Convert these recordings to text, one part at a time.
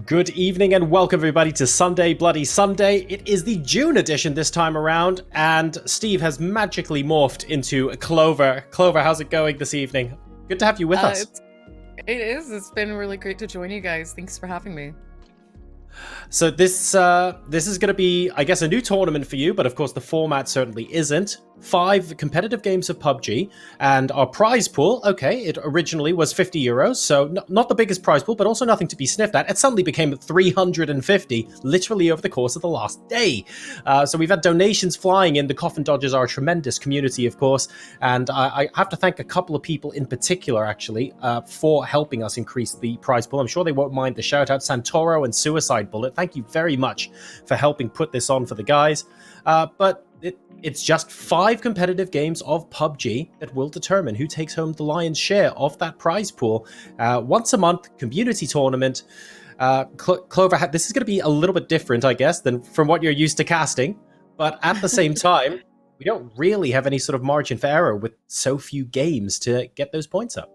Good evening and welcome everybody to Sunday Bloody Sunday. It is the June edition this time around, and Steve has magically morphed into Clover. Clover, how's it going this evening? Good to have you with us. It is. It's been really great to join you guys. Thanks for having me. So this is going to be, I guess, a new tournament for you, but of course the format certainly isn't. 5 competitive games of PUBG, and our prize pool, okay, it originally was €50, so not the biggest prize pool, but also nothing to be sniffed at. It suddenly became 350, literally over the course of the last day. So we've had donations flying in. The Coffin Dodgers are a tremendous community, of course, and I have to thank a couple of people in particular, actually, for helping us increase the prize pool. I'm sure they won't mind the shout out. Santoro and Suicide Bullet, thank you very much for helping put this on for the guys. But it's just 5 competitive games of PUBG that will determine who takes home the lion's share of that prize pool. Once a month, community tournament. Clover, this is going to be a little bit different, I guess, than from what you're used to casting. But at the same time, we don't really have any sort of margin for error with so few games to get those points up.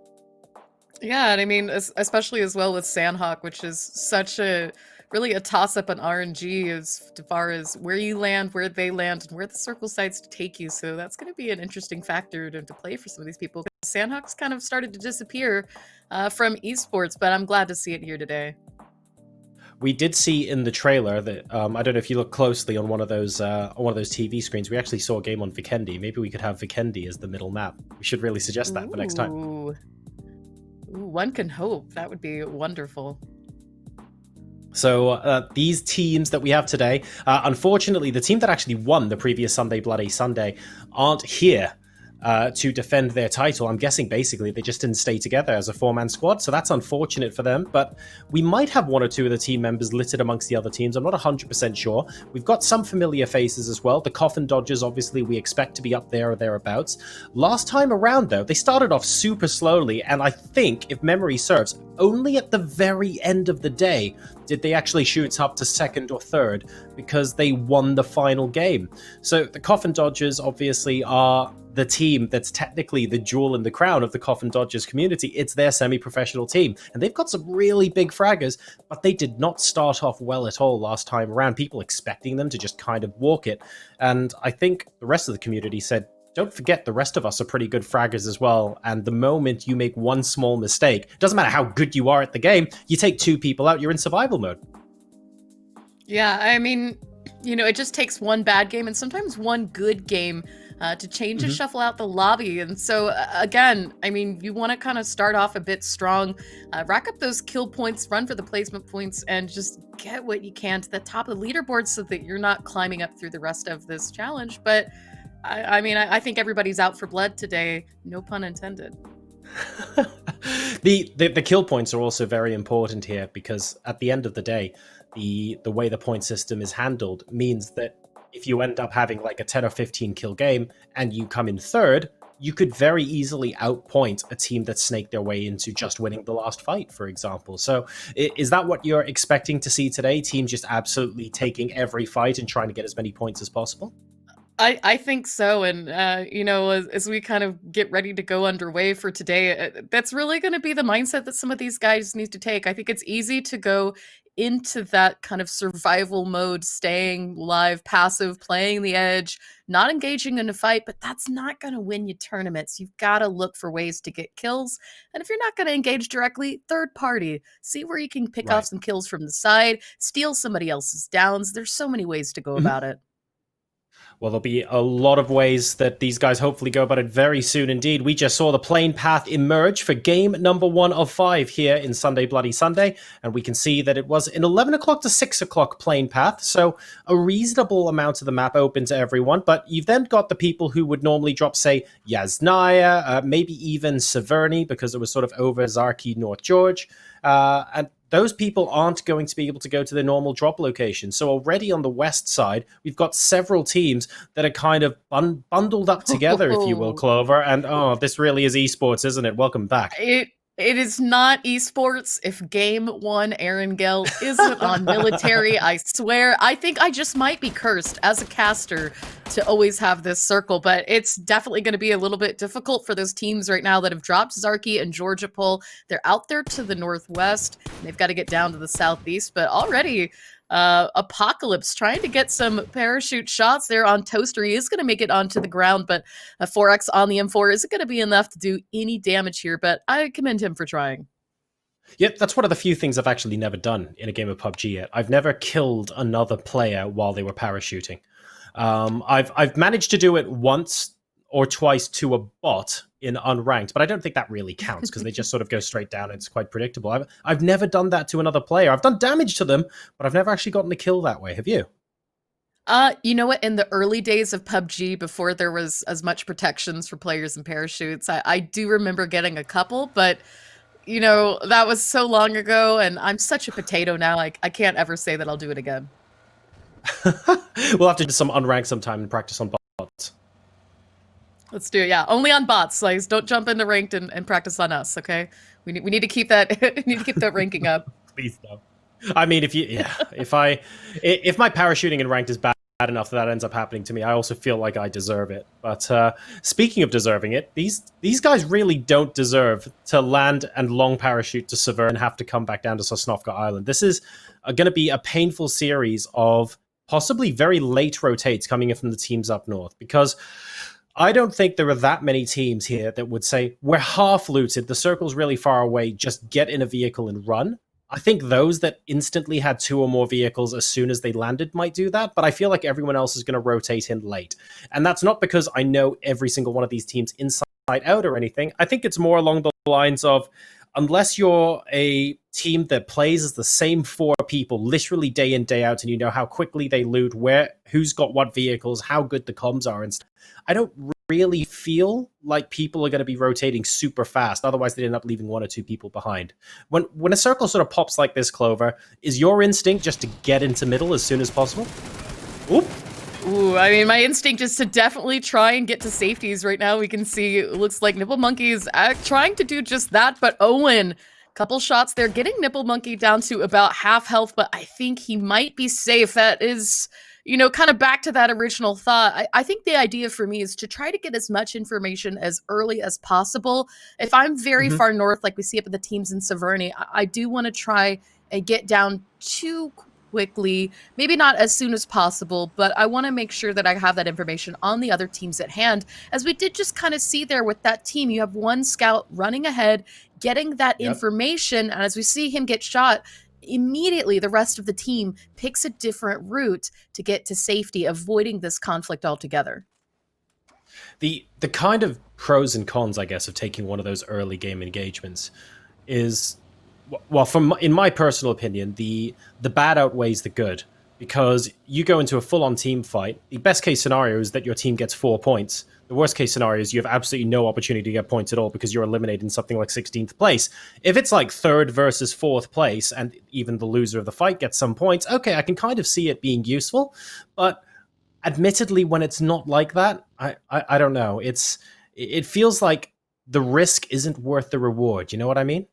Yeah, and I mean, especially as well with Sandhawk, which is such a really a toss-up on RNG as far as where you land, where they land, and where the circle decides to take you. So that's going to be an interesting factor to play for some of these people. Sandhawk's kind of started to disappear from esports, but I'm glad to see it here today. We did see in the trailer that I don't know if you look closely on one of those TV screens. We actually saw a game on Vikendi. Maybe we could have Vikendi as the middle map. We should really suggest that for next time. Ooh, one can hope. That would be wonderful. So these teams that we have today, unfortunately, the team that actually won the previous Sunday Bloody Sunday aren't here to defend their title. I'm guessing basically they just didn't stay together as a 4-man squad, so that's unfortunate for them, but we might have 1 or 2 of the team members littered amongst the other teams. I'm not 100% sure. We've got some familiar faces as well. The Coffin Dodgers, obviously, we expect to be up there or thereabouts. Last time around, though, they started off super slowly, and I think, if memory serves, only at the very end of the day did they actually shoot up to 2nd or 3rd because they won the final game. So the Coffin Dodgers obviously are the team that's technically the jewel in the crown of the Coffin Dodgers community. It's their semi-professional team, and they've got some really big fraggers, but they did not start off well at all last time around. People expecting them to just kind of walk it, and I think the rest of the community said, don't forget the rest of us are pretty good fraggers as well, and the moment you make one small mistake, doesn't matter how good you are at the game, you take 2 people out, you're in survival mode. Yeah, I mean, you know, it just takes one bad game and sometimes one good game to change and shuffle out the lobby. And so, again, I mean, you want to kind of start off a bit strong, rack up those kill points, run for the placement points, and just get what you can to the top of the leaderboard so that you're not climbing up through the rest of this challenge. But I mean, I think everybody's out for blood today. No pun intended. The kill points are also very important here because at the end of the day, the way the point system is handled means that if you end up having like a 10 or 15 kill game and you come in 3rd, you could very easily outpoint a team that snaked their way into just winning the last fight, for example. So is that what you're expecting to see today? Teams just absolutely taking every fight and trying to get as many points as possible? I think so. And, you know, as we kind of get ready to go underway for today, that's really going to be the mindset that some of these guys need to take. I think it's easy to go into that kind of survival mode, staying live, passive, playing the edge, not engaging in a fight, but that's not going to win you tournaments. You've got to look for ways to get kills. And if you're not going to engage directly, third party, see where you can pick off some kills from the side, steal somebody else's downs. There's so many ways to go about it. Well, there'll be a lot of ways that these guys hopefully go about it very soon indeed. We just saw the plane path emerge for game number 1 of 5 here in Sunday Bloody Sunday, and we can see that it was an 11 o'clock to 6 o'clock plane path, so a reasonable amount of the map open to everyone, but you've then got the people who would normally drop, say, Yasnaya, maybe even Severny, because it was sort of over Zarki, North George, and those people aren't going to be able to go to their normal drop location. So already on the west side, we've got several teams that are kind of bundled up together, if you will, Clover. And this really is esports, isn't it? Welcome back. It It is not esports if game one Erangel isn't on military. I swear. I think I just might be cursed as a caster to always have this circle, but it's definitely going to be a little bit difficult for those teams right now that have dropped Zarky and Georgia Pole. They're out there to the northwest. And they've got to get down to the southeast, but already Apocalypse trying to get some parachute shots there on Toaster. He is going to make it onto the ground, but a 4x on the M4 isn't going to be enough to do any damage here, but I commend him for trying. Yep, that's one of the few things I've actually never done in a game of PUBG yet. I've never killed another player while they were parachuting. I've managed to do it once or twice to a bot in unranked, but I don't think that really counts because they just sort of go straight down. It's quite predictable. I've never done that to another player. I've done damage to them, but I've never actually gotten a kill that way. Have you? You know what? In the early days of PUBG, before there was as much protections for players and parachutes, I do remember getting a couple, but you know, that was so long ago, and I'm such a potato now, I can't ever say that I'll do it again. We'll have to do some unranked sometime and practice on bots. Let's do it. Yeah, only on bots. Like, don't jump into ranked and practice on us. Okay, we need to keep that need to keep that ranking up. Please don't. I mean, if my parachuting in ranked is bad enough that ends up happening to me, I also feel like I deserve it. But speaking of deserving it, these guys really don't deserve to land and long parachute to Severn and have to come back down to Sosnovka Island. This is going to be a painful series of possibly very late rotates coming in from the teams up north, because I don't think there are that many teams here that would say, we're half looted, the circle's really far away, just get in a vehicle and run. I think those that instantly had 2 or more vehicles as soon as they landed might do that, but I feel like everyone else is going to rotate in late. And that's not because I know every single one of these teams inside out or anything. I think it's more along the lines of, unless you're a team that plays as the same 4 people literally day in, day out, and you know how quickly they loot, who's got what vehicles, how good the comms are and stuff, I don't really feel like people are going to be rotating super fast. Otherwise, they end up leaving 1 or 2 people behind. When a circle sort of pops like this, Clover, is your instinct just to get into middle as soon as possible? Oop. Ooh, I mean, my instinct is to definitely try and get to safeties. Right now, we can see it looks like Nipple Monkey is trying to do just that, but Owen, couple shots there, getting Nipple Monkey down to about half health, but I think he might be safe. That is, you know, kind of back to that original thought. I think the idea for me is to try to get as much information as early as possible. If I'm very far north, like we see up at the teams in Severny, I do want to try and get down to quickly, maybe not as soon as possible, but I want to make sure that I have that information on the other teams at hand. As we did just kind of see there with that team, you have one scout running ahead, getting that information, and as we see him get shot, immediately the rest of the team picks a different route to get to safety, avoiding this conflict altogether. The kind of pros and cons, I guess, of taking one of those early game engagements is, well, in my personal opinion, the bad outweighs the good, because you go into a full-on team fight. The best case scenario is that your team gets 4 points. The worst case scenario is you have absolutely no opportunity to get points at all because you're eliminated in something like 16th place. If it's like 3rd versus 4th place and even the loser of the fight gets some points, okay, I can kind of see it being useful. But admittedly, when it's not like that, I don't know. It feels like the risk isn't worth the reward. You know what I mean?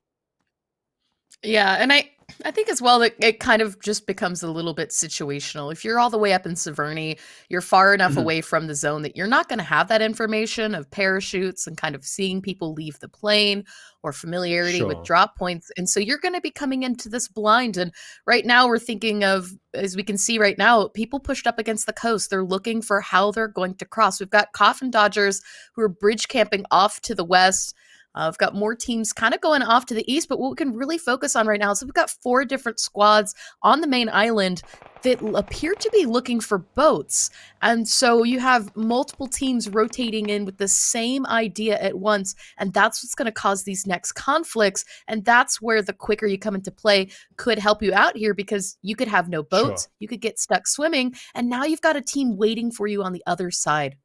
Yeah, and I think as well that it kind of just becomes a little bit situational. If you're all the way up in Severny, you're far enough away from the zone that you're not going to have that information of parachutes and kind of seeing people leave the plane or familiarity with drop points. And so you're going to be coming into this blind. And right now we're thinking of, as we can see right now, people pushed up against the coast. They're looking for how they're going to cross. We've got Coffin Dodgers who are bridge camping off to the west. We've got more teams kind of going off to the east, but what we can really focus on right now is we've got 4 different squads on the main island that appear to be looking for boats. And so you have multiple teams rotating in with the same idea at once, and that's what's going to cause these next conflicts. And that's where the quicker you come into play could help you out here, because you could have no boats, you could get stuck swimming, and now you've got a team waiting for you on the other side.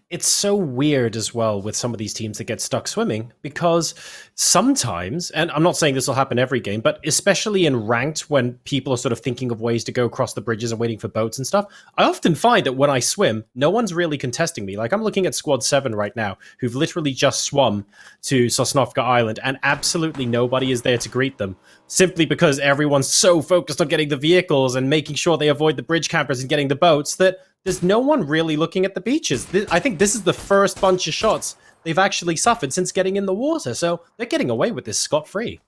It's so weird as well with some of these teams that get stuck swimming because sometimes, and I'm not saying this will happen every game, but especially in ranked when people are sort of thinking of ways to go across the bridges and waiting for boats and stuff, I often find that when I swim, no one's really contesting me. Like I'm looking at Squad 7 right now, who've literally just swum to Sosnovka Island, and absolutely nobody is there to greet them, simply because everyone's so focused on getting the vehicles and making sure they avoid the bridge campers and getting the boats that there's no one really looking at the beaches. I think this is the first bunch of shots they've actually suffered since getting in the water, so they're getting away with this scot-free.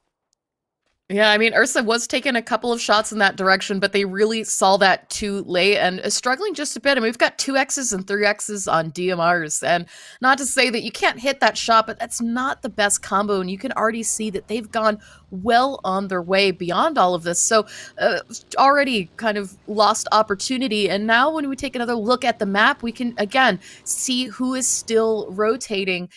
Yeah, I mean, Ursa was taking a couple of shots in that direction, but they really saw that too late and is struggling just a bit. I mean, we've got 2Xs and 3Xs on DMRs, and not to say that you can't hit that shot, but that's not the best combo, and you can already see that they've gone well on their way beyond all of this. So already kind of lost opportunity, and now when we take another look at the map, we can, again, see who is still rotating.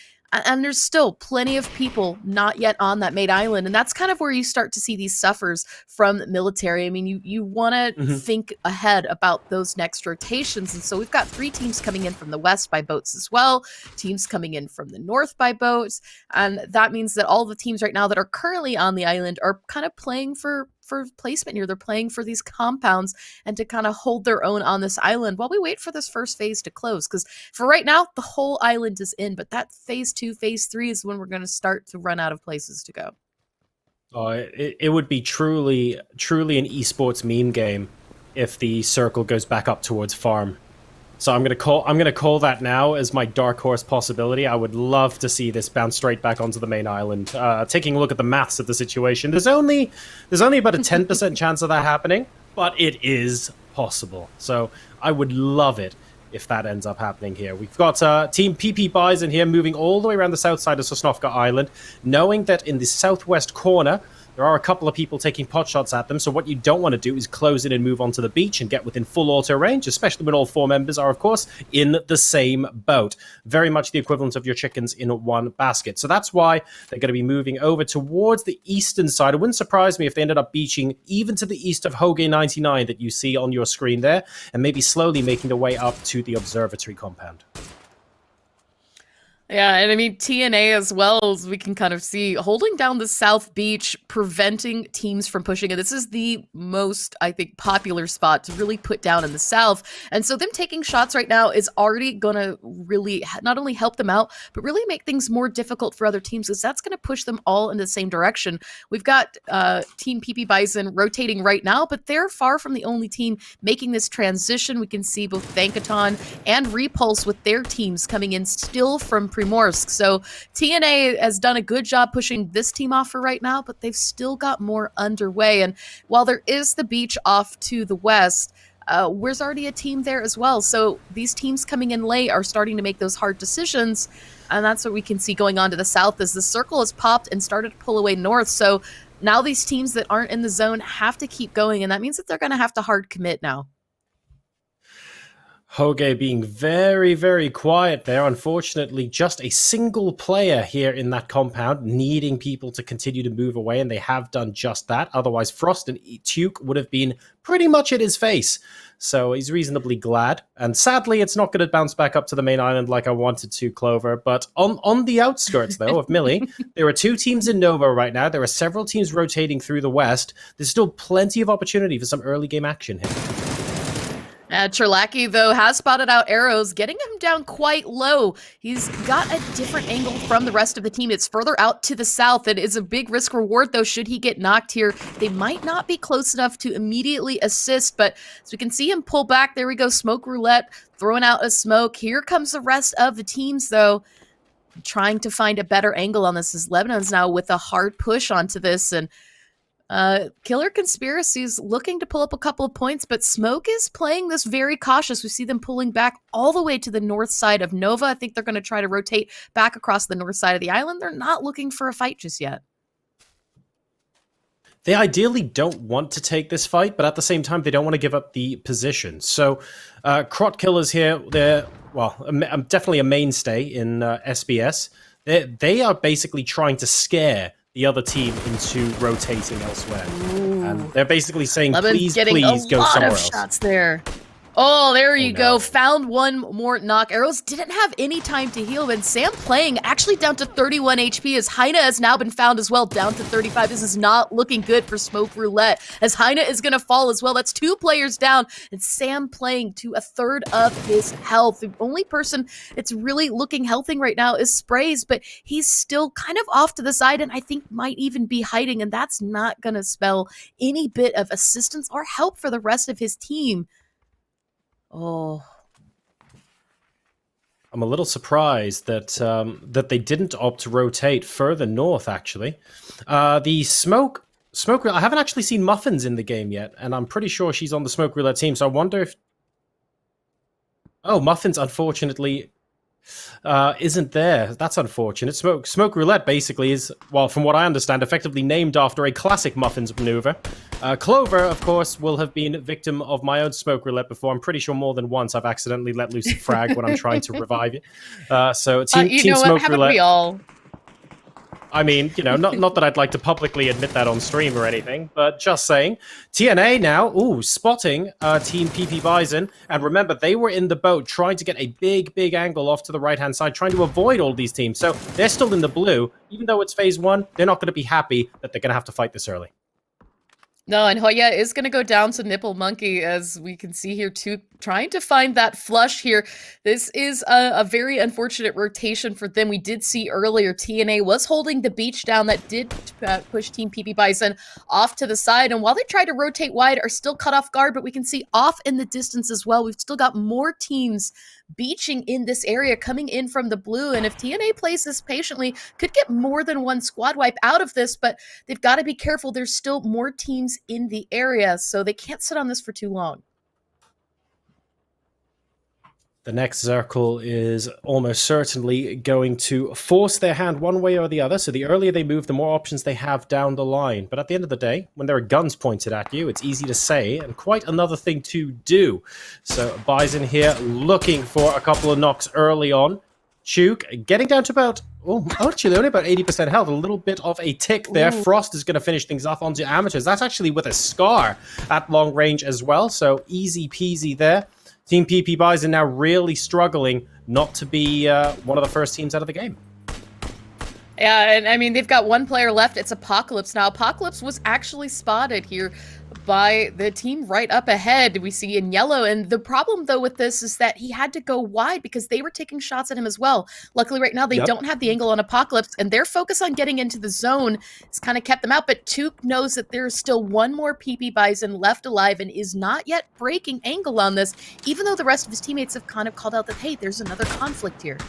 And there's still plenty of people not yet on that main island. And that's kind of where you start to see these suffers from the military. I mean, you want to think ahead about those next rotations. And so we've got 3 teams coming in from the west by boats as well, teams coming in from the north by boats. And that means that all the teams right now that are currently on the island are kind of playing for placement here. They're playing for these compounds and to kind of hold their own on this island while we wait for this first phase to close. Because for right now, the whole island is in, but that phase 2, phase 3 is when we're going to start to run out of places to go. Oh, it would be truly an esports meme game if the circle goes back up towards farm. So I'm gonna call that now as my dark horse possibility. I would love to see this bounce straight back onto the main island. Taking a look at the maths of the situation, there's only about a 10% chance of that happening, but it is possible. So I would love it if that ends up happening here. We've got Team PP Bison here moving all the way around the south side of Sosnovka Island, knowing that in the southwest corner there are a couple of people taking pot shots at them, so what you don't want to do is close in and move onto the beach and get within full auto range, especially when all 4 members are, of course, in the same boat. Very much the equivalent of your chickens in one basket. So that's why they're going to be moving over towards the eastern side. It wouldn't surprise me if they ended up beaching even to the east of Hoge 99 that you see on your screen there, and maybe slowly making their way up to the observatory compound. Yeah, and I mean, TNA as well, as we can kind of see, holding down the South Beach, preventing teams from pushing it. This is the most, I think, popular spot to really put down in the South. And so them taking shots right now is already going to really not only help them out, but really make things more difficult for other teams, because that's going to push them all in the same direction. We've got Team PP Bison rotating right now, but they're far from the only team making this transition. We can see both Thankaton and Repulse with their teams coming in still from Primorsk. So TNA has done a good job pushing this team off for right now, but they've still got more underway. And while there is the beach off to the west, there's already a team there as well. So these teams coming in late are starting to make those hard decisions. And that's what we can see going on to the south as the circle has popped and started to pull away north. So now these teams that aren't in the zone have to keep going. And that means that they're going to have to hard commit now. Hoge being very, very quiet there. Unfortunately, just a single player here in that compound, needing people to continue to move away, and they have done just that. Otherwise, Frost and Tuke would have been pretty much at his face. So he's reasonably glad. And sadly, it's not going to bounce back up to the main island like I wanted to, Clover. But on the outskirts, though, of Millie, there are 2 teams in Nova right now. There are several teams rotating through the west. There's still plenty of opportunity for some early game action here. Cherlaki, though, has spotted out arrows, getting him down quite low. He's got a different angle from the rest of the team. It's further out to the south. It is a big risk reward, though, should he get knocked here. They might not be close enough to immediately assist, but as we can see him pull back, there we go, Smoke Roulette, throwing out a smoke. Here comes the rest of the teams, though, trying to find a better angle on this, as Lebanon's now with a hard push onto this, and Killer Conspiracy's looking to pull up a couple of points, but Smoke is playing this very cautious. We see them pulling back all the way to the north side of Nova. I think they're going to try to rotate back across the north side of the island. They're not looking for a fight just yet. They ideally don't want to take this fight, but at the same time, they don't want to give up the position. So, Crot Killers here, they're, well, definitely a mainstay in SBS. They are basically trying to scare the other team into rotating elsewhere. Ooh. And they're basically saying, Leban's please go somewhere else. Shots there. Oh, there you no. go. Found one more knock. Arrows didn't have any time to heal, and Sam playing actually down to 31 HP as Heine has now been found as well, down to 35. This is not looking good for Smoke Roulette as Heine is going to fall as well. That's 2 players down, and Sam playing to a third of his health. The only person that's really looking healthy right now is Sprays, but he's still kind of off to the side and I think might even be hiding, and that's not going to spell any bit of assistance or help for the rest of his team. Oh, I'm a little surprised that that they didn't opt to rotate further north. Actually, the smoke. I haven't actually seen Muffins in the game yet, and I'm pretty sure she's on the Smoke Roulette team. So I wonder if. Oh, Muffins, unfortunately, isn't there. That's unfortunate. Smoke Roulette basically is, well, from what I understand, effectively named after a classic Muffins maneuver. Clover, of course, will have been victim of my own Smoke Roulette before. I'm pretty sure more than once I've accidentally let loose a frag when I'm trying to revive it. So Team Smoke haven't Roulette. we all? I mean, not that I'd like to publicly admit that on stream or anything, but just saying. TNA now, spotting Team PP Bison. And remember, they were in the boat trying to get a big angle off to the right-hand side, trying to avoid all these teams. So they're still in the blue. Even though it's phase 1, they're not going to be happy that they're going to have to fight this early. No, and Hoya is going to go down to Nipple Monkey, as we can see here, too, trying to find that flush here. This is a very unfortunate rotation for them. We did see earlier TNA was holding the beach down. That did push Team PP Bison off to the side, and while they try to rotate wide, are still cut off guard, but we can see off in the distance as well. We've still got more teams beaching in this area coming in from the blue, and if TNA plays this patiently, could get more than one squad wipe out of this, but they've got to be careful. There's still more teams in the area, so they can't sit on this for too long. The next circle is almost certainly going to force their hand one way or the other. So the earlier they move, the more options they have down the line. But at the end of the day, when there are guns pointed at you, it's easy to say and quite another thing to do. So Bison here looking for a couple of knocks early on. Chuk getting down to about, actually only about 80% health. A little bit of a tick there. Ooh. Frost is going to finish things off onto Amateurs. That's actually with a scar at long range as well. So easy peasy there. Team PP Bison now really struggling not to be one of the first teams out of the game. Yeah, and I mean, they've got one player left. It's Apocalypse now. Apocalypse was actually spotted here by the team right up ahead, we see in yellow. And the problem, though, with this is that he had to go wide because they were taking shots at him as well. Luckily, right now, they don't have the angle on Apocalypse, and their focus on getting into the zone has kind of kept them out. But Tuke knows that there's still one more PP Bison left alive and is not yet breaking angle on this, even though the rest of his teammates have kind of called out that, hey, there's another conflict here.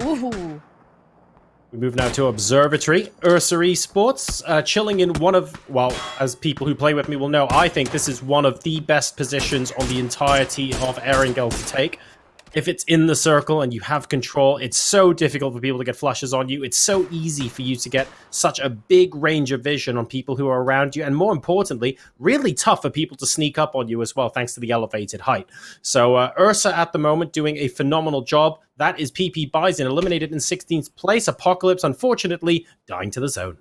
Ooh. We move now to Observatory. Ursa Esports, chilling in one of, well, as people who play with me will know, I think this is one of the best positions on the entirety of Erangel to take. If it's in the circle and you have control, it's so difficult for people to get flushes on you. It's so easy for you to get such a big range of vision on people who are around you. And more importantly, really tough for people to sneak up on you as well, thanks to the elevated height. So Ursa at the moment doing a phenomenal job. That is PP Bison eliminated in 16th place. Apocalypse, unfortunately, dying to the zone.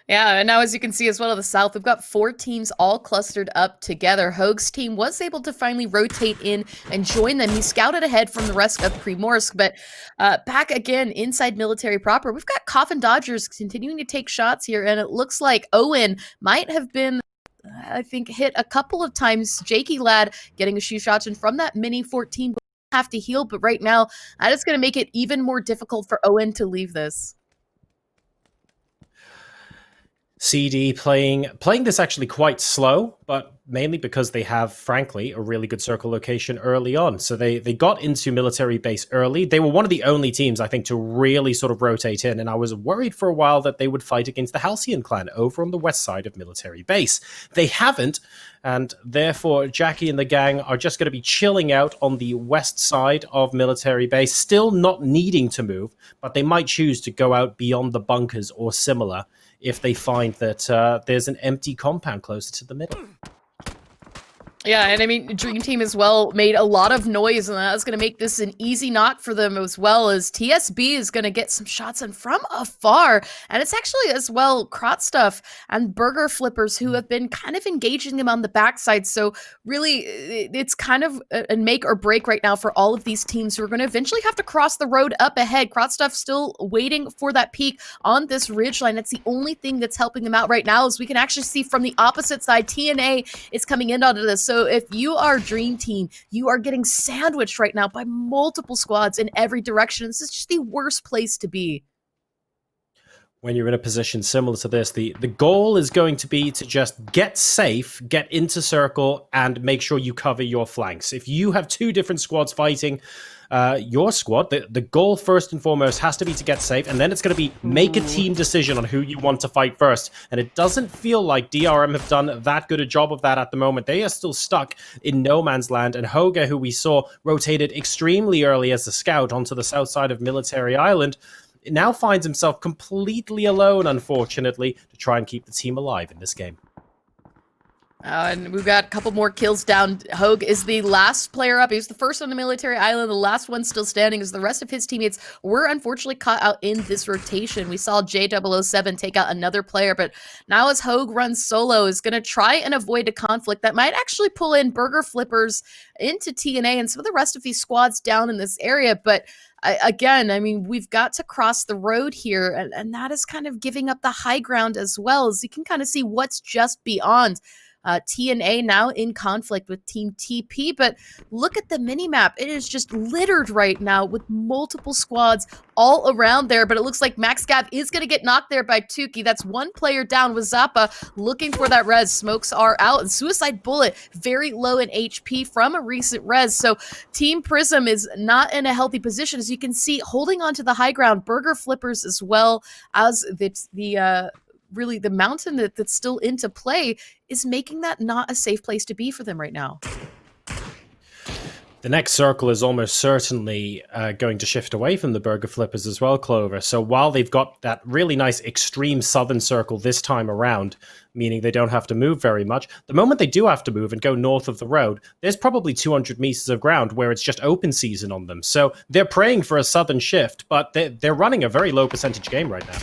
Yeah, and now as you can see as well to the south, we've got 4 teams all clustered up together. Hoag's team was able to finally rotate in and join them. He scouted ahead from the rest of Primorsk, but back again inside military proper, we've got Coffin Dodgers continuing to take shots here, and it looks like Owen might have been, I think, hit a couple of times. Jakey Lad getting a few shots, and from that mini 14 will have to heal, but right now, that is going to make it even more difficult for Owen to leave this. CD playing this actually quite slow, but mainly because they have, frankly, a really good circle location early on. So they got into military base early. They were one of the only teams, I think, to really sort of rotate in, and I was worried for a while that they would fight against the Halcyon clan over on the west side of military base. They haven't, and therefore Jackie and the gang are just going to be chilling out on the west side of military base, still not needing to move, but they might choose to go out beyond the bunkers or similar if they find that there's an empty compound closer to the middle. Yeah, and I mean, Dream Team as well made a lot of noise, and that's going to make this an easy knock for them, as well as TSB is going to get some shots in from afar. And it's actually as well Krotstuff and Burger Flippers who have been kind of engaging them on the backside. So really, it's kind of a make or break right now for all of these teams who are going to eventually have to cross the road up ahead. Krotstuff still waiting for that peak on this ridge line. That's the only thing that's helping them out right now, as we can actually see from the opposite side, TNA is coming in onto this. So if you are Dream Team, you are getting sandwiched right now by multiple squads in every direction. This is just the worst place to be. When you're in a position similar to this, the goal is going to be to just get safe, get into circle, and make sure you cover your flanks. If you have two different squads fighting your squad, the goal first and foremost has to be to get safe, and then it's going to be make a team decision on who you want to fight first. And it doesn't feel like DRM have done that good a job of that at the moment. They are still stuck in no man's land, and Hoga, who we saw rotated extremely early as a scout onto the south side of Military Island, now finds himself completely alone, unfortunately, to try and keep the team alive in this game. And we've got a couple more kills down. Hogue is the last player up. He was the first on the Military Island, the last one still standing, as the rest of his teammates were unfortunately caught out in this rotation. We saw J007 take out another player, but now as Hogue runs solo, is going to try and avoid a conflict that might actually pull in Burger Flippers into TNA and some of the rest of these squads down in this area. But again, I mean, we've got to cross the road here, and that is kind of giving up the high ground as well, as you can kind of see what's just beyond. TNA now in conflict with Team TP, but look at the minimap. It is just littered right now with multiple squads all around there, but it looks like MaxGav is going to get knocked there by Tukey. That's one player down with Zappa looking for that res. Smokes are out, and Suicide Bullet very low in HP from a recent res. So Team Prism is not in a healthy position, as you can see, holding on to the high ground. Burger Flippers as well as really the mountain that's still into play is making that not a safe place to be for them right now. The next circle is almost certainly going to shift away from the Burger Flippers as well, Clover. So while they've got that really nice extreme southern circle this time around, meaning they don't have to move very much, the moment they do have to move and go north of the road, there's probably 200 meters of ground where it's just open season on them. So they're praying for a southern shift, but they're running a very low percentage game right now.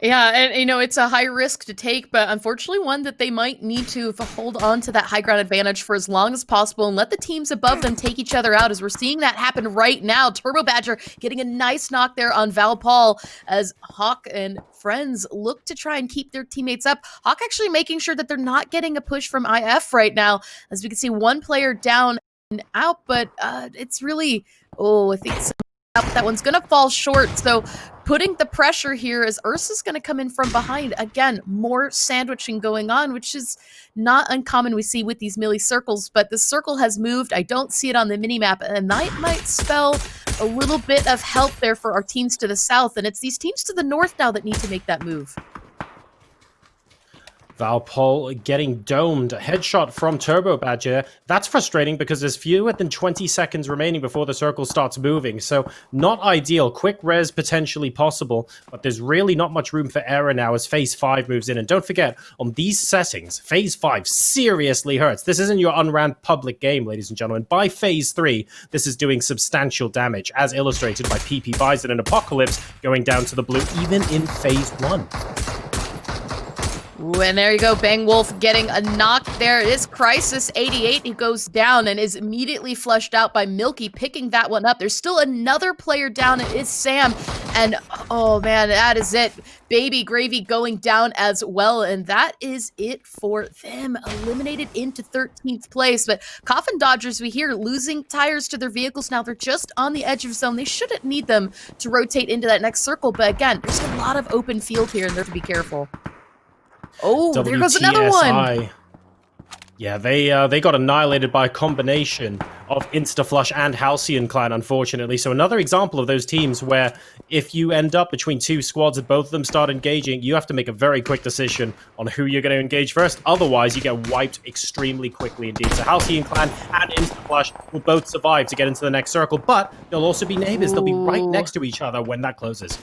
Yeah, and you know, it's a high risk to take, but unfortunately one that they might need to hold on to that high ground advantage for as long as possible and let the teams above them take each other out, as we're seeing that happen right now. Turbo Badger getting a nice knock there on Valpaul, as Hawk and friends look to try and keep their teammates up. Hawk actually making sure that they're not getting a push from IF right now, as we can see one player down and out, but it's really, I think that one's gonna fall short. So putting the pressure here as Ursa's gonna come in from behind. Again, more sandwiching going on, which is not uncommon we see with these melee circles, but the circle has moved. I don't see it on the minimap, and that might spell a little bit of help there for our teams to the south, and it's these teams to the north now that need to make that move. Valpaul getting domed. A headshot from Turbo Badger. That's frustrating because there's fewer than 20 seconds remaining before the circle starts moving. So not ideal. Quick res potentially possible, but there's really not much room for error now as Phase 5 moves in. And don't forget, on these settings, Phase 5 seriously hurts. This isn't your unranked public game, ladies and gentlemen. By Phase 3, this is doing substantial damage, as illustrated by PP Bison and Apocalypse going down to the blue, even in Phase 1. Ooh, and there you go, Bang Wolf getting a knock there. It is Crisis 88 who goes down and is immediately flushed out by Milky, picking that one up. There's still another player down, it is Sam, and oh man, that is it. Baby Gravy going down as well, and that is it for them. Eliminated into 13th place, but Coffin Dodgers, we hear, losing tires to their vehicles now. They're just on the edge of zone. They shouldn't need them to rotate into that next circle, but again, there's a lot of open field here, and they have to be careful. Oh, there goes another one. Yeah, they got annihilated by a combination of InstaFlush and Halcyon Clan, unfortunately. So another example of those teams where if you end up between two squads and both of them start engaging, you have to make a very quick decision on who you're going to engage first. Otherwise, you get wiped extremely quickly indeed. So Halcyon Clan and InstaFlush will both survive to get into the next circle, but they'll also be neighbors. They'll be right next to each other when that closes.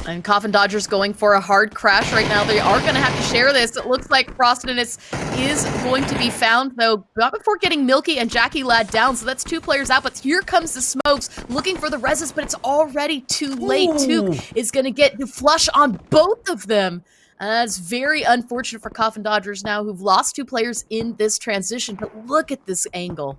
And Coffin Dodgers going for a hard crash right now. They are going to have to share this. It looks like Frostinus is going to be found, though, not before getting Milky and Jackie Lad down. So that's 2 players out, but here comes the smokes looking for the reses, but it's already too late. Took is going to get the flush on both of them. That's very unfortunate for Coffin Dodgers now, who've lost 2 players in this transition. But look at this angle.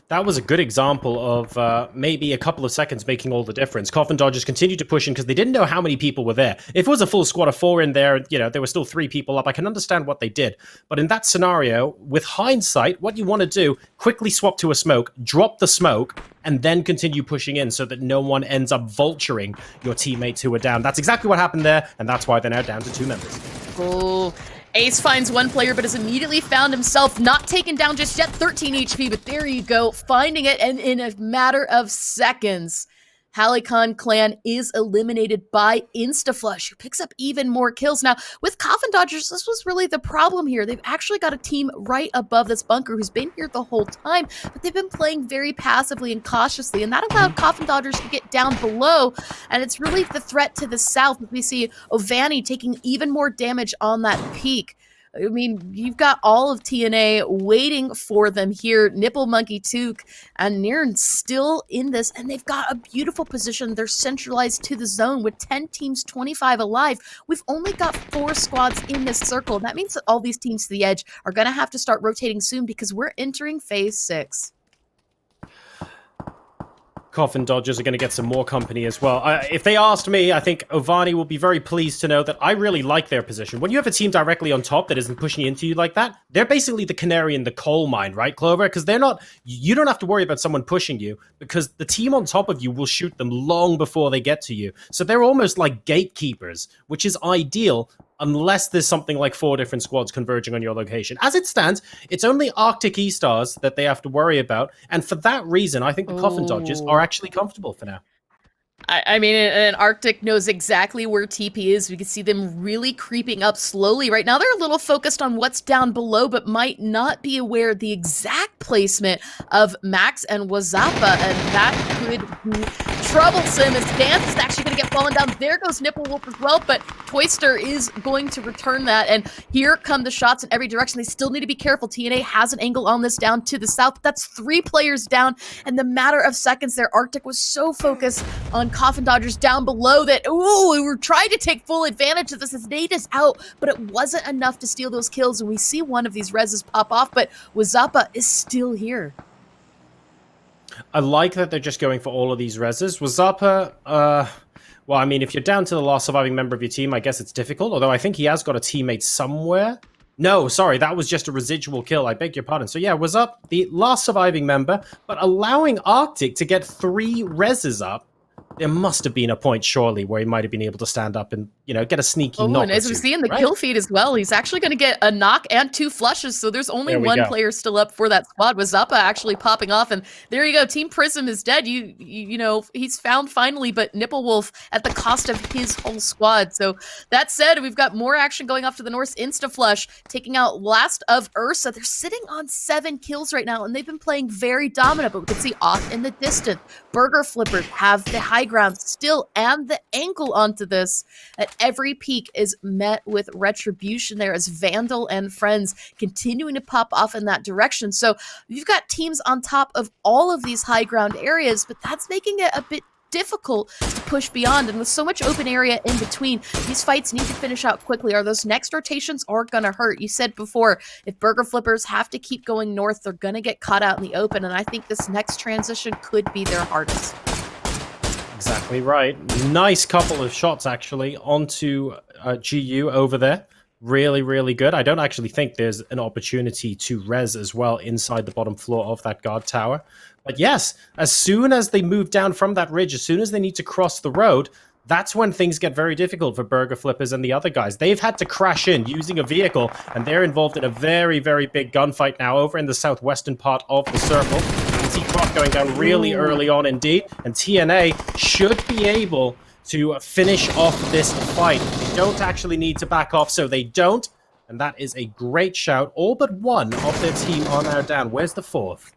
That was a good example of maybe a couple of seconds making all the difference. Coffin Dodgers continued to push in because they didn't know how many people were there. If it was a full squad of 4 in there, you know, there were still 3 people up, I can understand what they did. But in that scenario, with hindsight, what you want to do, quickly swap to a smoke, drop the smoke, and then continue pushing in so that no one ends up vulturing your teammates who are down. That's exactly what happened there, and that's why they're now down to 2 members. Oh. Ace finds 1 player, but has immediately found himself not taken down just yet, 13 HP, but there you go, finding it, and in a matter of seconds, Halicon clan is eliminated by InstaFlush, who picks up even more kills. Now, with Coffin Dodgers, this was really the problem here. They've actually got a team right above this bunker who's been here the whole time, but they've been playing very passively and cautiously, and that allowed Coffin Dodgers to get down below, and it's really the threat to the south. We see Ovani taking even more damage on that peak. I mean, you've got all of TNA waiting for them here. Nipple Monkey, Took, and Niren still in this, and they've got a beautiful position. They're centralized to the zone with 10 teams, 25 alive. We've only got 4 squads in this circle. That means that all these teams to the edge are going to have to start rotating soon because we're entering phase 6. Coffin Dodgers are going to get some more company as well. If they asked me, I think Ovani will be very pleased to know that I really like their position. When you have a team directly on top that isn't pushing into you like that, they're basically the canary in the coal mine, right, Clover? Because they're not, you don't have to worry about someone pushing you because the team on top of you will shoot them long before they get to you. So they're almost like gatekeepers, which is ideal unless there's something like 4 different squads converging on your location. As it stands, it's only Arctic E-Stars that they have to worry about, and for that reason, I think the Coffin Dodgers are actually comfortable for now. I mean, and Arctic knows exactly where TP is. We can see them really creeping up slowly. Right now, they're a little focused on what's down below, but might not be aware of the exact placement of Max and Wazapa, and that could be troublesome as Dance is actually going to get fallen down. There goes Nipple Wolf as well, but Toyster is going to return that, and here come the shots in every direction. They still need to be careful. TNA has an angle on this down to the south. That's 3 players down, and the matter of seconds there, Arctic was so focused on Coffin Dodgers down below that, we were trying to take full advantage of this as Nate is out, but it wasn't enough to steal those kills, and we see one of these reses pop off, but Wazapa is still here. I like that they're just going for all of these reses. Wazapa, well, I mean, if you're down to the last surviving member of your team, I guess it's difficult, although I think he has got a teammate somewhere. No, sorry, that was just a residual kill. I beg your pardon. So yeah, Wazapa, the last surviving member, but allowing Arctic to get 3 reses up, there must have been a point, surely, where he might have been able to stand up and, you know, get a sneaky knock. And as we see in the kill feed as well, he's actually going to get a knock and 2 flushes, so there's only 1 player still up for that squad. Wazapa actually popping off, and there you go. Team Prism is dead. You know, he's found finally, but Nipple Wolf at the cost of his whole squad. So that said, we've got more action going off to the north. InstaFlush taking out Last of Ursa. They're sitting on 7 kills right now, and they've been playing very dominant, but we can see off in the distance, Burger Flippers have the high ground still and the ankle onto this. At every peak is met with retribution there as Vandal and friends continuing to pop off in that direction. So you've got teams on top of all of these high ground areas, but that's making it a bit difficult to push beyond, and with so much open area in between, these fights need to finish out quickly, or those next rotations are gonna hurt. You said before, if Burger Flippers have to keep going north, they're gonna get caught out in the open, and I think this next transition could be their hardest. Exactly right. Nice couple of shots, actually, onto GU over there. Really, really good. I don't actually think there's an opportunity to res as well inside the bottom floor of that guard tower. But yes, as soon as they move down from that ridge, as soon as they need to cross the road, that's when things get very difficult for Burger Flippers and the other guys. They've had to crash in using a vehicle, and they're involved in a very, very big gunfight now over in the southwestern part of the circle. You can see Croc going down really early on indeed, and TNA should be able to finish off this fight. They don't actually need to back off, so they don't, and that is a great shout. All but one of their team are now down. Where's the 4th?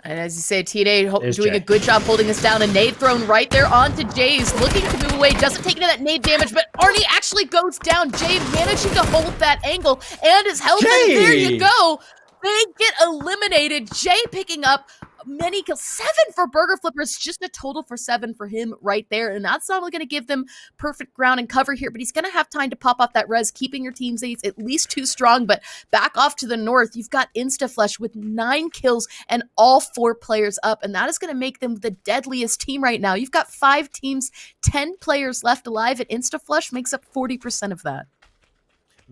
And as you say, TNA There's doing Jay. a good job holding us down. A nade thrown right there onto Jay's, looking to move away, doesn't take any of that nade damage, but Arnie actually goes down. Jay managing to hold that angle and his health, and there you go. They get eliminated. Jay picking up many kills. 7 for Burger Flippers, just a total for 7 for him right there. And that's not only going to give them perfect ground and cover here, but he's going to have time to pop off that res, keeping your team's ace at least 2 strong. But back off to the north, you've got InstaFlush with 9 kills and all 4 players up. And that is going to make them the deadliest team right now. You've got 5 teams, 10 players left alive, and InstaFlush makes up 40% of that.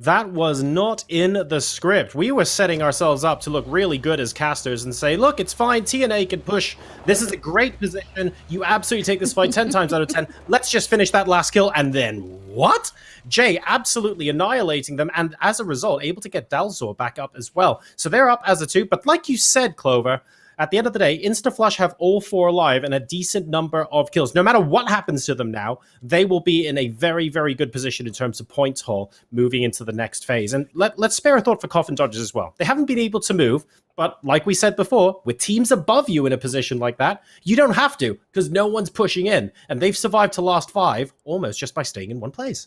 That was not in the script. We were setting ourselves up to look really good as casters and say, look, it's fine, TNA can push. This is a great position. You absolutely take this fight 10 times out of 10. Let's just finish that last kill. And then what? Jay absolutely annihilating them, and as a result, able to get Dalzor back up as well. So they're up as a 2, but like you said, Clover, at the end of the day, InstaFlush have all 4 alive and a decent number of kills. No matter what happens to them now, they will be in a very, very good position in terms of points haul moving into the next phase. And let's spare a thought for Coffin Dodgers as well. They haven't been able to move, but like we said before, with teams above you in a position like that, you don't have to, because no one's pushing in. And they've survived to last 5 almost just by staying in one place.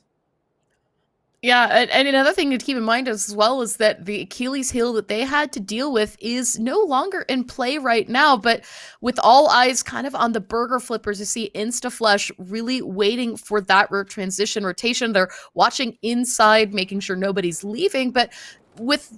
Yeah, and another thing to keep in mind as well is that the Achilles heel that they had to deal with is no longer in play right now, but with all eyes kind of on the Burger Flippers, you see InstaFlush really waiting for that rotation. They're watching inside, making sure nobody's leaving, but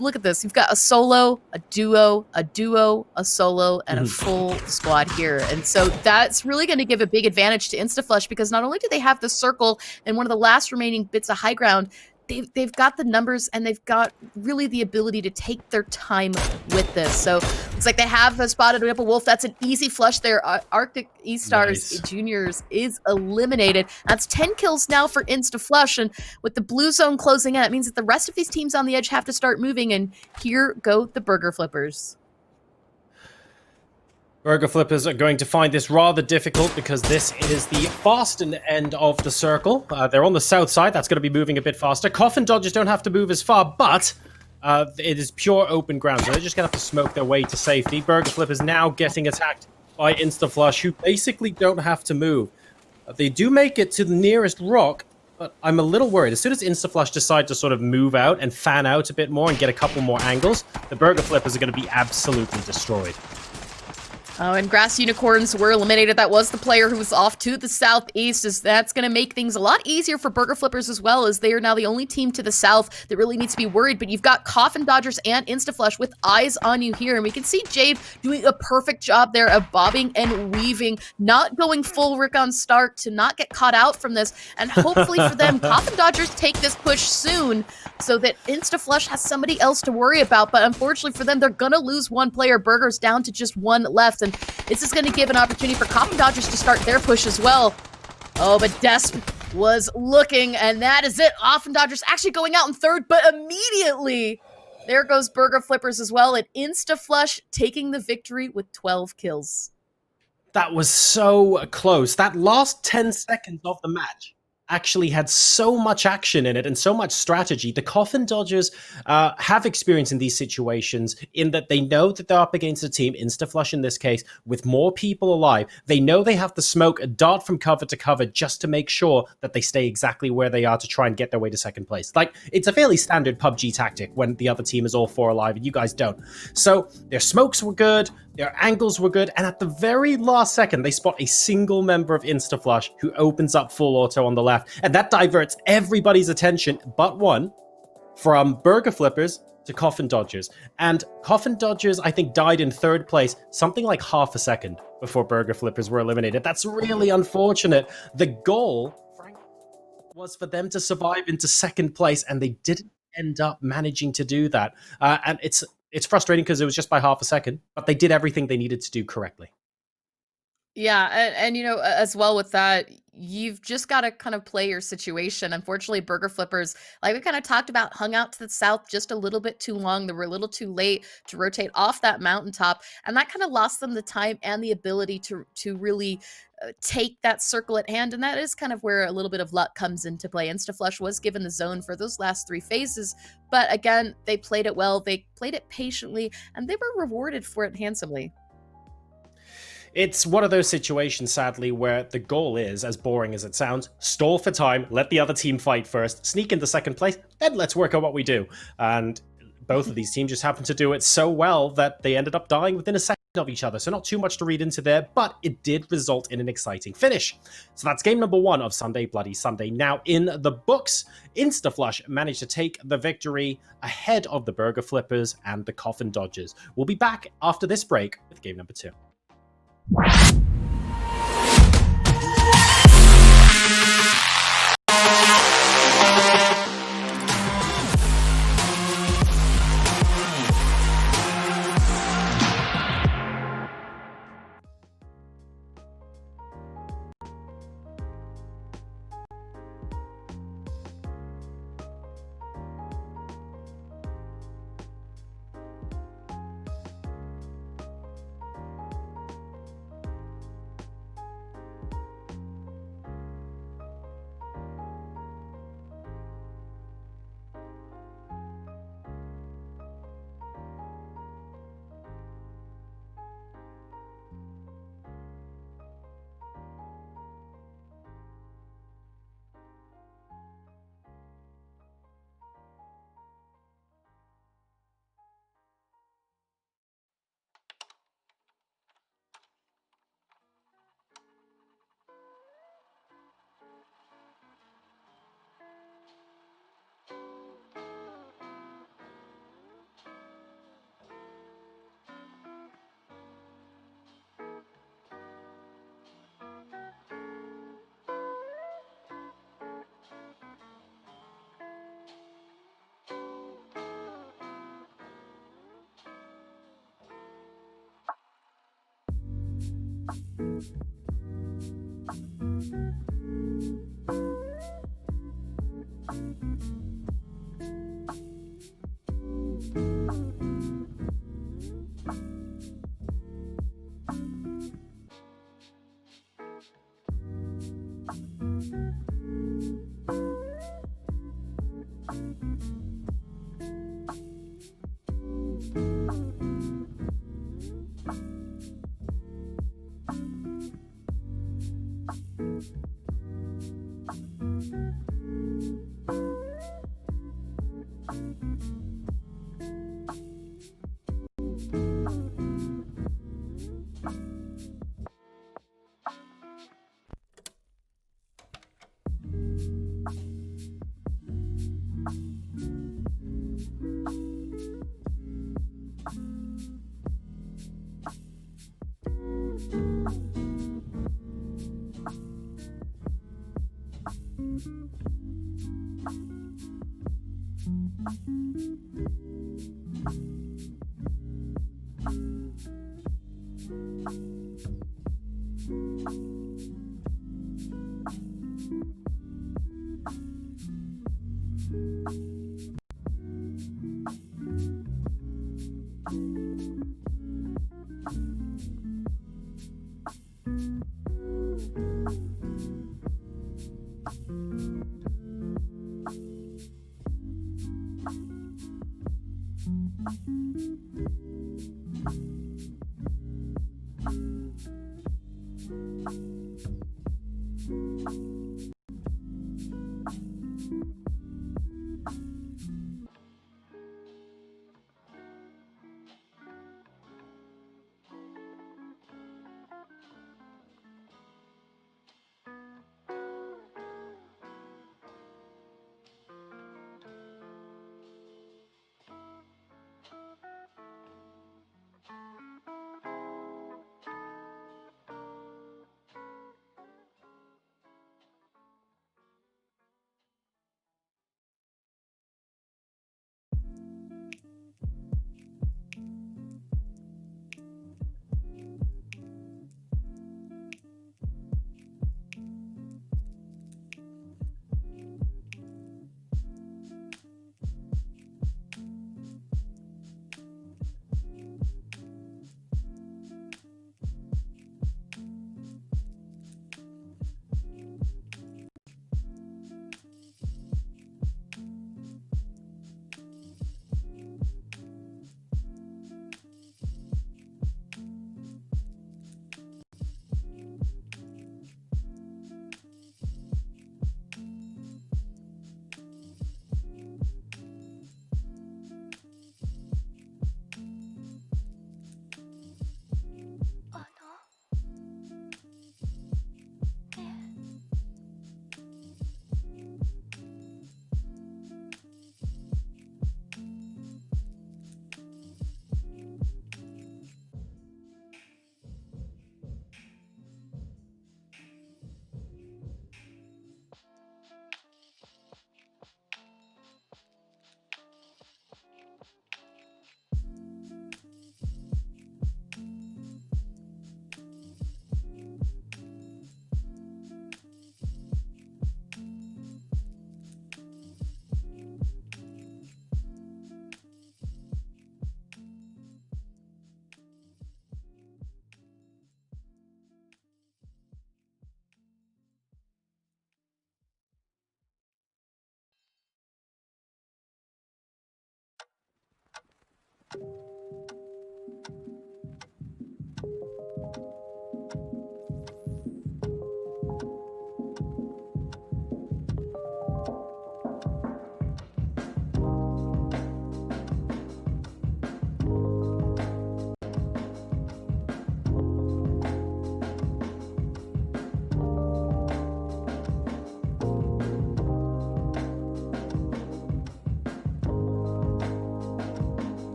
look at this, you've got a solo, a duo, a solo, and a full squad here. And so that's really going to give a big advantage to InstaFlush, because not only do they have the circle and one of the last remaining bits of high ground, they've got the numbers and they've got really the ability to take their time with this. So it's like they have spotted a wolf. That's an easy flush there. Arctic E-Stars Juniors is eliminated. That's 10 kills now for InstaFlush. And with the blue zone closing in, it means that the rest of these teams on the edge have to start moving. And here go the Burger Flippers. Burger Flippers are going to find this rather difficult because this is the fasten end of the circle. They're on the south side. That's going to be moving a bit faster. Coffin Dodgers don't have to move as far, but it is pure open ground. So they're just going to have to smoke their way to safety. Burger Flippers now getting attacked by InstaFlush, who basically don't have to move. They do make it to the nearest rock, but I'm a little worried. As soon as InstaFlush decide to sort of move out and fan out a bit more and get a couple more angles, the Burger Flippers are going to be absolutely destroyed. Oh, and Grass Unicorns were eliminated. That was the player who was off to the southeast, as that's going to make things a lot easier for Burger Flippers as well, as they are now the only team to the south that really needs to be worried. But you've got Coffin Dodgers and InstaFlush with eyes on you here, and we can see Jade doing a perfect job there of bobbing and weaving, not going full Rick on Stark to not get caught out from this. And hopefully for them, Coffin Dodgers take this push soon so that InstaFlush has somebody else to worry about. But unfortunately for them, they're going to lose one player. Burger's down to just 1 left. And this is going to give an opportunity for Coffin Dodgers to start their push as well. Oh, but Desp was looking, and that is it. Coffin Dodgers actually going out in third, but immediately there goes Burger Flippers as well, and InstaFlush taking the victory with 12 kills. That was so close. That last 10 seconds of the match actually had so much action in it and so much strategy. The Coffin Dodgers have experience in these situations in that they know that they're up against a team, InstaFlush in this case, with more people alive. They know they have to smoke a dart from cover to cover just to make sure that they stay exactly where they are to try and get their way to second place. Like, it's a fairly standard PUBG tactic when the other team is all 4 alive and you guys don't. So their smokes were good, their angles were good, and at the very last second, they spot a single member of InstaFlush who opens up full auto on the left, and that diverts everybody's attention but one from Burger Flippers to Coffin Dodgers. And Coffin Dodgers, I think, died in third place something like half a second before Burger Flippers were eliminated. That's really unfortunate. The goal, frankly, was for them to survive into second place, and they didn't end up managing to do that. And it's frustrating because it was just by half a second, but they did everything they needed to do correctly. Yeah, and you know, as well with that, you've just got to kind of play your situation. Unfortunately, Burger Flippers, like we kind of talked about, hung out to the south just a little bit too long. They were a little too late to rotate off that mountaintop, and that kind of lost them the time and the ability to really take that circle at hand. And that is kind of where a little bit of luck comes into play. InstaFlush was given the zone for those last 3 phases, but again, they played it well, they played it patiently, and they were rewarded for it handsomely. It's one of those situations, sadly, where the goal is, as boring as it sounds, stall for time, let the other team fight first, sneak into second place, then let's work out what we do. And both of these teams just happened to do it so well that they ended up dying within a second of each other. So not too much to read into there, but it did result in an exciting finish. So that's game number 1 of Sunday Bloody Sunday. Now in the books, Instaflush managed to take the victory ahead of the Burger Flippers and the Coffin Dodgers. We'll be back after this break with game number 2.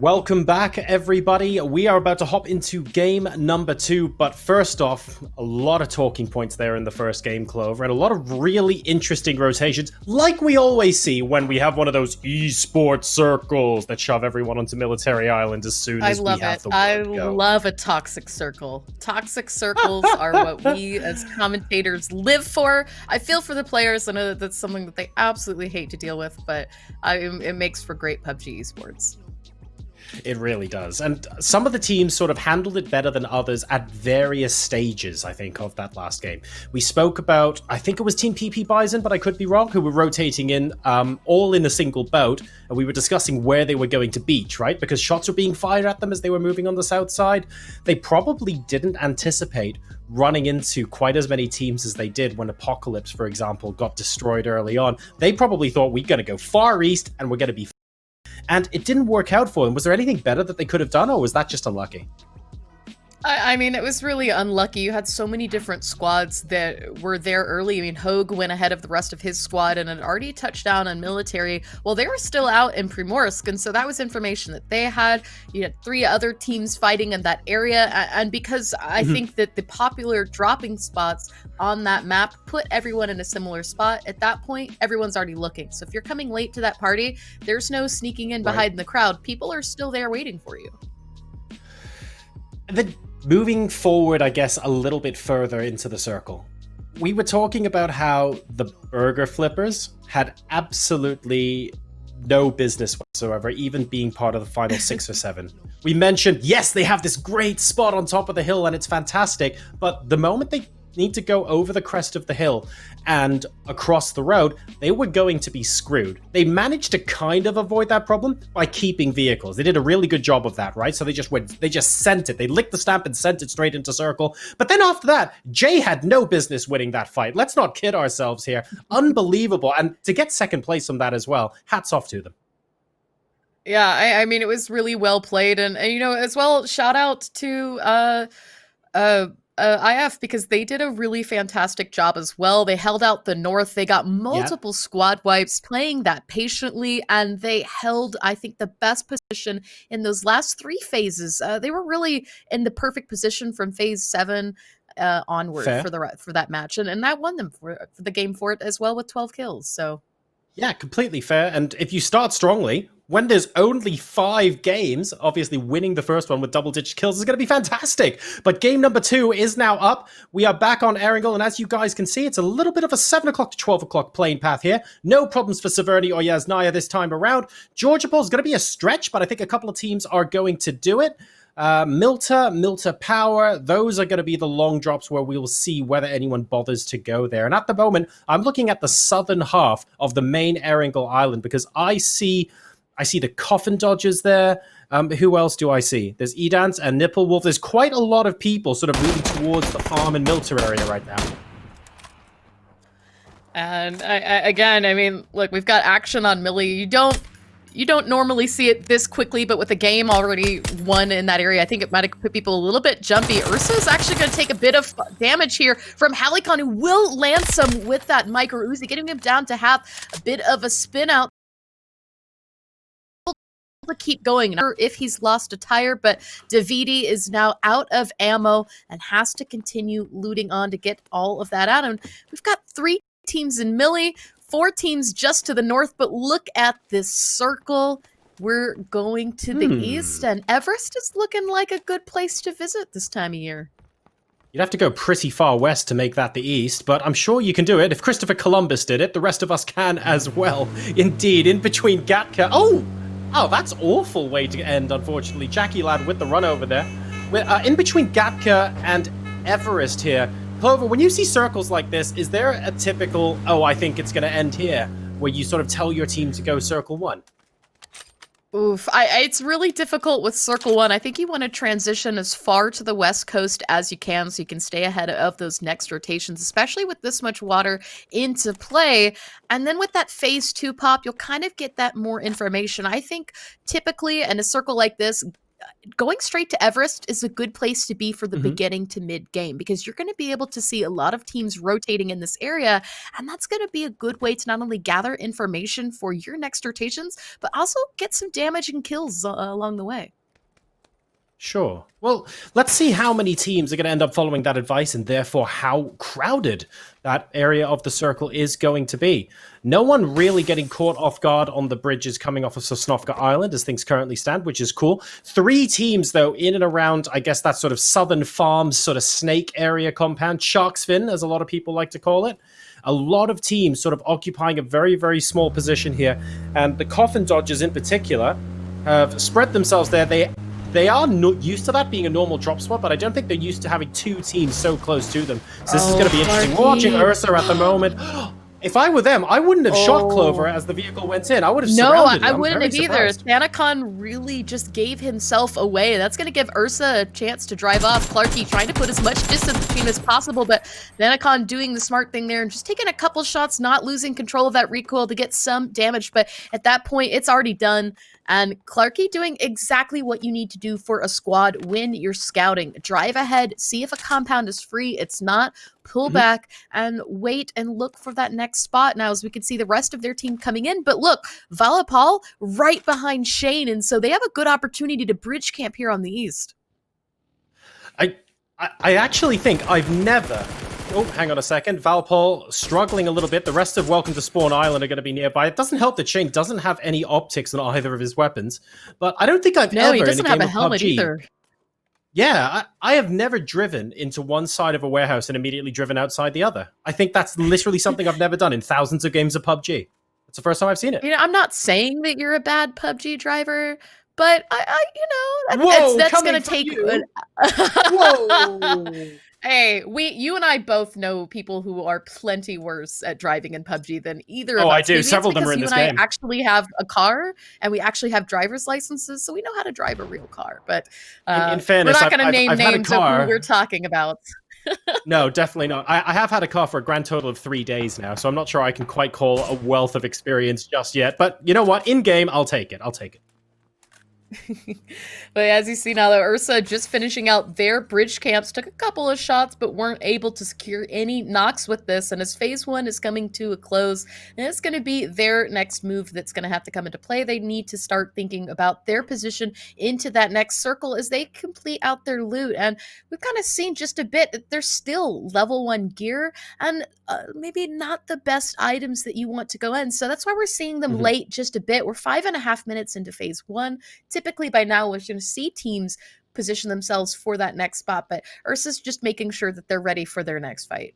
Welcome back, everybody. We are about to hop into game number 2, but first off, a lot of talking points there in the first game, Clover, and a lot of really interesting rotations, like we always see when we have one of those esports circles that shove everyone onto Military Island as soon as we have the word go. I love a toxic circle. Toxic circles are what we as commentators live for. I feel for the players. I know that that's something that they absolutely hate to deal with, but it makes for great PUBG esports. It really does. And some of the teams sort of handled it better than others at various stages, I think, of that last game. We spoke about, I think it was Team PP Bison, but I could be wrong, who were rotating in all in a single boat. And we were discussing where they were going to beach, right? Because shots were being fired at them as they were moving on the south side. They probably didn't anticipate running into quite as many teams as they did when Apocalypse, for example, got destroyed early on. They probably thought we're going to go far east and we're going to be... And it didn't work out for them. Was there anything better that they could have done, or was that just unlucky? I mean, it was really unlucky. You had so many different squads that were there early. I mean, Hogue went ahead of the rest of his squad and had already touched down on Military. Well, they were still out in Primorsk, and so that was information that they had. You had 3 other teams fighting in that area, and because I think that the popular dropping spots on that map put everyone in a similar spot, at that point, everyone's already looking. So if you're coming late to that party, there's no sneaking in behind the crowd. People are still there waiting for you. Moving forward, I guess, a little bit further into the circle, we were talking about how the burger flippers had absolutely no business whatsoever, even being part of the final 6 or 7. We mentioned, yes, they have this great spot on top of the hill and it's fantastic, but the moment they need to go over the crest of the hill and across the road, they were going to be screwed. They managed to kind of avoid that problem by keeping vehicles. They did a really good job of that, right? So they just sent it. They licked the stamp and sent it straight into circle. But then after that, Jay had no business winning that fight. Let's not kid ourselves here. Unbelievable. And to get second place from that as well, hats off to them. Yeah, I mean, it was really well played. And you know, as well, shout out to IF, because they did a really fantastic job as well. They held out the north. They got multiple squad wipes, playing that patiently, and they held, I think, the best position in those last 3 phases. They were really in the perfect position from phase 7 onward for that match, and that won them for the game for it as well with 12 kills. So yeah, completely fair. And if you start strongly, when there's only 5 games, obviously winning the first one with double-digit kills is going to be fantastic. But game number 2 is now up. We are back on Erangel, and as you guys can see, it's a little bit of a 7 o'clock to 12 o'clock playing path here. No problems for Severny or Yasnaya this time around. Georgiapol is going to be a stretch, but I think a couple of teams are going to do it. Milta Power, those are going to be the long drops where we will see whether anyone bothers to go there. And at the moment, I'm looking at the southern half of the main Erangel Island because I see the Coffin Dodgers there. Who else do I see? There's Edance and Nipple Wolf. There's quite a lot of people sort of moving towards the farm and Milta area right now. And again, I mean, look, we've got action on Millie. You don't normally see it this quickly, but with the game already won in that area, I think it might have put people a little bit jumpy. Ursa's actually going to take a bit of damage here from Halicon, who will land some with that Micro Uzi, getting him down to have a bit of a spin out to keep going if he's lost a tire, but Davidi is now out of ammo and has to continue looting on to get all of that out. And we've got 3 teams in Millie, 4 teams just to the north, but look at this circle. We're going to the east, and Everest is looking like a good place to visit this time of year. You'd have to go pretty far west to make that the east, but I'm sure you can do it. If Christopher Columbus did it, the rest of us can as well. Indeed, in between Gatka... Oh, that's awful way to end, unfortunately. Jackie Lad with the run over there. In between Gatka and Everest here, Clover, when you see circles like this, is there a typical, I think it's going to end here, where you sort of tell your team to go circle 1? Oof, it's really difficult with Circle 1. I think you want to transition as far to the west coast as you can so you can stay ahead of those next rotations, especially with this much water into play. And then with that phase 2 pop, you'll kind of get that more information. I think typically in a circle like this, going straight to Everest is a good place to be for the Mhm. beginning to mid game because you're going to be able to see a lot of teams rotating in this area. And that's going to be a good way to not only gather information for your next rotations, but also get some damage and kills along the way. Sure. Well, let's see how many teams are going to end up following that advice and therefore how crowded that area of the circle is going to be. No one really getting caught off guard on the bridges coming off of Sosnovka Island as things currently stand, which is cool. 3 teams, though, in and around, I guess, that sort of southern farms, sort of snake area compound, Shark's Fin, as a lot of people like to call it. A lot of teams sort of occupying a very, very small position here. And the Coffin Dodgers in particular have spread themselves there. They are not used to that being a normal drop spot, but I don't think they're used to having 2 teams so close to them. So this is going to be interesting. We're watching Ursa at the moment. If I were them, I wouldn't have shot Clover as the vehicle went in. I would have surrounded it. I wouldn't have either. Surprised. Thanacon really just gave himself away. That's going to give Ursa a chance to drive off. Clarky trying to put as much distance between as possible, but Thanacon doing the smart thing there and just taking a couple shots, not losing control of that recoil to get some damage. But at that point, it's already done. And Clarky doing exactly what you need to do for a squad when you're scouting. Drive ahead, see if a compound is free. It's not. Pull back and wait and look for that next spot now as we can see the rest of their team coming in. But look, Valapal right behind Shane, and so they have a good opportunity to bridge camp here on the east. I actually think I've never... Oh, hang on a second. Valpol struggling a little bit. The rest of Welcome to Spawn Island are going to be nearby. It doesn't help that Shane doesn't have any optics on either of his weapons, but I don't think I've ever he doesn't in a have game a helmet of PUBG, either. Yeah, I have never driven into one side of a warehouse and immediately driven outside the other. I think that's literally something I've never done in thousands of games of PUBG. It's the first time I've seen it. You know, I'm not saying that you're a bad PUBG driver, but Whoa, that's coming going to from take. you. Whoa. Hey, you and I both know people who are plenty worse at driving in PUBG than either of us. Oh, I do. Maybe Several of them because are in you this and game. I actually have a car, and we actually have driver's licenses, so we know how to drive a real car. But In fairness, we're not going to name I've had a names of car. who we're talking about. No, definitely not. I have had a car for a grand total of 3 days now, so I'm not sure I can quite call a wealth of experience just yet. But you know what? In game, I'll take it. I'll take it. But as you see now, though, Ursa just finishing out their bridge camps, took a couple of shots, but weren't able to secure any knocks with this. And as phase 1 is coming to a close, and it's going to be their next move that's going to have to come into play. They need to start thinking about their position into that next circle as they complete out their loot. And we've kind of seen just a bit that there's still level 1 gear and maybe not the best items that you want to go in. So that's why we're seeing them late just a bit. We're 5.5 minutes into phase 1. Typically by now we're going to see teams position themselves for that next spot, but Ursa's just making sure that they're ready for their next fight.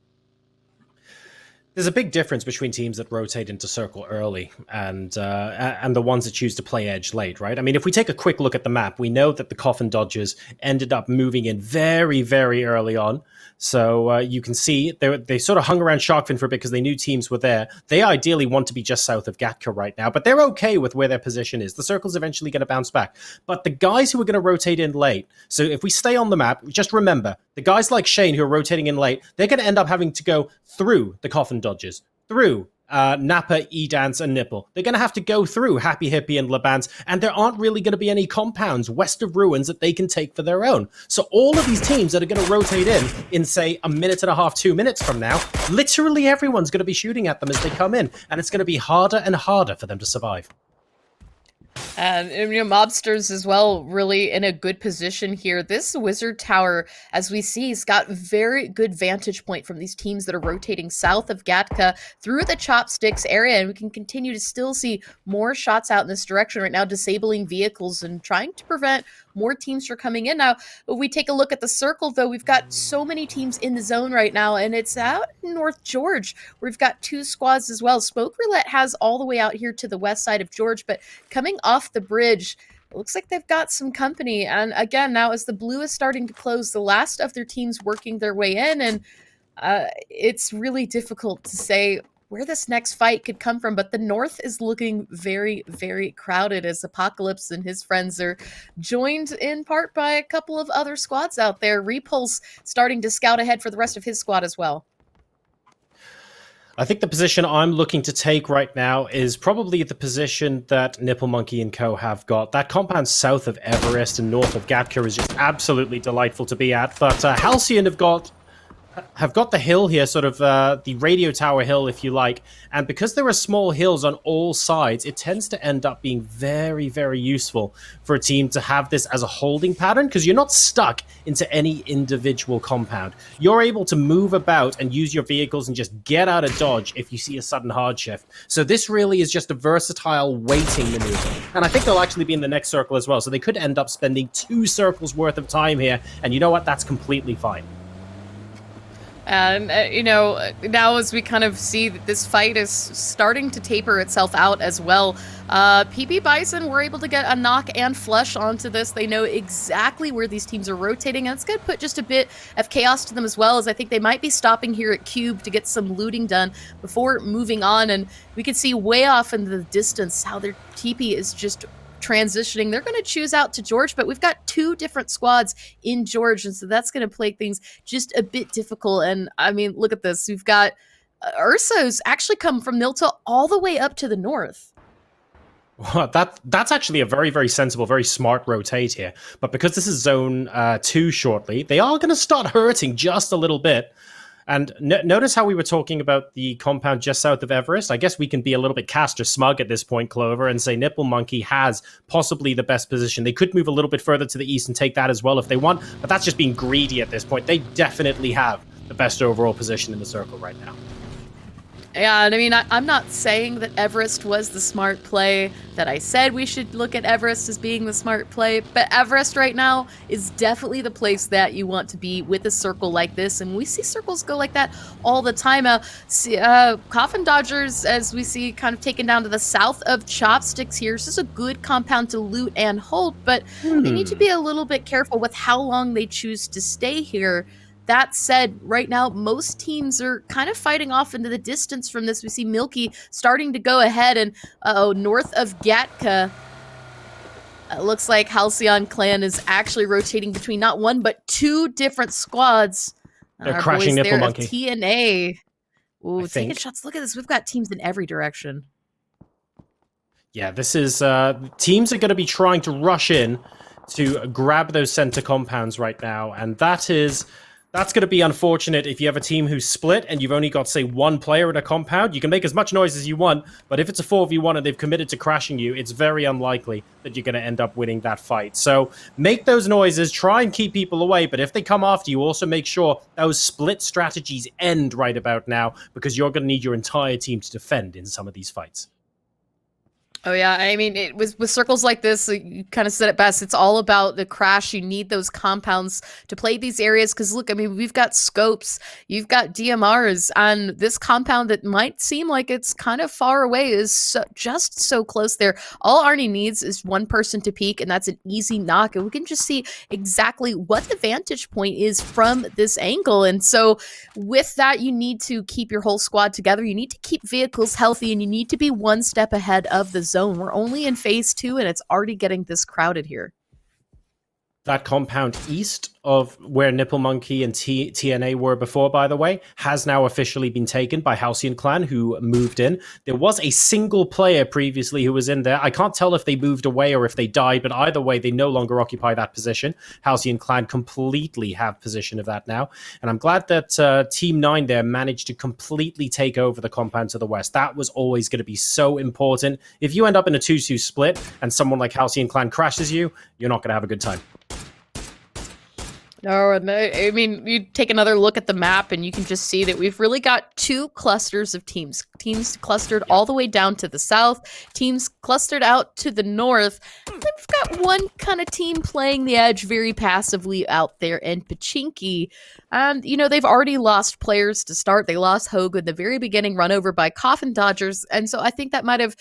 There's a big difference between teams that rotate into circle early and the ones that choose to play edge late, right? I mean, if we take a quick look at the map, we know that the Coffin Dodgers ended up moving in very, very early on. So you can see they sort of hung around Sharkfin for a bit because they knew teams were there. They ideally want to be just south of Gatka right now, but they're okay with where their position is. The circle's eventually going to bounce back. But the guys who are going to rotate in late, so if we stay on the map, just remember, the guys like Shane who are rotating in late, they're going to end up having to go through the Coffin Dodgers, through Napa, E-Dance, and Nipple. They're going to have to go through Happy Hippie and Labans, and there aren't really going to be any compounds west of Ruins that they can take for their own. So all of these teams that are going to rotate in, say, a minute and a half, 2 minutes from now, literally everyone's going to be shooting at them as they come in, and it's going to be harder and harder for them to survive. And Mobsters as well, really in a good position here. This Wizard Tower, as we see, has got very good vantage point from these teams that are rotating south of Gatka through the Chopsticks area, and we can continue to still see more shots out in this direction right now, disabling vehicles and trying to prevent more teams from coming in. Now, if we take a look at the circle, though, we've got so many teams in the zone right now, and it's out in North George. We've got 2 squads as well. Smoke Roulette has all the way out here to the west side of George, but coming off the bridge, it looks like they've got some company. And again, now as the blue is starting to close, the last of their teams working their way in, and it's really difficult to say where this next fight could come from, but the north is looking very, very crowded as Apocalypse and his friends are joined in part by a couple of other squads out there. Repulse starting to scout ahead for the rest of his squad as well. I think the position I'm looking to take right now is probably the position that Nipple Monkey and Co. have got. That compound south of Everest and north of Gatka is just absolutely delightful to be at. But Halcyon have got the hill here, sort of the radio tower hill, if you like. And because there are small hills on all sides, it tends to end up being very, very useful for a team to have this as a holding pattern, because you're not stuck into any individual compound. You're able to move about and use your vehicles and just get out of dodge if you see a sudden hard shift. So this really is just a versatile waiting maneuver. And I think they'll actually be in the next circle as well. So they could end up spending 2 circles worth of time here. And you know what? That's completely fine. And, now as we kind of see that this fight is starting to taper itself out as well, PB Bison were able to get a knock and flush onto this. They know exactly where these teams are rotating, and it's going to put just a bit of chaos to them as well, as I think they might be stopping here at Cube to get some looting done before moving on. And we can see way off in the distance how their TP is just transitioning. They're going to choose out to George, but we've got 2 different squads in George, and so that's going to play things just a bit difficult. And I mean, look at this. We've got Ursos actually come from Nilta all the way up to the north. Well, that's actually a very, very sensible, very smart rotate here. But because this is zone 2 shortly, they are going to start hurting just a little bit. And notice how we were talking about the compound just south of Everest. I guess we can be a little bit Castor smug at this point, Clover, and say Nipple Monkey has possibly the best position. They could move a little bit further to the east and take that as well if they want, but that's just being greedy at this point. They definitely have the best overall position in the circle right now. Yeah, and I mean, I'm not saying that Everest was the smart play, that I said we should look at Everest as being the smart play, but Everest right now is definitely the place that you want to be with a circle like this, and we see circles go like that all the time. Coffin Dodgers, as we see, kind of taken down to the south of Chopsticks here. This is a good compound to loot and hold, but they need to be a little bit careful with how long they choose to stay here. That said, right now, most teams are kind of fighting off into the distance from this. We see Milky starting to go ahead, and north of Gatka, it looks like Halcyon Clan is actually rotating between not 1, but 2 different squads. They're crashing Nipple Monkey. TNA. Ooh, taking shots. Look at this. We've got teams in every direction. Yeah, this is... teams are going to be trying to rush in to grab those center compounds right now, and that's going to be unfortunate if you have a team who's split and you've only got, say, 1 player in a compound. You can make as much noise as you want, but if it's a 4v1 and they've committed to crashing you, it's very unlikely that you're going to end up winning that fight. So make those noises, try and keep people away, but if they come after you, also make sure those split strategies end right about now, because you're going to need your entire team to defend in some of these fights. Oh yeah, I mean, it was with circles like this, you kind of said it best. It's all about the crash. You need those compounds to play these areas, because look, I mean, we've got scopes, you've got DMRs, and this compound that might seem like it's kind of far away is just so close there. All Arnie needs is 1 person to peek, and that's an easy knock, and we can just see exactly what the vantage point is from this angle. And so with that, you need to keep your whole squad together. You need to keep vehicles healthy, and you need to be 1 step ahead of the zone. We're only in phase 2, and it's already getting this crowded here. That compound east of where Nipple Monkey and TNA were before, by the way, has now officially been taken by Halcyon Clan, who moved in. There was a single player previously who was in there. I can't tell if they moved away or if they died, but either way, they no longer occupy that position. Halcyon Clan completely have possession of that now. And I'm glad that Team 9 there managed to completely take over the compound to the west. That was always going to be so important. If you end up in a 2-2 split and someone like Halcyon Clan crashes you, you're not going to have a good time. No, I mean, you take another look at the map and you can just see that we've really got 2 clusters of teams. Teams clustered all the way down to the south, teams clustered out to the north. Then we've got 1 kind of team playing the edge very passively out there in Pachinki. And, they've already lost players to start. They lost Hogue in the very beginning, run over by Coffin Dodgers. And so I think that might have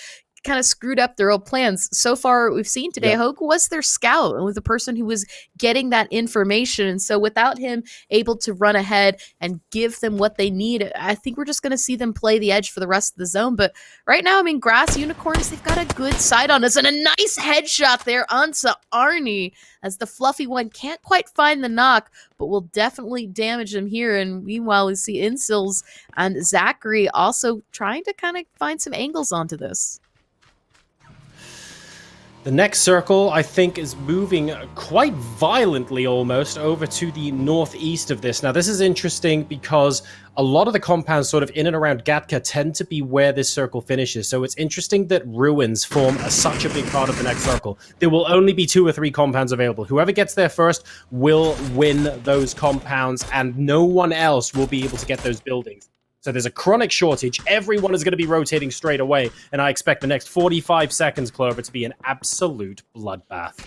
kind of screwed up their old plans. So far, we've seen today, Hogue was their scout and was the person who was getting that information. And so without him able to run ahead and give them what they need, I think we're just going to see them play the edge for the rest of the zone. But right now, I mean, Grass Unicorns, they've got a good side on us and a nice headshot there onto Arnie as the fluffy one can't quite find the knock, but will definitely damage him here. And meanwhile, we see Incils and Zachary also trying to kind of find some angles onto this. The next circle, I think, is moving quite violently almost over to the northeast of this. Now, this is interesting because a lot of the compounds sort of in and around Gatka tend to be where this circle finishes. So it's interesting that ruins form such a big part of the next circle. There will only be 2 or 3 compounds available. Whoever gets there first will win those compounds, and no one else will be able to get those buildings. So there's a chronic shortage. Everyone is going to be rotating straight away. And I expect the next 45 seconds, Clover, to be an absolute bloodbath.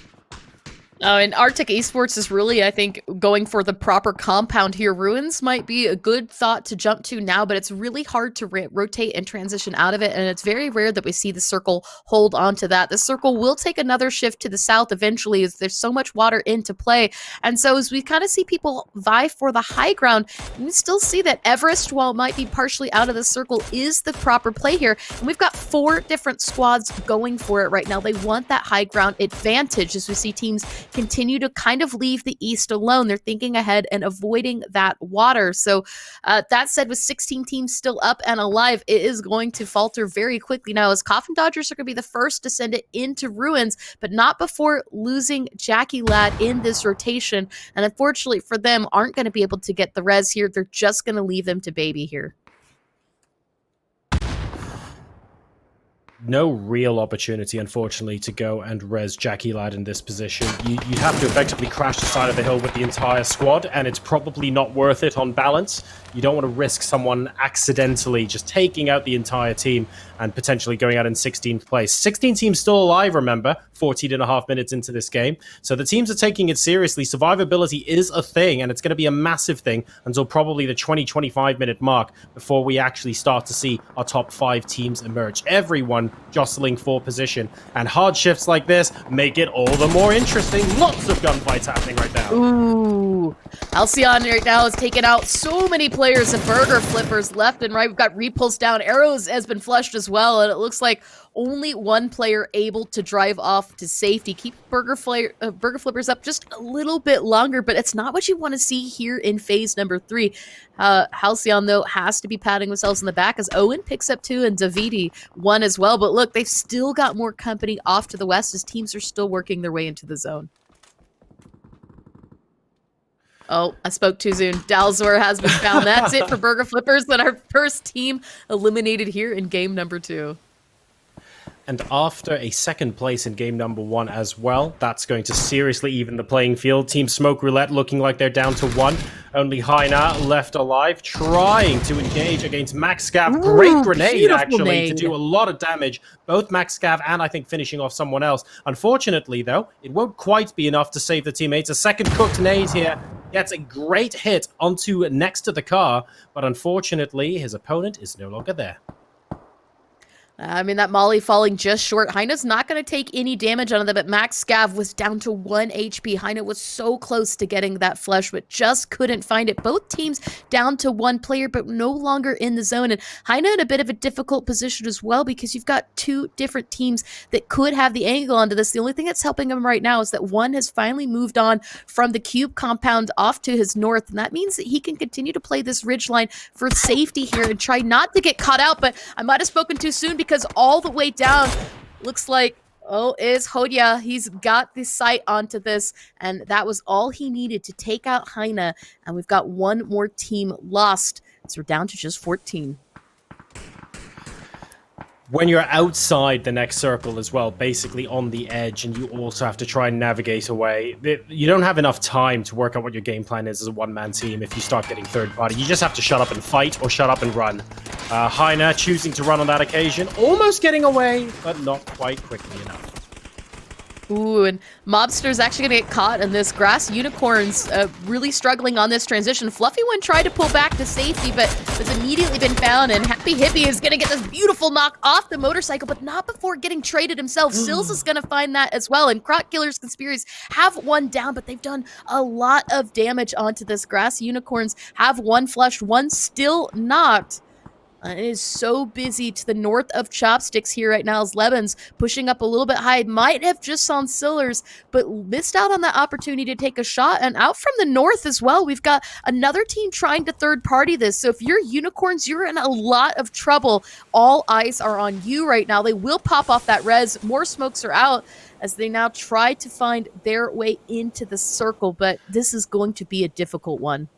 And Arctic Esports is really, I think, going for the proper compound here. Ruins might be a good thought to jump to now, but it's really hard to rotate and transition out of it, and it's very rare that we see the circle hold on to that. The circle will take another shift to the south eventually as there's so much water into play, and so as we kind of see people vie for the high ground, we still see that Everest, while it might be partially out of the circle, is the proper play here, and we've got 4 different squads going for it right now. They want that high ground advantage as we see teams continue to kind of leave the east alone. They're thinking ahead and avoiding that water. So that said, with 16 teams still up and alive, it is going to falter very quickly now as Coffin Dodgers are going to be the first to send it into ruins, but not before losing Jackie Lad in this rotation. And unfortunately for them, aren't going to be able to get the res here. They're just going to leave them to baby here. No real opportunity, unfortunately, to go and res Jackie Lad in this position. You have to effectively crash the side of the hill with the entire squad, and it's probably not worth it on balance. You don't want to risk someone accidentally just taking out the entire team and potentially going out in 16th place. 16 teams still alive, remember, 14.5 minutes into this game. So the teams are taking it seriously. Survivability is a thing, and it's going to be a massive thing until probably the 20-25 minute mark before we actually start to see our top 5 teams emerge. Everyone jostling for position, and hard shifts like this make it all the more interesting. Lots of gunfights happening right now. Ooh, Halcyon right now is taking out so many players and burger flippers left and right. We've got repulse down. Arrows has been flushed as well, and it looks like only one player able to drive off to safety. Keep burger flippers up just a little bit longer, but it's not what you want to see here in phase number 3. Halcyon, though, has to be patting themselves in the back as Owen picks up 2 and Davidi 1 as well. But look, they've still got more company off to the west as teams are still working their way into the zone. Oh, I spoke too soon. Dalzor has been found. That's it for Burger Flippers. Then our first team eliminated here in game number 2. And after a second place in game number 1 as well, that's going to seriously even the playing field. Team Smoke Roulette looking like they're down to 1. Only Haina left alive, trying to engage against MaxScav. Great grenade, actually, to do a lot of damage. Both MaxScav and I think finishing off someone else. Unfortunately, though, it won't quite be enough to save the teammates. A second cooked nade here gets a great hit onto next to the car, but unfortunately, his opponent is no longer there. I mean, that Molly falling just short. Heina's not going to take any damage out of them, but MaxScav was down to 1 HP. Heina was so close to getting that flush, but just couldn't find it. Both teams down to 1 player, but no longer in the zone. And Heina in a bit of a difficult position as well because you've got 2 different teams that could have the angle onto this. The only thing that's helping him right now is that one has finally moved on from the cube compound off to his north, and that means that he can continue to play this ridge line for safety here and try not to get caught out, but I might have spoken too soon because all the way down looks like is Hodja. He's got the sight onto this, and that was all he needed to take out Heina, and we've got 1 more team lost, so we're down to just 14. When you're outside the next circle as well, basically on the edge, and you also have to try and navigate away, you don't have enough time to work out what your game plan is as a one-man team if you start getting third party. You just have to shut up and fight or shut up and run. Heina choosing to run on that occasion, almost getting away, but not quite quickly enough. Ooh, and Mobster's actually gonna get caught in this. Grass Unicorns really struggling on this transition. Fluffy One tried to pull back to safety, but has immediately been found, and Happy Hippie is gonna get this beautiful knock off the motorcycle, but not before getting traded himself. Sills is gonna find that as well, and Croc Killers Conspiracies have one down, but they've done a lot of damage onto this. Grass Unicorns have one flushed, one still not. It is so busy to the north of Chopsticks here right now as Lebens pushing up a little bit high. Might have just saw Sillers, but missed out on that opportunity to take a shot. And out from the north as well, we've got another team trying to third party this. So if you're Unicorns, you're in a lot of trouble. All eyes are on you right now. They will pop off that res. More smokes are out as they now try to find their way into the circle. But this is going to be a difficult one.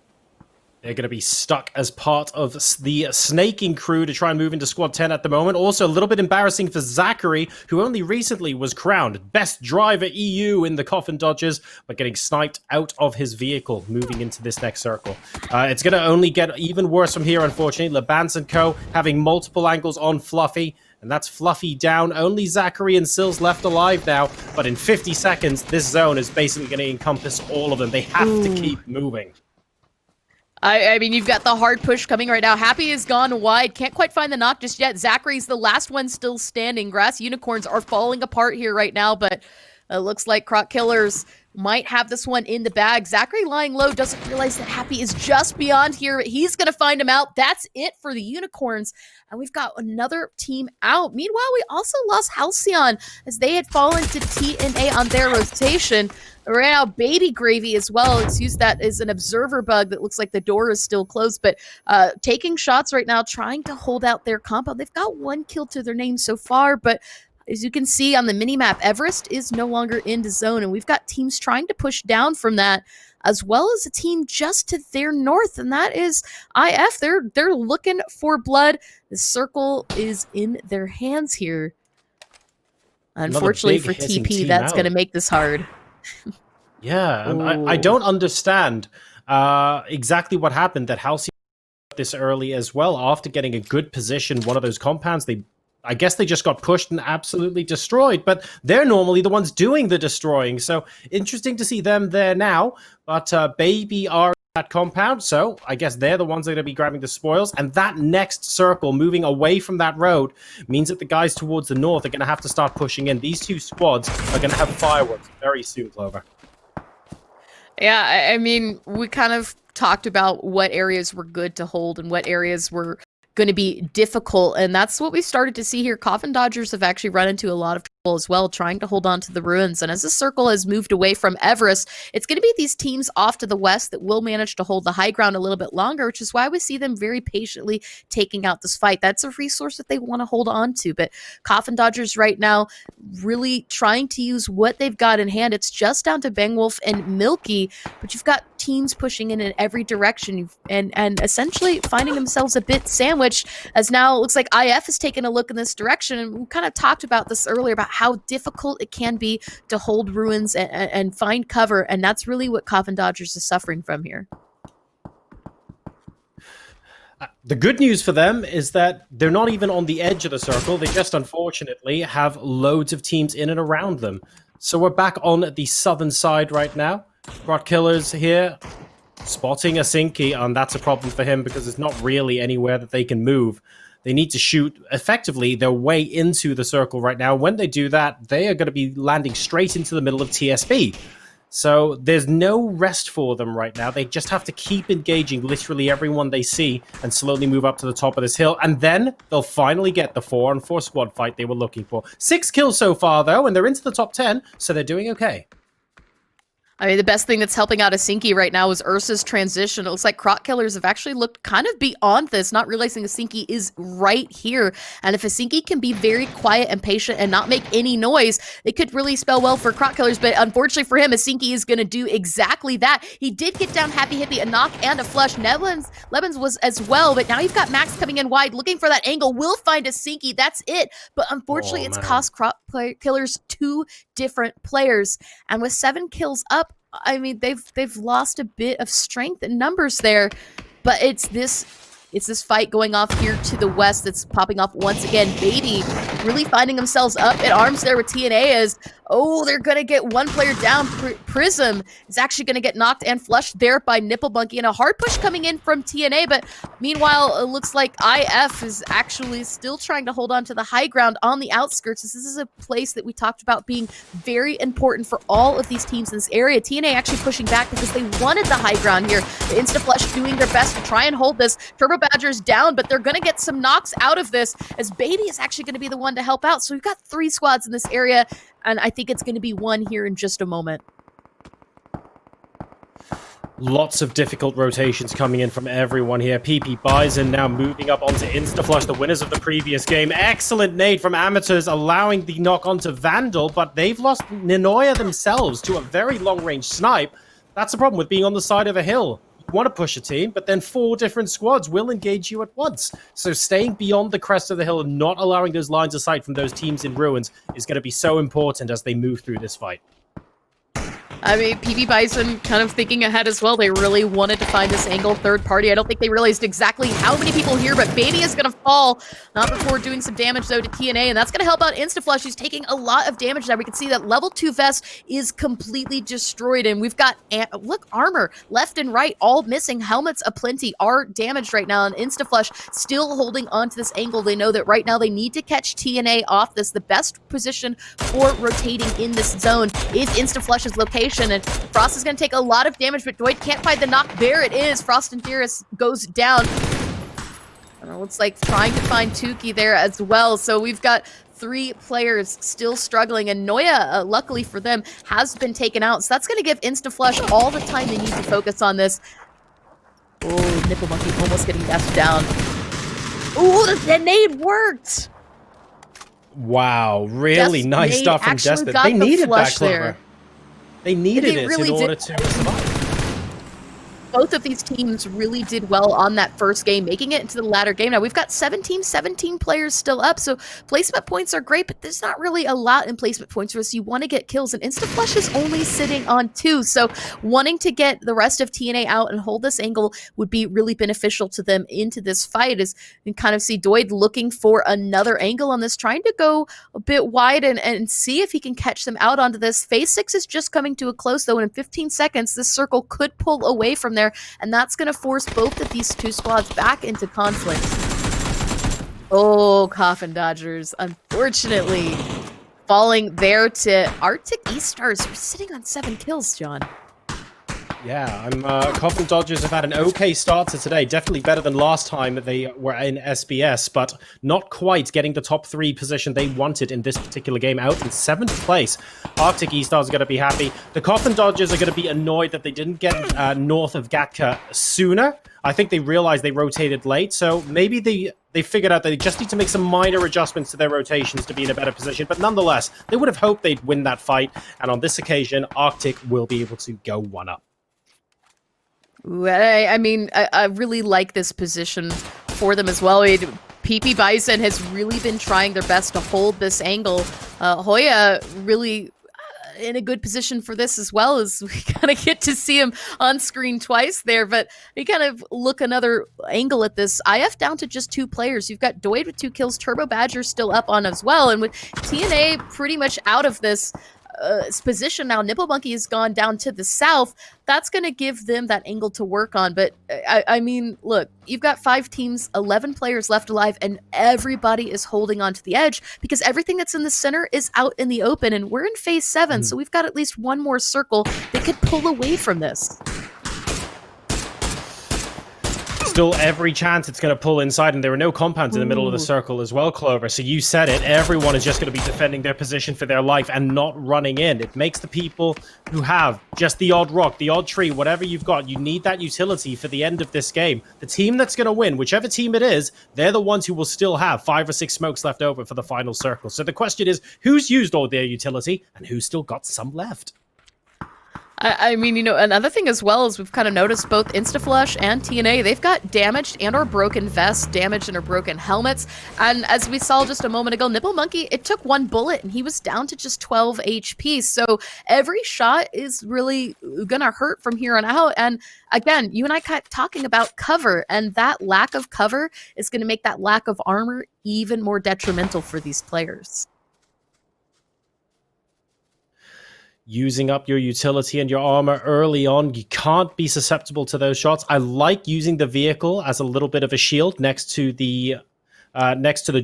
They're going to be stuck as part of the snaking crew to try and move into Squad 10 at the moment. Also, a little bit embarrassing for Zachary, who only recently was crowned Best Driver EU in the Coffin Dodgers, but getting sniped out of his vehicle moving into this next circle. It's going to only get even worse from here, unfortunately. Lebans and Co. having multiple angles on Fluffy, and that's Fluffy down. Only Zachary and Sills left alive now, but in 50 seconds, this zone is basically going to encompass all of them. They have to keep moving. I mean, you've got the hard push coming right now. Happy is gone wide. Can't quite find the knock just yet. Zachary's the last one still standing. Grass Unicorns are falling apart here right now, but it looks like Croc Killers might have this one in the bag. Zachary lying low doesn't realize that Happy is just beyond here. He's going to find him out. That's it for the Unicorns. And we've got another team out. Meanwhile, we also lost Halcyon as they had fallen to TNA on their rotation. Right now, Baby Gravy as well. It's used that as an observer bug that looks like the door is still closed, but taking shots right now, trying to hold out their compound. They've got one kill to their name so far, but as you can see on the minimap, Everest is no longer in the zone, and we've got teams trying to push down from that, as well as a team just to their north, and that is IF. They're looking for blood. The circle is in their hands here. Unfortunately for TP, that's going to make this hard. Yeah, I don't understand exactly what happened that Halcyon this early as well. After getting a good position, one of those compounds, I guess they just got pushed and absolutely destroyed, but they're normally the ones doing the destroying. So interesting to see them there now, but Baby are that compound, so I guess they're the ones that are going to be grabbing the spoils, and that next circle moving away from that road means that the guys towards the north are going to have to start pushing in. These two squads are going to have fireworks very soon, Clover. Yeah, I mean, we kind of talked about what areas were good to hold and what areas were going to be difficult, and that's what we started to see here. Coffin Dodgers have actually run into a lot of trouble as well, trying to hold on to the ruins, and as the circle has moved away from Everest, it's going to be these teams off to the west that will manage to hold the high ground a little bit longer, which is why we see them very patiently taking out this fight. That's a resource that they want to hold on to, but Coffin Dodgers right now really trying to use what they've got in hand. It's just down to Bangwolf and Milky, but you've got teams pushing in every direction and essentially finding themselves a bit sandwiched, as now it looks like IF has taken a look in this direction, and we kind of talked about this earlier about how difficult it can be to hold ruins and find cover, and that's really what Coffin Dodgers is suffering from here. The good news for them is that they're not even on the edge of the circle. They just, unfortunately, have loads of teams in and around them. So we're back on the southern side right now. Croc Killers here, spotting a Sinky, and that's a problem for him because there's not really anywhere that they can move. They need to shoot effectively their way into the circle right now. When they do that, they are going to be landing straight into the middle of TSB. So there's no rest for them right now. They just have to keep engaging literally everyone they see and slowly move up to the top of this hill. And then they'll finally get the 4-on-4 squad fight they were looking for. 6 kills so far, though, and they're into the top 10, so they're doing okay. I mean, the best thing that's helping out Asinki right now is Ursa's transition. It looks like Croc Killers have actually looked kind of beyond this, not realizing Asinki is right here. And if Asinki can be very quiet and patient and not make any noise, it could really spell well for Croc Killers. But unfortunately for him, Asinki is going to do exactly that. He did get down Happy Hippie, a knock and a flush. Lebens was as well, but now you've got Max coming in wide, looking for that angle. Will find Asinki. That's it. But unfortunately, it's cost Croc Killers 2 different players. And with 7 kills up, I mean, they've lost a bit of strength and numbers there, but it's this fight going off here to the west that's popping off once again. Baby really finding themselves up at arms there with TNA as, oh, they're going to get one player down. Prism is actually going to get knocked and flushed there by Nipplebunky, and a hard push coming in from TNA, but meanwhile, it looks like IF is actually still trying to hold on to the high ground on the outskirts. This is a place that we talked about being very important for all of these teams in this area. TNA actually pushing back because they wanted the high ground here. The InstaFlush doing their best to try and hold this. Turbo Badger's down, but they're going to get some knocks out of this as Baby is actually going to be the one to help out. So we've got 3 squads in this area, and I think it's going to be one here in just a moment. Lots of difficult rotations coming in from everyone here. PP Bison now moving up onto InstaFlush, the winners of the previous game. Excellent nade from Amateurs, allowing the knock onto Vandal, but they've lost Ninoya themselves to a very long-range snipe. That's the problem with being on the side of a hill. You want to push a team, but then 4 different squads will engage you at once. So staying beyond the crest of the hill and not allowing those lines of sight from those teams in ruins is going to be so important as they move through this fight. I mean, PP Bison kind of thinking ahead as well. They really wanted to find this angle third party. I don't think they realized exactly how many people here, but Baby is going to fall. Not before doing some damage, though, to TNA, and that's going to help out InstaFlush, who's taking a lot of damage there. We can see that level 2 vest is completely destroyed, and we've got, look, armor left and right, all missing. Helmets aplenty are damaged right now, and InstaFlush still holding on to this angle. They know that right now they need to catch TNA off this. The best position for rotating in this zone is InstaFlush's location. And Frost is going to take a lot of damage, but Doid can't find the knock. There it is. Frost and Dearest goes down. And it looks like trying to find Tuki there as well. So we've got 3 players still struggling, and Noya, luckily for them, has been taken out. So that's going to give InstaFlush all the time they need to focus on this. Oh, Nipplebunky almost getting dashed down. Oh, the nade worked! Wow, really nice stuff from Destin. They needed that, Clover. They needed it in order to survive. Both of these teams really did well on that first game, making it into the latter game. Now, we've got 17 players still up, so placement points are great, but there's not really a lot in placement points for us. You want to get kills, and InstaFlush is only sitting on 2, so wanting to get the rest of TNA out and hold this angle would be really beneficial to them into this fight, as you can kind of see Doid looking for another angle on this, trying to go a bit wide and see if he can catch them out onto this. Phase 6 is just coming to a close, though, and in 15 seconds, this circle could pull away from there, and that's going to force both of these 2 squads back into conflict. Oh, Coffin Dodgers, unfortunately, falling there to Arctic E-Stars, who are sitting on 7 kills, John. Yeah, Coffin Dodgers have had an okay start to today. Definitely better than last time they were in SBS, but not quite getting the top 3 position they wanted in this particular game, out in 7th place. Arctic E-Stars are going to be happy. The Coffin Dodgers are going to be annoyed that they didn't get north of Gatka sooner. I think they realized they rotated late, so maybe they figured out they just need to make some minor adjustments to their rotations to be in a better position. But nonetheless, they would have hoped they'd win that fight, and on this occasion, Arctic will be able to go 1-up. I mean, I really like this position for them as well. PP Bison has really been trying their best to hold this angle. Hoya really in a good position for this as well, as we kind of get to see him on screen twice there, but we kind of look another angle at this. IF down to just 2 players. You've got Doid with 2 kills, Turbo Badger still up on as well, and with TNA pretty much out of this position now, Nipplebunky has gone down to the south. That's going to give them that angle to work on. But I mean, look, you've got 5 teams, 11 players left alive, and everybody is holding on to the edge because everything that's in the center is out in the open, and we're in phase 7, so we've got at least one more circle that could pull away from this. Still every chance it's going to pull inside, and there are no compounds in the middle of the circle as well, Clover. So you said it, everyone is just going to be defending their position for their life and not running in. It makes the people who have just the odd rock, the odd tree, whatever you've got, you need that utility for the end of this game. The team that's going to win, whichever team it is, they're the ones who will still have 5 or 6 smokes left over for the final circle. So the question is, who's used all their utility and who's still got some left? I mean, another thing as well is we've kind of noticed both InstaFlush and TNA, they've got damaged and or broken vests, damaged and or broken helmets. And as we saw just a moment ago, Nipple Monkey, it took one bullet and he was down to just 12 HP. So every shot is really gonna hurt from here on out. And again, you and I kept talking about cover, and that lack of cover is gonna make that lack of armor even more detrimental for these players. Using up your utility and your armor early on, you can't be susceptible to those shots. I like using the vehicle as a little bit of a shield next to the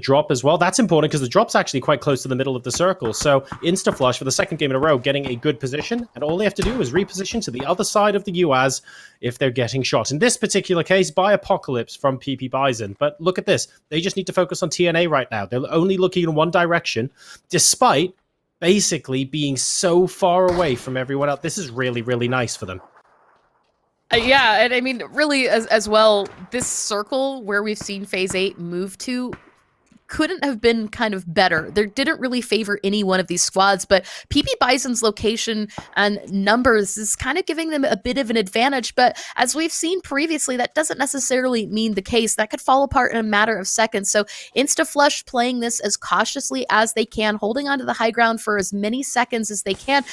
drop as well. That's important because the drop's actually quite close to the middle of the circle. So InstaFlush for the second game in a row, getting a good position, and all they have to do is reposition to the other side of the UAZ if they're getting shot. In this particular case, by Apocalypse from PP Bison. But look at this. They just need to focus on TNA right now. They're only looking in one direction, despite basically being so far away from everyone else. This is really, really nice for them. Yeah, and I mean, really, as well, this circle where we've seen Phase 8 move to couldn't have been kind of better. There didn't really favor any one of these squads, but PP Bison's location and numbers is kind of giving them a bit of an advantage. But as we've seen previously, that doesn't necessarily mean the case. That could fall apart in a matter of seconds. So InstaFlush playing this as cautiously as they can, holding onto the high ground for as many seconds as they can.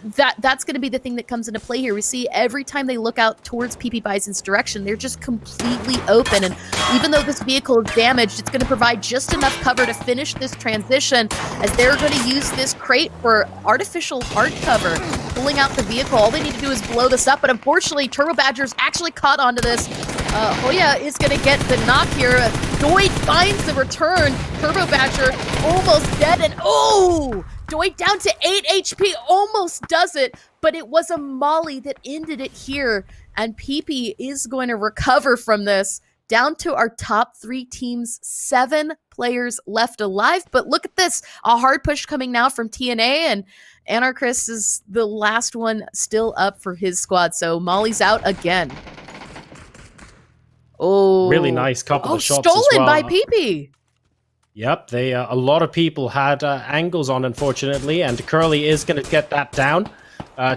That's going to be the thing that comes into play here. We see every time they look out towards PP Bison's direction, they're just completely open. And even though this vehicle is damaged, it's going to provide just enough cover to finish this transition, as they're going to use this crate for artificial hard cover, pulling out the vehicle. All they need to do is blow this up, but unfortunately, Turbo Badger's actually caught onto this. Hoya is going to get the knock here. Doid finds the return. Turbo Badger almost dead, and Doid down to 8 HP, almost does it, but it was a molly that ended it here, and PP is going to recover from this. Down to our top 3 teams, 7 players left alive. But look at this, a hard push coming now from TNA, and Anarchist is the last one still up for his squad. So Molly's out again. Oh, really nice couple of shots stolen as well. by PP. Yep, they a lot of people had angles on, unfortunately, and Curly is going to get that down.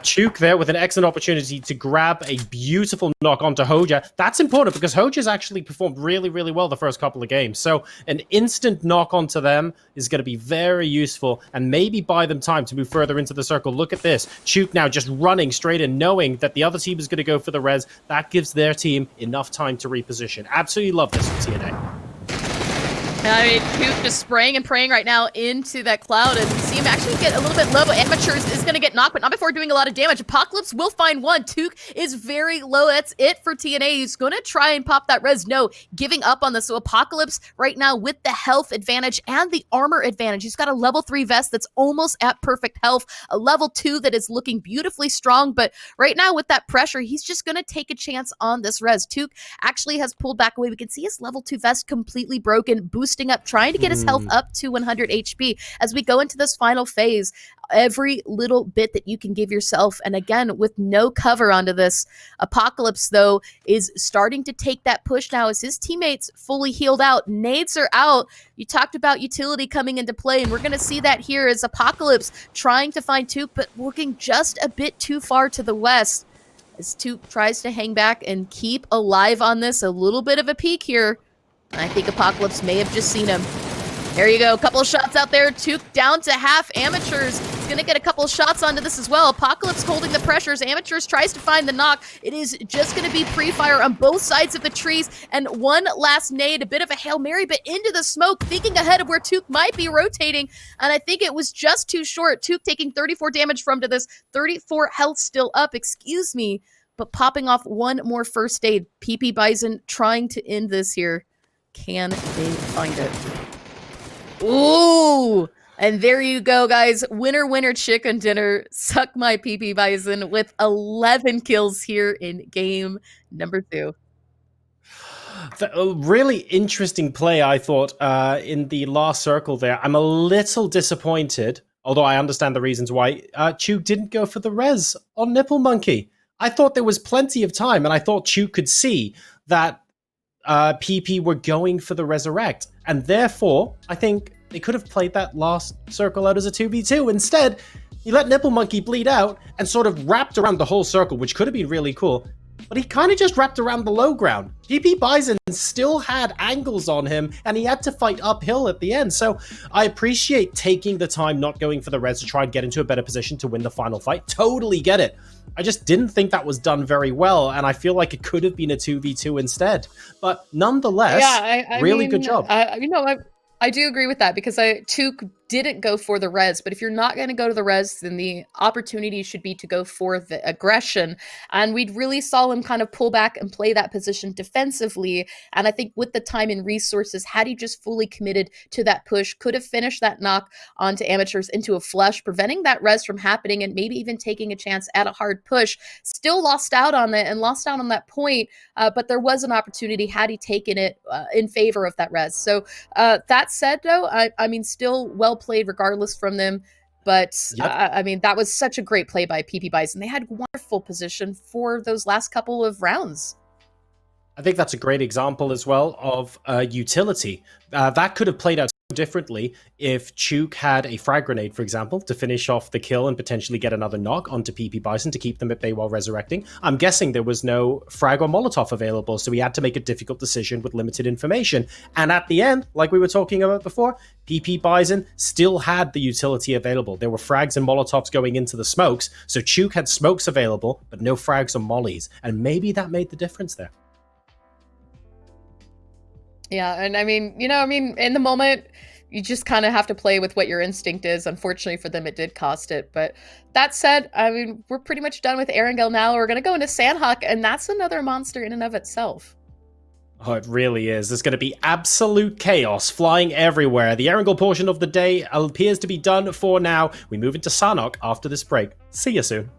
Chuk there with an excellent opportunity to grab a beautiful knock onto Hoja. That's important because Hoja's actually performed really, really well the first couple of games. So an instant knock onto them is going to be very useful and maybe buy them time to move further into the circle. Look at this. Chuk now just running straight in, knowing that the other team is going to go for the res. That gives their team enough time to reposition. Absolutely love this from TNA. I mean, Coop just spraying and praying right now into that cloud, and we see him actually get a little bit low. Amateurs is going to get knocked, but not before doing a lot of damage. Apocalypse will find one. Took is very low. That's it for TNA. He's going to try and pop that res. No, giving up on this. So Apocalypse right now with the health advantage and the armor advantage. He's got a level 3 vest that's almost at perfect health, a level 2 that is looking beautifully strong, but right now with that pressure, he's just going to take a chance on this res. Took actually has pulled back away. We can see his level 2 vest completely broken, boosting up, trying to get his health up to 100 HP. As we go into this final phase, every little bit that you can give yourself, and again, with no cover onto this, Apocalypse, though, is starting to take that push now as his teammates fully healed out. Nades are out. You talked about utility coming into play, and we're going to see that here as Apocalypse trying to find Took, but looking just a bit too far to the west. As Took tries to hang back and keep alive on this, a little bit of a peek here. I think Apocalypse may have just seen him. There you go. A couple of shots out there. Took down to half. Amateurs is going to get a couple of shots onto this as well. Apocalypse holding the pressures. Amateurs tries to find the knock. It is just going to be pre-fire on both sides of the trees. And one last nade, a bit of a Hail Mary, but into the smoke, thinking ahead of where Took might be rotating. And I think it was just too short. Took taking 34 damage from to this. 34 health still up, excuse me. But popping off one more first aid. PP Bison trying to end this here. Can they find it? Ooh! And there you go, guys. Winner, winner, chicken dinner. Suck my PP Bison with 11 kills here in game number 2. A really interesting play, I thought, in the last circle there. I'm a little disappointed, although I understand the reasons why. Chuk didn't go for the res on Nipple Monkey. I thought there was plenty of time, and I thought Chuk could see that PP were going for the resurrect, and therefore I think they could have played that last circle out as a 2v2. Instead, He let Nipple Monkey bleed out and sort of wrapped around the whole circle, which could have been really cool. But he kind of just wrapped around the low ground. PP Bison still had angles on him, and he had to fight uphill at the end. So I appreciate taking the time, not going for the res to try and get into a better position to win the final fight. Totally get it. I just didn't think that was done very well, and I feel like it could have been a 2v2 instead. But nonetheless, really good job. I do agree with that because Took didn't go for the res, but if you're not going to go to the res, then the opportunity should be to go for the aggression. And we really saw him kind of pull back and play that position defensively. And I think with the time and resources, had he just fully committed to that push, could have finished that knock onto Amateurs into a flush, preventing that res from happening and maybe even taking a chance at a hard push. Still lost out on it and lost out on that point, but there was an opportunity had he taken it in favor of that res. So that said, though, I mean, still well played regardless from them. But Yep. I mean, that was such a great play by PP Bison. They had wonderful position for those last couple of rounds. I think that's a great example as well of utility. That could have played out differently if Chook had a frag grenade, for example, to finish off the kill and potentially get another knock onto PP Bison to keep them at bay while resurrecting. I'm guessing there was no frag or Molotov available, so he had to make a difficult decision with limited information. And at the end, like we were talking about before, PP Bison still had the utility available. There were frags and Molotovs going into the smokes, so Chook had smokes available, but no frags or mollies. And maybe that made the difference there. Yeah, and I mean, in the moment, you just kind of have to play with what your instinct is. Unfortunately for them, it did cost it. But that said, I mean, we're pretty much done with Erangel now. We're going to go into Sandhawk, and that's another monster in and of itself. Oh, it really is. There's going to be absolute chaos flying everywhere. The Erangel portion of the day appears to be done for now. We move into Sanhok after this break. See you soon.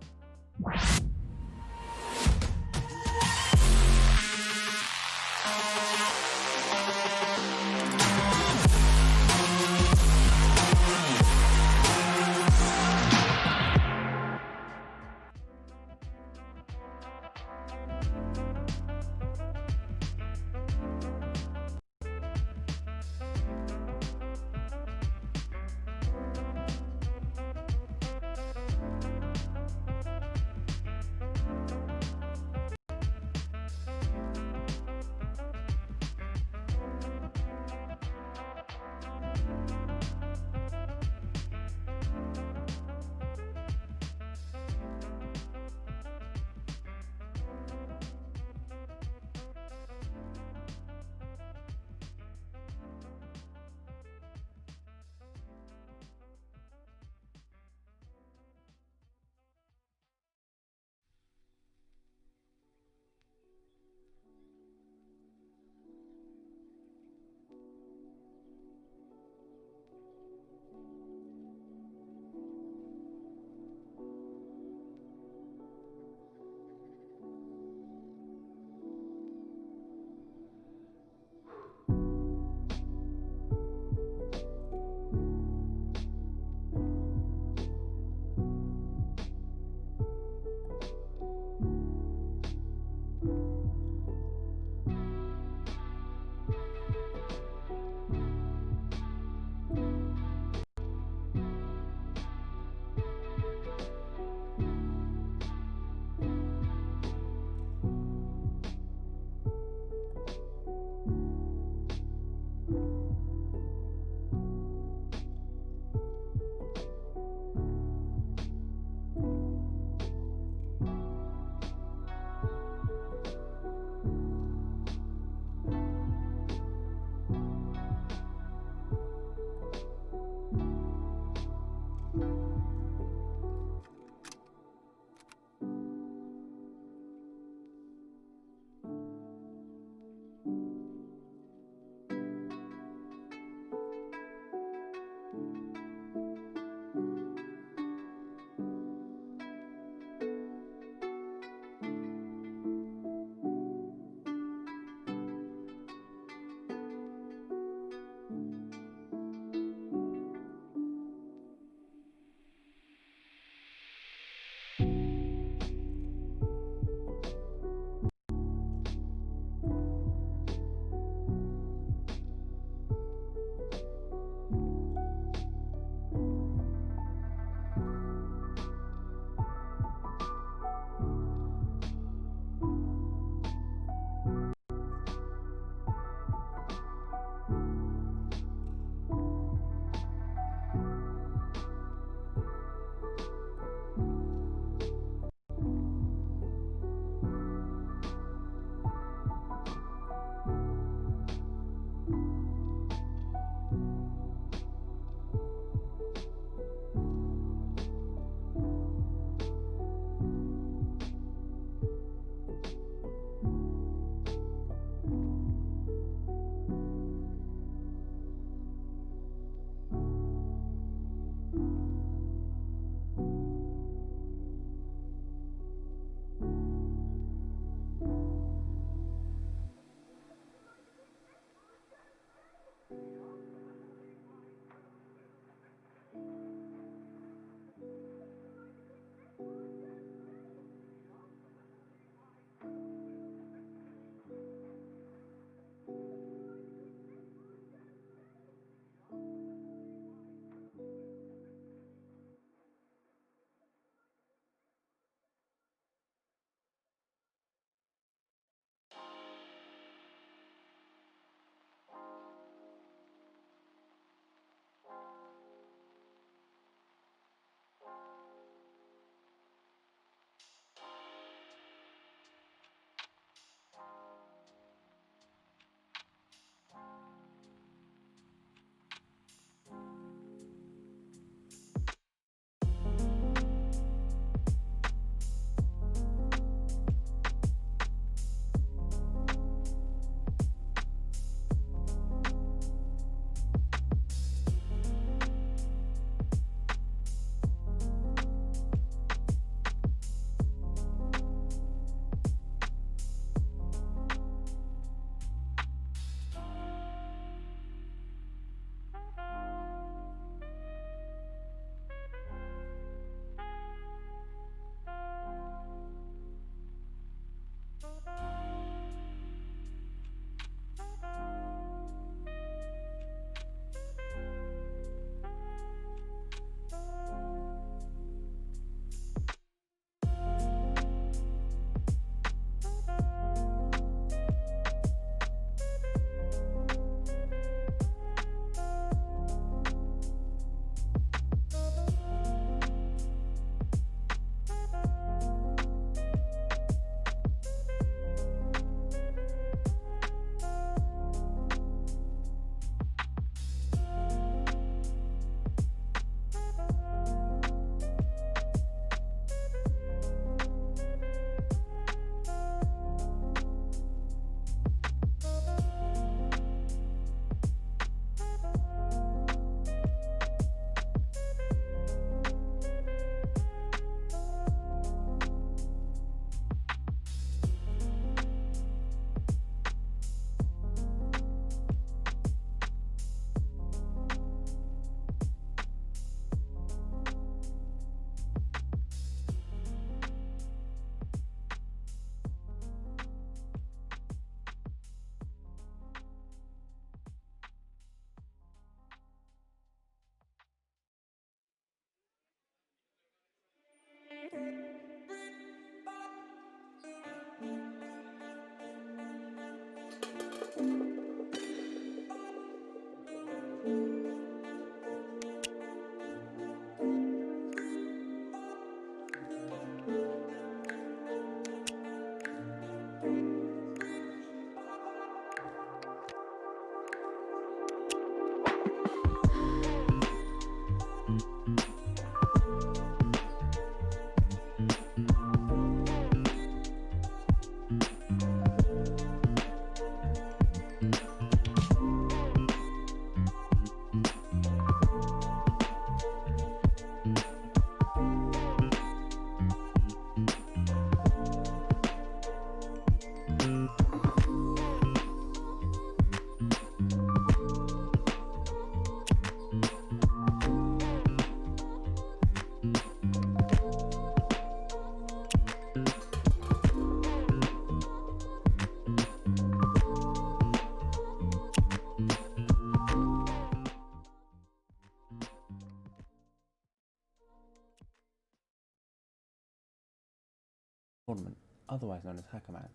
tournament, otherwise known as HackerMan,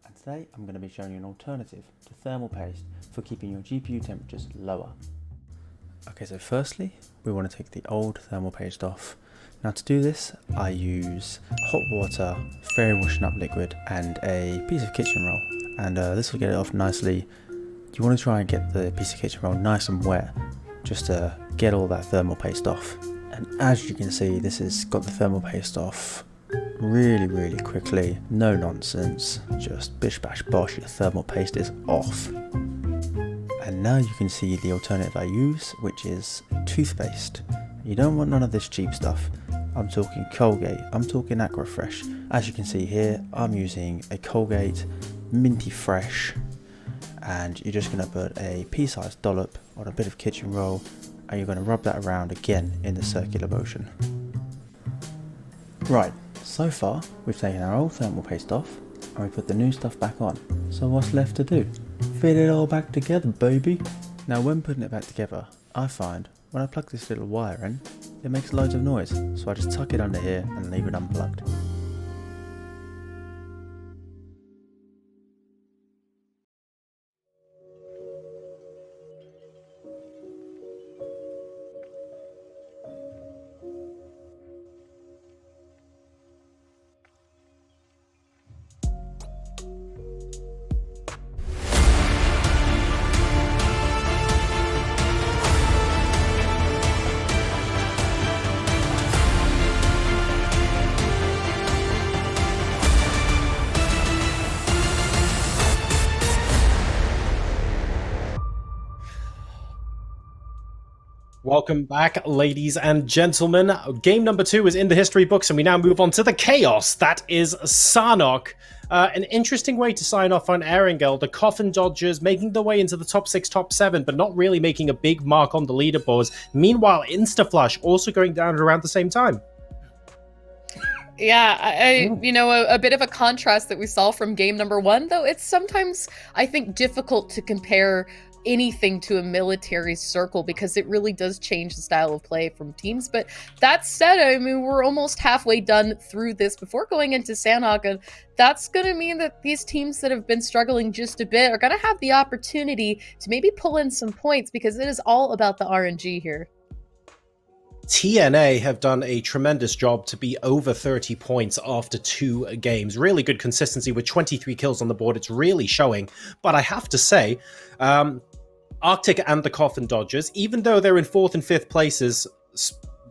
and today I'm going to be showing you an alternative to thermal paste for keeping your GPU temperatures lower. Okay, so firstly we want to take the old thermal paste off. Now to do this I use hot water, fairy washing up liquid and a piece of kitchen roll, and this will get it off nicely. You want to try and get the piece of kitchen roll nice and wet just to get all that thermal paste off. And as you can see, this has got the thermal paste off really quickly, no nonsense, just bish bash bosh, your thermal paste is off. And now you can see the alternative I use, which is toothpaste. You don't want none of this cheap stuff. I'm talking Colgate, I'm talking Aquafresh. As you can see here, I'm using a Colgate Minty Fresh, and you're just going to put a pea-sized dollop on a bit of kitchen roll, and you're going to rub that around again in the circular motion. Right, so far we've taken our old thermal paste off and we put the new stuff back on. So what's left to do? Fit it all back together, baby. Now when putting it back together, I find when I plug this little wire in, it makes loads of noise, so I just tuck it under here and leave it unplugged. Welcome back, ladies and gentlemen. Game number 2 is in the history books, and we now move on to the chaos that is Sanhok. An interesting way to sign off on Erangel. The Coffin Dodgers making their way into the top 6, top 7, but not really making a big mark on the leaderboards. Meanwhile, Instaflush also going down at around the same time. Yeah, you know, a bit of a contrast that we saw from game number 1, though it's sometimes, I think, difficult to compare anything to a military circle because it really does change the style of play from teams. But that said, I mean, we're almost halfway done through this before going into Sanhok, and that's going to mean that these teams that have been struggling just a bit are going to have the opportunity to maybe pull in some points because it is all about the RNG here. TNA have done a tremendous job to be over 30 points after 2 games. Really good consistency with 23 kills on the board. It's really showing. But I have to say, Arctic and the Coffin Dodgers, even though they're in 4th and 5th places,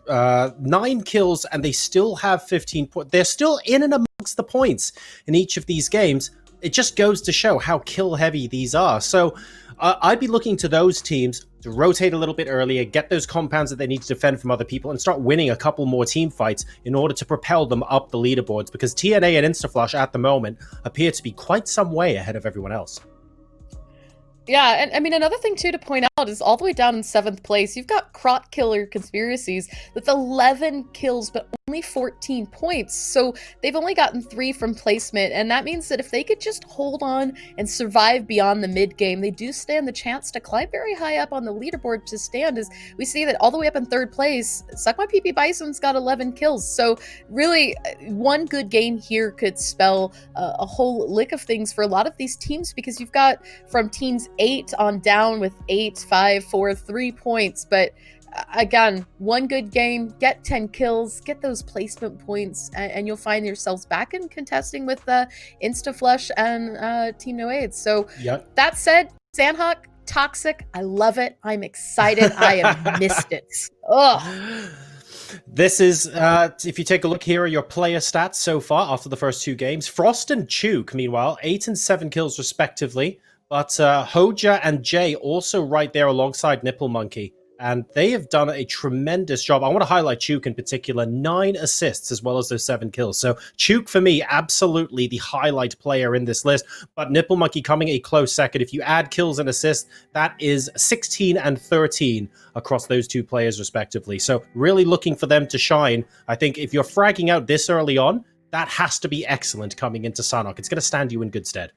9 kills, and they still have 15 points. They're still in and amongst the points in each of these games. It just goes to show how kill-heavy these are. So I'd be looking to those teams to rotate a little bit earlier, get those compounds that they need to defend from other people, and start winning a couple more team fights in order to propel them up the leaderboards, because TNA and Instaflush at the moment appear to be quite some way ahead of everyone else. Yeah, and I mean, another thing, too, to point out is all the way down in 7th place, you've got Crot Killer Conspiracies with 11 kills, but only 14 points. So they've only gotten 3 from placement, and that means that if they could just hold on and survive beyond the mid-game, they do stand the chance to climb very high up on the leaderboard to stand, as we see that all the way up in 3rd place, Suck My PP Bison's got 11 kills. So really, one good game here could spell a whole lick of things for a lot of these teams, because you've got from teams 8 on down with 8, 5, 4, 3 points. But again, one good game, get 10 kills, get those placement points, and you'll find yourselves back in contesting with Instaflush and Team No AIDS. So that said, Sanhok, toxic. I love it. I'm excited. I have missed it. Ugh. This is, if you take a look, here are your player stats so far after the first 2 games. Frost and Chuke, meanwhile, 8 and 7 kills respectively. But Hoja and Jay also right there alongside Nipple Monkey. And they have done a tremendous job. I want to highlight Chuke in particular, 9 assists as well as those 7 kills. So Chuke, for me, absolutely the highlight player in this list. But Nipple Monkey coming a close second. If you add kills and assists, that is 16 and 13 across those 2 players respectively. So really looking for them to shine. I think if you're fragging out this early on, that has to be excellent coming into Sanhok. It's going to stand you in good stead.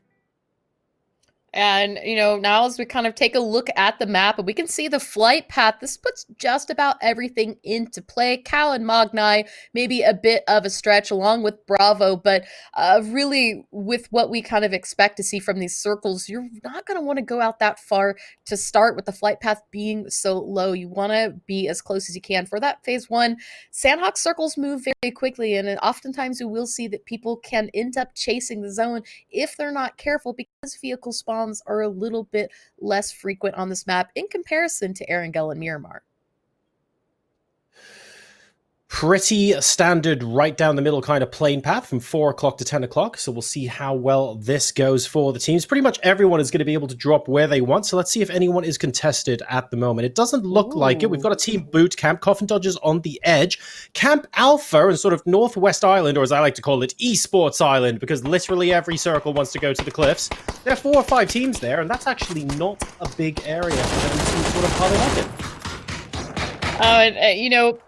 And, now as we kind of take a look at the map, and we can see the flight path, this puts just about everything into play. Cal and Magnai, maybe a bit of a stretch along with Bravo, but really with what we kind of expect to see from these circles, you're not going to want to go out that far to start with the flight path being so low. You want to be as close as you can. For that phase one, Sandhawk circles move very quickly, and oftentimes we will see that people can end up chasing the zone if they're not careful, because vehicle spawns are a little bit less frequent on this map in comparison to Erangel and Miramar. Pretty standard right down the middle kind of plane path from 4 o'clock to 10 o'clock. So we'll see how well this goes for the teams. Pretty much everyone is going to be able to drop where they want. So let's see if anyone is contested at the moment. It doesn't look like it. We've got a team boot camp. Coffin Dodgers on the edge. Camp Alpha and sort of Northwest Island, or as I like to call it, Esports Island, because literally every circle wants to go to the cliffs. There are 4 or 5 teams there, and that's actually not a big area for them to sort of how they like it.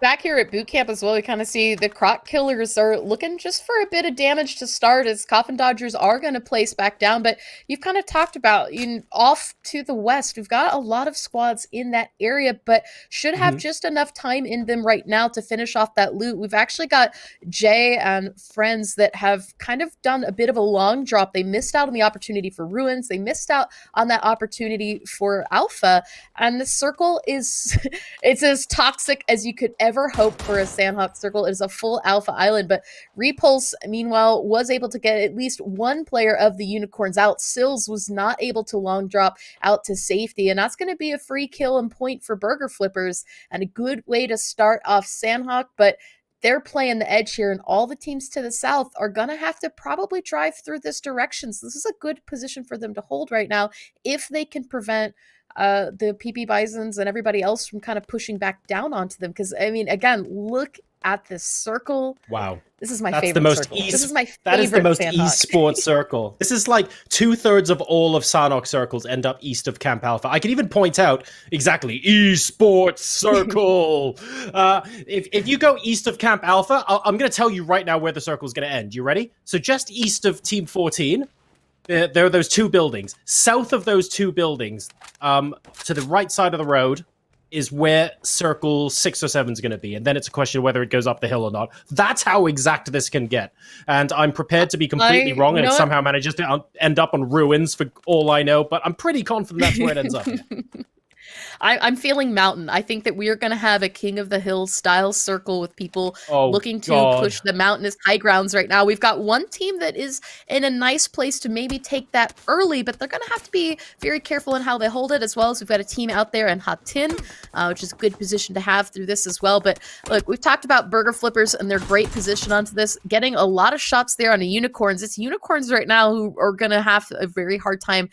Back here at boot camp as well, we kind of see the Croc Killers are looking just for a bit of damage to start, as Coffin Dodgers are going to place back down. But you've kind of talked about off to the west, we've got a lot of squads in that area, but should have just enough time in them right now to finish off that loot. We've actually got Jay and friends that have kind of done a bit of a long drop. They missed out on the opportunity for Ruins. They missed out on that opportunity for Alpha. And the circle is, it's as toxic as you could ever hope for a Sandhawk circle. It is a full Alpha Island, but Repulse, meanwhile, was able to get at least one player of the Unicorns out. Sills was not able to long drop out to safety, and that's going to be a free kill and point for Burger Flippers, and a good way to start off Sandhawk, but they're playing the edge here, and all the teams to the south are going to have to probably drive through this direction. So this is a good position for them to hold right now if they can prevent the PP Bisons and everybody else from kind of pushing back down onto them. Because, I mean, again, look at this circle. Wow. This is my That's favorite the most circle. This is my favorite That is the most Sandhawk. esports circle. This is like 2/3 of all of Sanhok circles end up east of Camp Alpha. I can even point out exactly esports circle. If you go east of Camp Alpha, I'm going to tell you right now where the circle is going to end. You ready? So just east of Team 14, there are those 2 buildings. South of those 2 buildings, to the right side of the road, is where circle 6 or 7 is going to be. And then it's a question of whether it goes up the hill or not. That's how exact this can get. And I'm prepared to be completely wrong, and it somehow manages to end up on Ruins for all I know, but I'm pretty confident that's where it ends up. I'm feeling mountain. I think that we are going to have a King of the Hill style circle with people looking to push the mountainous high grounds right now. We've got one team that is in a nice place to maybe take that early, but they're going to have to be very careful in how they hold it, as well as we've got a team out there in Hatin, which is a good position to have through this as well. But look, we've talked about Burger Flippers and their great position onto this, getting a lot of shots there on the Unicorns. It's Unicorns right now who are going to have a very hard time,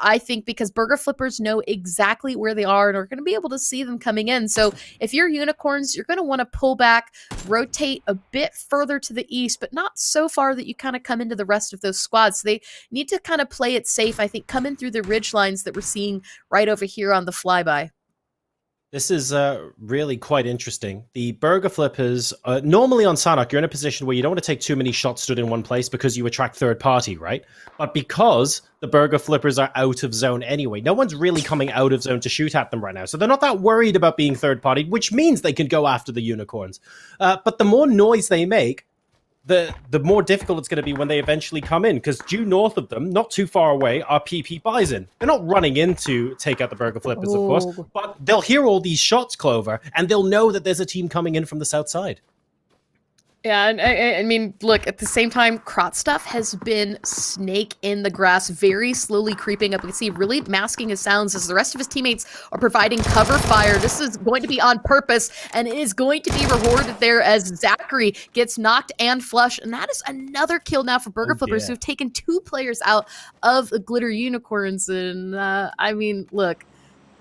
I think, because Burger Flippers know exactly where they are and are going to be able to see them coming in. So if you're Unicorns, you're going to want to pull back, rotate a bit further to the east, but not so far that you kind of come into the rest of those squads. So they need to kind of play it safe, I think, come in through the ridge lines that we're seeing right over here on the flyby. This is really quite interesting. The Burger Flippers, normally on Sanhok, you're in a position where you don't want to take too many shots stood in one place because you attract third party, right? But because the Burger Flippers are out of zone anyway, no one's really coming out of zone to shoot at them right now. So they're not that worried about being third party, which means they can go after the Unicorns. But the more noise they make, the more difficult it's going to be when they eventually come in, because due north of them, not too far away, are PP Bison. They're not running in to take out the Burger Flippers, of course, but they'll hear all these shots, Clover, and they'll know that there's a team coming in from the south side. Yeah, and I mean, look, at the same time, Krotstuff has been snake in the grass, very slowly creeping up. We can see really masking his sounds as the rest of his teammates are providing cover fire. This is going to be on purpose, and it is going to be rewarded there as Zachary gets knocked and flushed. And that is another kill now for Burger Flippers, who have taken 2 players out of the Glitter Unicorns. And I mean, look,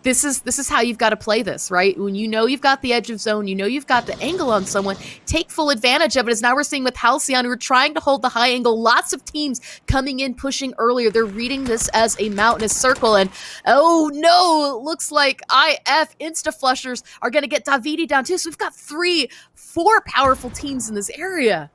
this is how you've got to play this, right? When you know you've got the edge of zone, you know you've got the angle on someone, take full advantage of it. As now we're seeing with Halcyon, who are trying to hold the high angle. Lots of teams coming in, pushing earlier. They're reading this as a mountainous circle, and oh no, it looks like IF Insta-Flushers are going to get Davidi down too. So we've got 4 powerful teams in this area.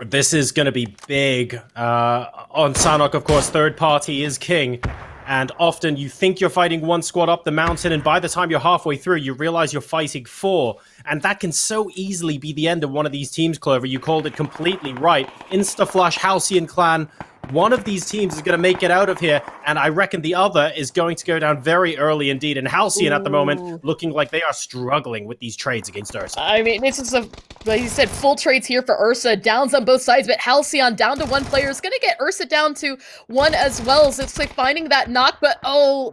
This is going to be big. On Sanhok, of course, third party is king. And often you think you're fighting one squad up the mountain, and by the time you're halfway through, you realize you're fighting four. And that can so easily be the end of one of these teams, Clover. You called it completely right. Instaflush, Halcyon Clan. One of these teams is going to make it out of here, and I reckon the other is going to go down very early indeed. And Halcyon at the moment looking like they are struggling with these trades against Ursa. I mean, this is like you said, full trades here for Ursa. Downs on both sides, but Halcyon down to one player is going to get Ursa down to one as well. So it's like finding that knock, but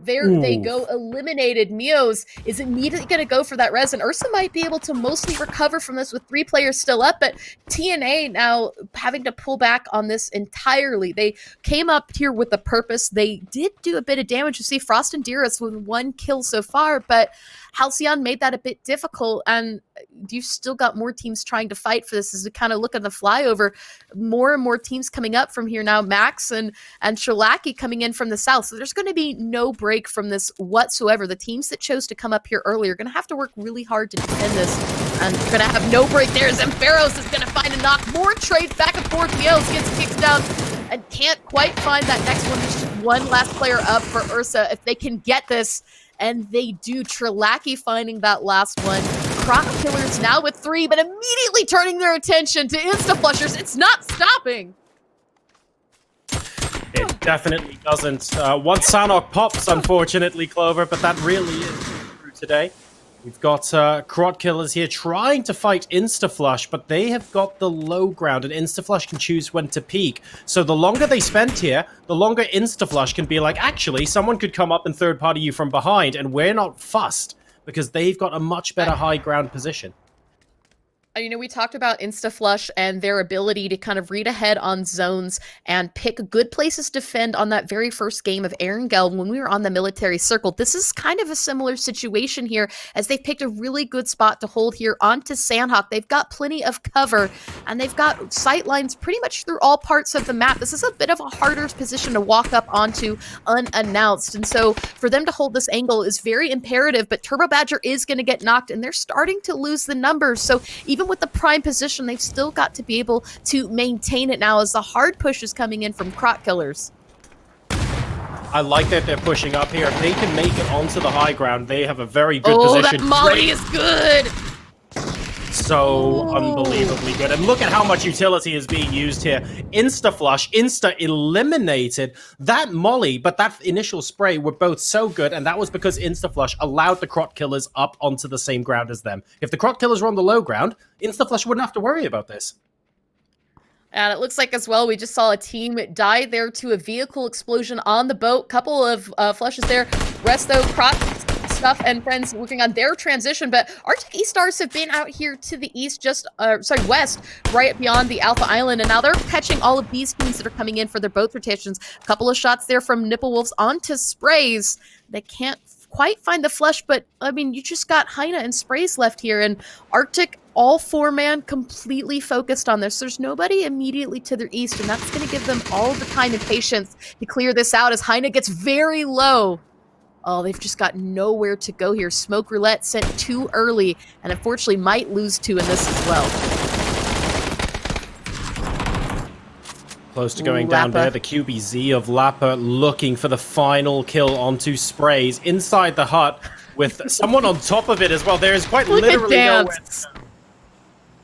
there they go, eliminated. Mios is immediately going to go for that res, and Ursa might be able to mostly recover from this with 3 players still up, but TNA now having to pull back on this entirely. They came up here with a purpose. They did do a bit of damage. You see Frost and Dearest with 1 kill so far, but Halcyon made that a bit difficult, and you've still got more teams trying to fight for this as we kind of look at the flyover. More and more teams coming up from here now. Max and Shalaki coming in from the south. So there's going to be no break from this whatsoever. The teams that chose to come up here early are going to have to work really hard to defend this, and you're going to have no break there. Zempharos is going to find a knock. More trades back and forth. Mios gets kicked down and can't quite find that next one. There's just one last player up for Ursa. If they can get this, and they do. Trilaki finding that last one. Croc Killers now with 3, but immediately turning their attention to Instaflushers. It's not stopping. It definitely doesn't. One Sanhok pops, unfortunately, Clover, but that really is true today. We've got Crot Killers here trying to fight Instaflush, but they have got the low ground, and Instaflush can choose when to peek. So the longer they spend here, the longer Instaflush can be like, actually, someone could come up and third-party you from behind, and we're not fussed, because they've got a much better high ground position. You know, we talked about Instaflush and their ability to kind of read ahead on zones and pick good places to defend on that very first game of Erangel when we were on the military circle. This is kind of a similar situation here as they've picked a really good spot to hold here onto Sanhok. They've got plenty of cover and they've got sight lines pretty much through all parts of the map. This is a bit of a harder position to walk up onto unannounced. And so for them to hold this angle is very imperative, but Turbo Badger is going to get knocked and they're starting to lose the numbers. So even with the prime position, they've still got to be able to maintain it now as the hard push is coming in from Crot Killers. I like that they're pushing up here. If they can make it onto the high ground, they have a very good position. Oh, that molly is good! So unbelievably good. And look at how much utility is being used here. Instaflush, insta-eliminated that molly, but that initial spray were both so good, and that was because Instaflush allowed the Crot Killers up onto the same ground as them. If the Crot Killers were on the low ground, Instaflush wouldn't have to worry about this. And it looks like as well, we just saw a team die there to a vehicle explosion on the boat. Couple of flushes there. Resto, Crot, Stuff, and friends working on their transition, but Arctic E-Stars have been out here to the east, west, right beyond the Alpha Island, and now they're catching all of these teams that are coming in for their boat rotations. A couple of shots there from Nipple Wolves onto Sprays. They can't quite find the flush, but I mean, you just got Heine and Sprays left here, and Arctic, all 4-man, completely focused on this. There's nobody immediately to their east, and that's going to give them all the time and patience to clear this out as Heine gets very low. Oh, they've just got nowhere to go here. Smoke Roulette sent too early, and unfortunately might lose 2 in this as well. Close to going down there. The QBZ of Lappa looking for the final kill onto Sprays inside the hut with someone on top of it as well. There is quite literally nowhere to go.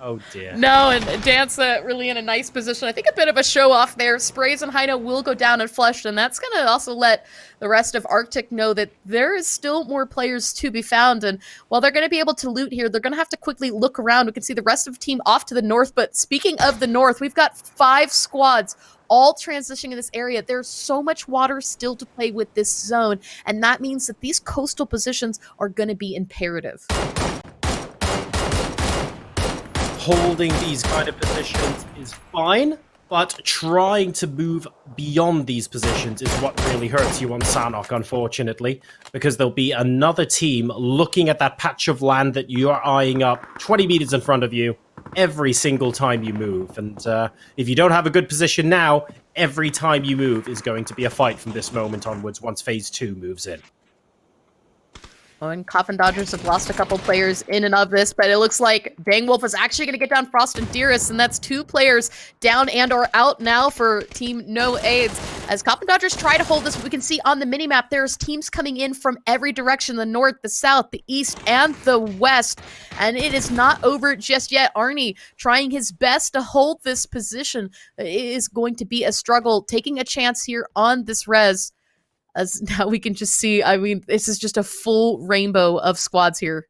Oh dear. No, and Dance really in a nice position. I think a bit of a show off there. Sprays and Heine will go down and flush, and that's going to also let the rest of Arctic know that there is still more players to be found. And while they're going to be able to loot here, they're going to have to quickly look around. We can see the rest of the team off to the north. But speaking of the north, we've got 5 squads all transitioning in this area. There's so much water still to play with this zone, and that means that these coastal positions are going to be imperative. Holding these kind of positions is fine, but trying to move beyond these positions is what really hurts you on Sanhok, unfortunately, because there'll be another team looking at that patch of land that you're eyeing up 20 meters in front of you every single time you move. And if you don't have a good position now, every time you move is going to be a fight from this moment onwards once Phase 2 moves in. Oh, and Coffin Dodgers have lost a couple players in and of this, but it looks like Bang Wolf is actually going to get down Frost and Dearest, and that's 2 players down and or out now for Team No AIDS. As Coffin Dodgers try to hold this, we can see on the minimap there's teams coming in from every direction, the north, the south, the east, and the west, and it is not over just yet. Arnie trying his best to hold this position. It is going to be a struggle, taking a chance here on this res. As now we can just see, I mean, this is just a full rainbow of squads here.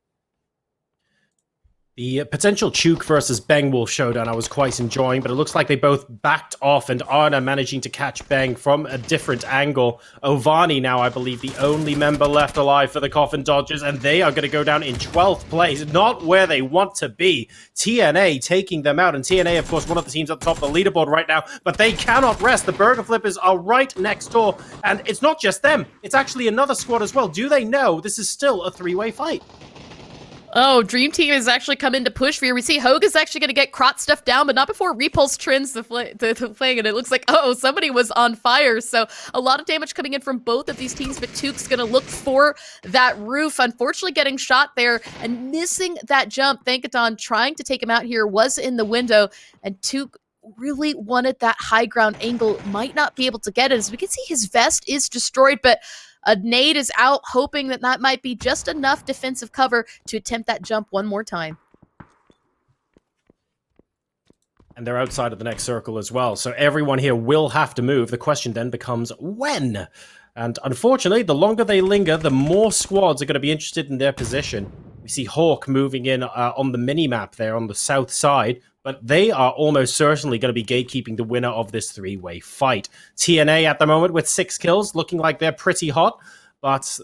The potential Chuk versus Bang Wolf showdown I was quite enjoying, but it looks like they both backed off, and Arna managing to catch Bang from a different angle. Ovani now, I believe, the only member left alive for the Coffin Dodgers, and they are going to go down in 12th place, not where they want to be. TNA taking them out, and TNA, of course, one of the teams at the top of the leaderboard right now, but they cannot rest. The Burger Flippers are right next door, and it's not just them, it's actually another squad as well. Do they know this is still a 3-way fight? Oh, Dream Team has actually come in to push for here. We see Hogue is actually going to get Krot stuff down, but not before Repulse trends the flame, and it looks like, oh, somebody was on fire. So a lot of damage coming in from both of these teams, but Tuk's going to look for that roof. Unfortunately, getting shot there and missing that jump. Thankaton trying to take him out here was in the window, and Tuk really wanted that high ground angle, might not be able to get it. As we can see, his vest is destroyed, but a nade is out, hoping that that might be just enough defensive cover to attempt that jump one more time. And they're outside of the next circle as well, so everyone here will have to move. The question then becomes when? And unfortunately, the longer they linger, the more squads are going to be interested in their position. We see Hawk moving in on the mini-map there on the south side, but they are almost certainly going to be gatekeeping the winner of this 3-way fight. TNA at the moment with 6 kills, looking like they're pretty hot, but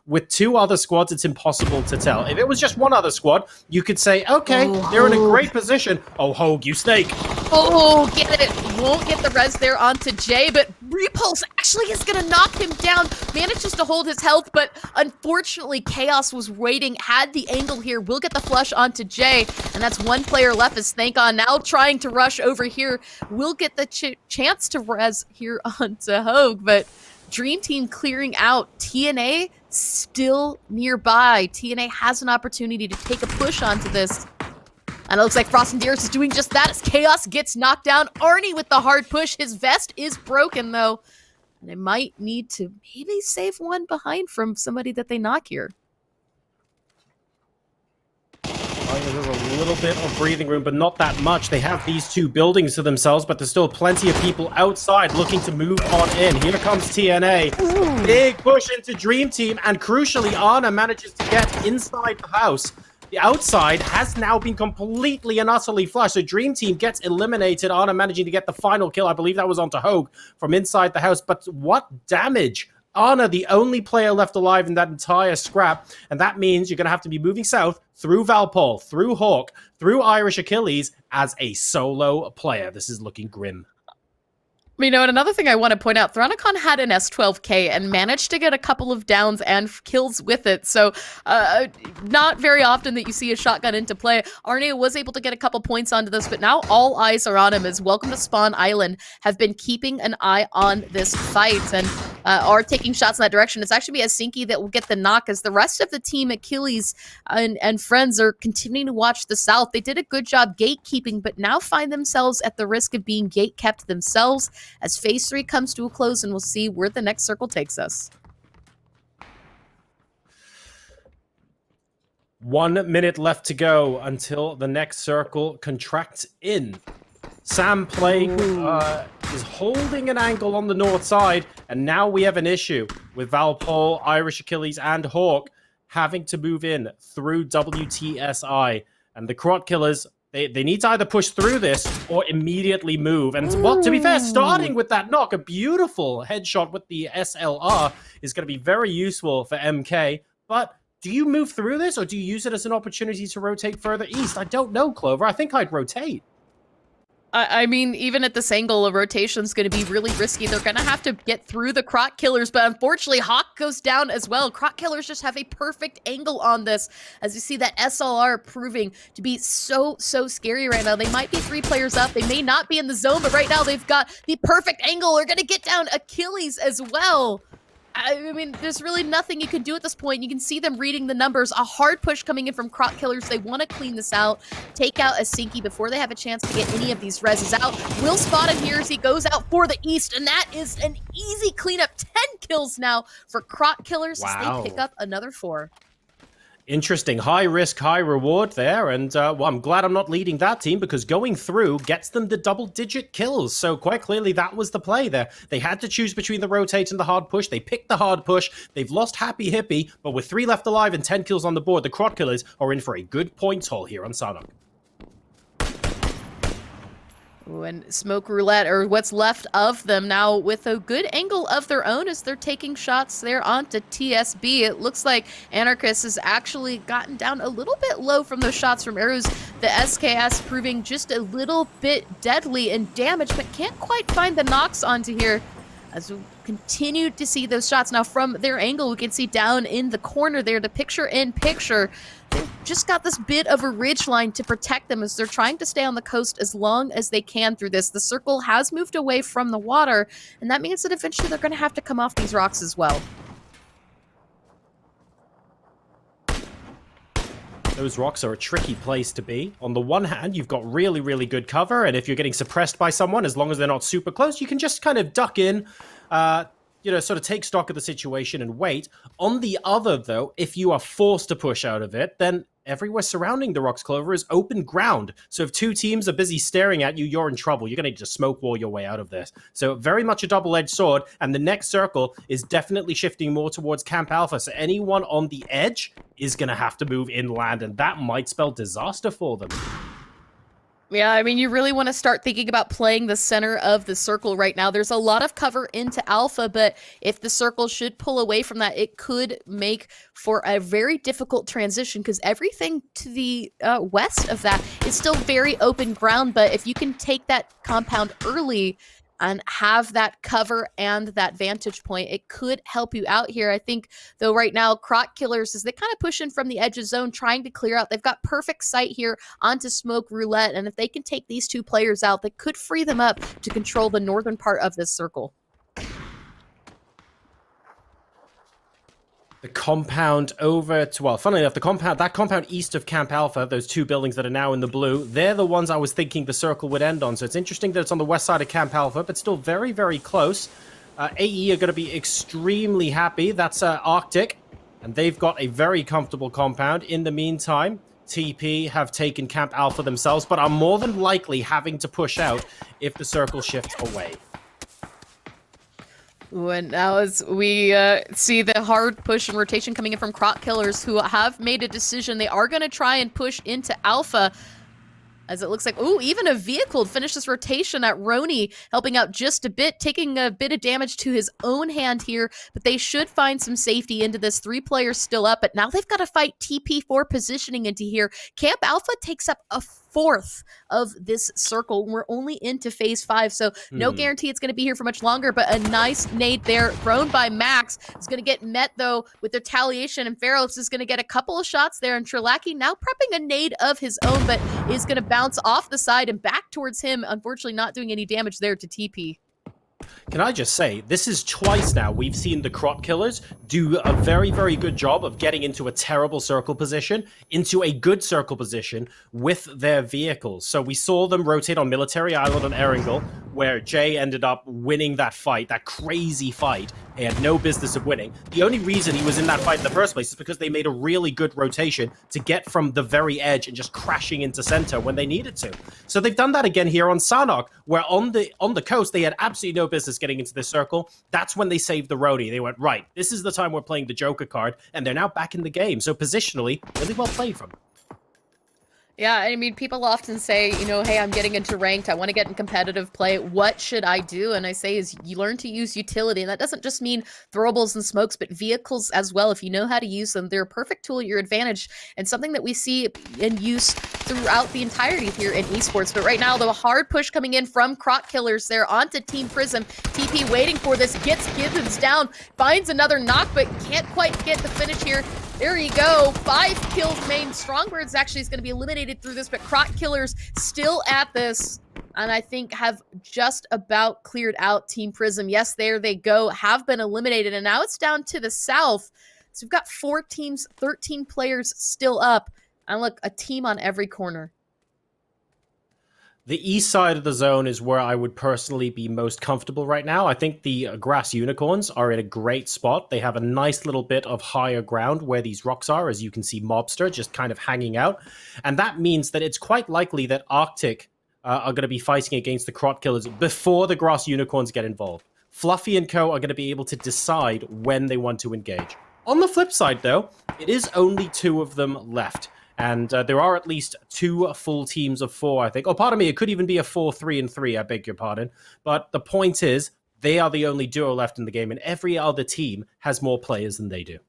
with 2 other squads, it's impossible to tell. If it was just one other squad, you could say, okay, they're in a great position. Oh, Hogue, you snake. Oh, get it. Won't get the res there onto Jay, but Repulse actually is going to knock him down. Manages to hold his health, but unfortunately, Chaos was waiting, had the angle here. Will get the flush onto Jay, and that's 1 player left as Thankon now trying to rush over here. Will get the chance to res here onto Hogue, but Dream Team clearing out. TNA still nearby. TNA has an opportunity to take a push onto this. And it looks like Frost and Dearest is doing just that as Chaos gets knocked down. Arnie with the hard push. His vest is broken, though. And they might need to maybe save one behind from somebody that they knock here. There's a little bit of breathing room, but not that much. They have these 2 buildings to themselves, but there's still plenty of people outside looking to move on in. Here comes TNA. Ooh. Big push into Dream Team, and crucially, Arna manages to get inside the house. The outside has now been completely and utterly flushed. So Dream Team gets eliminated. Arna managing to get the final kill. I believe that was onto Hogue from inside the house. But what damage! Arna, the only player left alive in that entire scrap. And that means you're going to have to be moving south through Valpol, through Hawk, through Irish Achilles as a solo player. This is looking grim. You know, and another thing I want to point out, Thronicon had an S12K and managed to get a couple of downs and kills with it. So not very often that you see a shotgun into play. Arne was able to get a couple points onto this, but now all eyes are on him as Welcome to Spawn Island have been keeping an eye on this fight and are taking shots in that direction. It's actually Asinki that will get the knock as the rest of the team, Achilles and friends, are continuing to watch the south. They did a good job gatekeeping, but now find themselves at the risk of being gate kept themselves as phase 3 comes to a close, and we'll see where the next circle takes us. 1 minute left to go until the next circle contracts in. Sam playing is holding an angle on the north side, and now we have an issue with Valpol, Irish Achilles, and Hawk having to move in through WTSI. And the Crot Killers, they need to either push through this or immediately move. And, well, to be fair, starting with that knock, a beautiful headshot with the SLR is going to be very useful for MK. But do you move through this, or do you use it as an opportunity to rotate further east? I don't know, Clover. I think I'd rotate. I mean, even at this angle, a rotation's going to be really risky. They're going to have to get through the Crot Killers, but unfortunately, Hawk goes down as well. Crot Killers just have a perfect angle on this, as you see that SLR proving to be so scary right now. They might be 3 players up. They may not be in the zone, but right now they've got the perfect angle. They're going to get down Achilles as well. I mean, there's really nothing you can do at this point. You can see them reading the numbers. A hard push coming in from Crop Killers. They want to clean this out, take out a Sinky before they have a chance to get any of these reses out. Will spot him here as he goes out for the East, and that is an easy cleanup. 10 kills now for Crop Killers as they pick up another 4. Interesting. High risk, high reward there. And well, I'm glad I'm not leading that team because going through gets them the double-digit kills. So quite clearly that was the play there. They had to choose between the rotate and the hard push. They picked the hard push. They've lost Happy Hippie, but with 3 left alive and 10 kills on the board, the Crop Killers are in for a good point haul here on Sanhok. And Smoke Roulette, or what's left of them now with a good angle of their own as they're taking shots there onto TSB. It looks like Anarchist has actually gotten down a little bit low from those shots from arrows. The SKS proving just a little bit deadly in damage, but can't quite find the knocks onto here as we continue to see those shots. Now from their angle, we can see down in the corner there, the picture-in-picture, they've just got this bit of a ridge line to protect them as they're trying to stay on the coast as long as they can through this. The circle has moved away from the water, and that means that eventually they're going to have to come off these rocks as well. Those rocks are a tricky place to be. On the one hand, you've got really, really good cover, and if you're getting suppressed by someone, as long as they're not super close, you can just kind of duck in, sort of take stock of the situation and wait. On the other, though, if you are forced to push out of it, then everywhere surrounding the rocks, Clover, is open ground. So if 2 teams are busy staring at you, you're in trouble. You're going to just smoke wall your way out of this. So very much a double-edged sword, and the next circle is definitely shifting more towards Camp Alpha. So anyone on the edge is going to have to move inland, and that might spell disaster for them. Yeah, I mean, you really want to start thinking about playing the center of the circle right now. There's a lot of cover into Alpha, but if the circle should pull away from that, it could make for a very difficult transition because everything to the west of that is still very open ground. But if you can take that compound early and have that cover and that vantage point, it could help you out here. I think, though, right now, Crop Killers, as they kind of push in from the edge of zone, trying to clear out. They've got perfect sight here onto Smoke Roulette, and if they can take these 2 players out, they could free them up to control the northern part of this circle. The compound over to, well, funnily enough, that compound east of Camp Alpha, those 2 buildings that are now in the blue, they're the ones I was thinking the circle would end on. So it's interesting that it's on the west side of Camp Alpha, but still very, very close. AE are going to be extremely happy. That's Arctic, and they've got a very comfortable compound. In the meantime, TP have taken Camp Alpha themselves, but are more than likely having to push out if the circle shifts away. And now as we see the hard push and rotation coming in from Crop Killers, who have made a decision, they are going to try and push into Alpha. As it looks like, ooh, even a vehicle to finish this rotation at Roni, helping out just a bit, taking a bit of damage to his own hand here, but they should find some safety into this. 3 players still up, but now they've got to fight TP4 positioning into here. Camp Alpha takes up a 4th of this circle. We're only into phase 5, so no guarantee it's going to be here for much longer, but a nice nade there thrown by Max. It's going to get met, though, with retaliation, and Feroz is going to get a couple of shots there, and Trelaki now prepping a nade of his own, but is going to bounce off the side and back towards him, unfortunately not doing any damage there to TP. Can I just say, this is twice now we've seen the Crop Killers do a very, very good job of getting into a terrible circle position, into a good circle position with their vehicles. So we saw them rotate on Military Island on Erangel, where Jay ended up winning that fight, that crazy fight. He had no business of winning. The only reason he was in that fight in the first place is because they made a really good rotation to get from the very edge and just crashing into center when they needed to. So they've done that again here on Sanhok, where on the coast, they had absolutely no business getting into this circle. That's when they saved the Roni. They went, right, this is the time we're playing the Joker card, and they're now back in the game. So positionally, really well played from them. Yeah, I mean, people often say, you know, hey, I'm getting into ranked. I want to get in competitive play. What should I do? And I say is you learn to use utility. And that doesn't just mean throwables and smokes, but vehicles as well. If you know how to use them, they're a perfect tool at your advantage and something that we see in use throughout the entirety here in esports. But right now, the hard push coming in from Crop Killers there onto Team Prism. TP waiting for this, gets Gibbons down, finds another knock, but can't quite get the finish here. There you go. 5 kills remain. Strongbirds actually is going to be eliminated through this, but Croc Killers still at this. And I think have just about cleared out Team Prism. Yes, there they go. Have been eliminated. And now it's down to the south. So we've got 4 teams, 13 players still up. And look, a team on every corner. The east side of the zone is where I would personally be most comfortable right now. I think the Grass Unicorns are in a great spot. They have a nice little bit of higher ground where these rocks are, as you can see Mobster just kind of hanging out. And that means that it's quite likely that Arctic are going to be fighting against the Crot Killers before the Grass Unicorns get involved. Fluffy and co are going to be able to decide when they want to engage. On the flip side, though, it is only 2 of them left. And there are at least 2 full teams of 4, I think. Oh, pardon me, it could even be a 4-3-3, I beg your pardon. But the point is, they are the only duo left in the game, and every other team has more players than they do.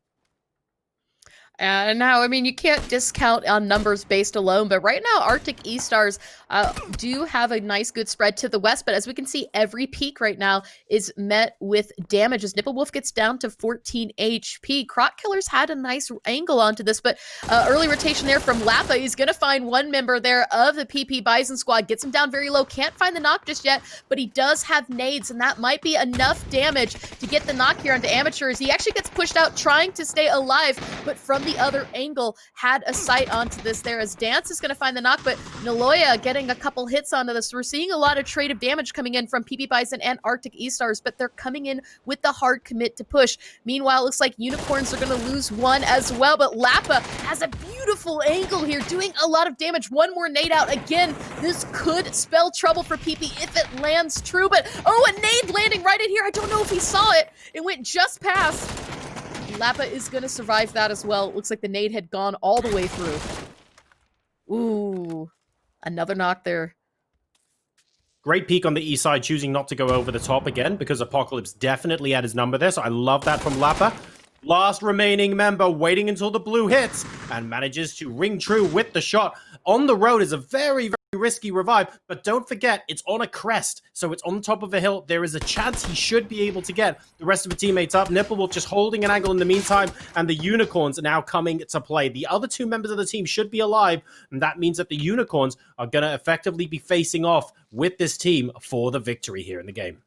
Now, I mean, you can't discount on numbers based alone, but right now, Arctic E-Stars do have a nice, good spread to the west, but as we can see, every peak right now is met with damage as Nipplewolf gets down to 14 HP. Crot Killers had a nice angle onto this, but early rotation there from Lappa. He's going to find one member there of the PP Bison squad, gets him down very low, can't find the knock just yet, but he does have nades, and that might be enough damage to get the knock here onto Amateurs. He actually gets pushed out trying to stay alive, but from the other angle had a sight onto this there as Dance is going to find the knock, but Naloya getting a couple hits onto this. We're seeing a lot of trade of damage coming in from PP Bison and Arctic E-Stars, but they're coming in with the hard commit to push. Meanwhile, it looks like Unicorns are going to lose one as well, but Lappa has a beautiful angle here, doing a lot of damage. One more nade out. Again, this could spell trouble for PP if it lands true, but oh, a nade landing right in here. I don't know if he saw it. It went just past. Lappa is going to survive that as well. It looks like the nade had gone all the way through. Ooh, another knock there. Great peek on the east side, choosing not to go over the top again, because Apocalypse definitely had his number there, so I love that from Lappa. Last remaining member waiting until the blue hits and manages to ring true with the shot. On the road is a very, very risky revive, but don't forget, it's on a crest, so it's on top of a hill. There is a chance he should be able to get the rest of the teammates up. Nipplewolf just holding an angle in the meantime, and the Unicorns are now coming to play. The other 2 members of the team should be alive, and that means that the Unicorns are going to effectively be facing off with this team for the victory here in the game.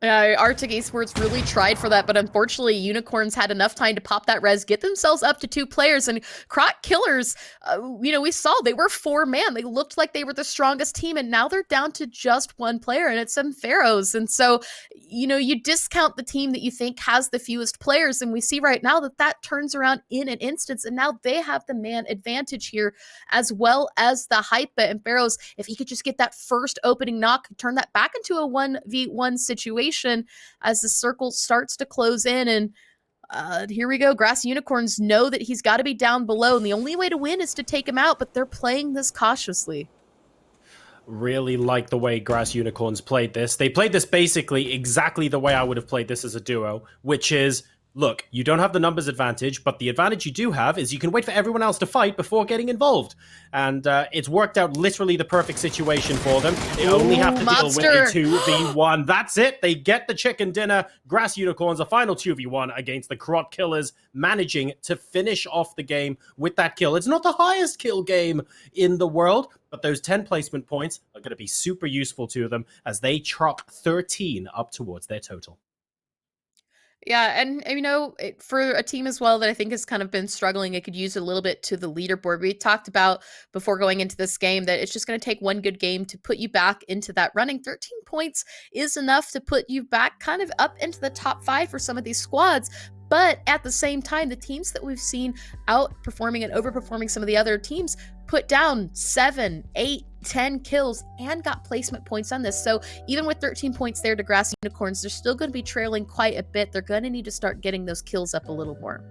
Arctic Esports really tried for that, but unfortunately, Unicorns had enough time to pop that res, get themselves up to 2 players, and Crot Killers, we saw they were 4-man. They looked like they were the strongest team, and now they're down to just 1 player, and it's some Pharaohs. And so, you discount the team that you think has the fewest players, and we see right now that that turns around in an instance, and now they have the man advantage here, as well as the Hype. And Pharaohs, if he could just get that first opening knock, turn that back into a 1v1 situation, as the circle starts to close in. And here we go. Grass Unicorns know that he's got to be down below, and the only way to win is to take him out, but they're playing this cautiously. Really like the way Grass Unicorns played this. They played this basically exactly the way I would have played this as a duo, which is, look, you don't have the numbers advantage, but the advantage you do have is you can wait for everyone else to fight before getting involved. And it's worked out literally the perfect situation for them. They only have to Mobster. deal with a 2v1. That's it. They get the chicken dinner. Grass Unicorns, a final 2v1 against the Crot Killers, managing to finish off the game with that kill. It's not the highest kill game in the world, but those 10 placement points are going to be super useful to them as they chop 13 up towards their total. Yeah, and for a team as well that I think has kind of been struggling, it could use a little bit to the leaderboard. We talked about before going into this game that it's just going to take one good game to put you back into that running. 13 points is enough to put you back kind of up into the top 5 for some of these squads. But at the same time, the teams that we've seen outperforming and overperforming some of the other teams put down 7, 8, 10 kills and got placement points on this. So even with 13 points there to Grass Unicorns, they're still going to be trailing quite a bit. They're going to need to start getting those kills up a little more.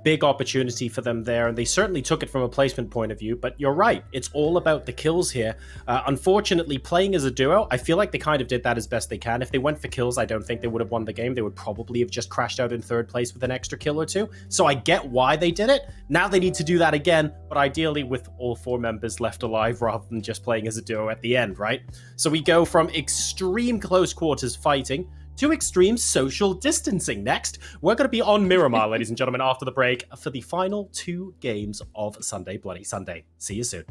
Big opportunity for them there, and they certainly took it from a placement point of view, but you're right, it's all about the kills here. Unfortunately, playing as a duo, I feel like they kind of did that as best they can. If they went for kills, I don't think they would have won the game. They would probably have just crashed out in 3rd place with an extra kill or 2. So I get why they did it. Now they need to do that again, but ideally with all 4 members left alive rather than just playing as a duo at the end, right? So we go from extreme close quarters fighting to extreme social distancing. Next, we're going to be on Miramar, ladies and gentlemen, after the break for the final 2 games of Sunday Bloody Sunday. See you soon.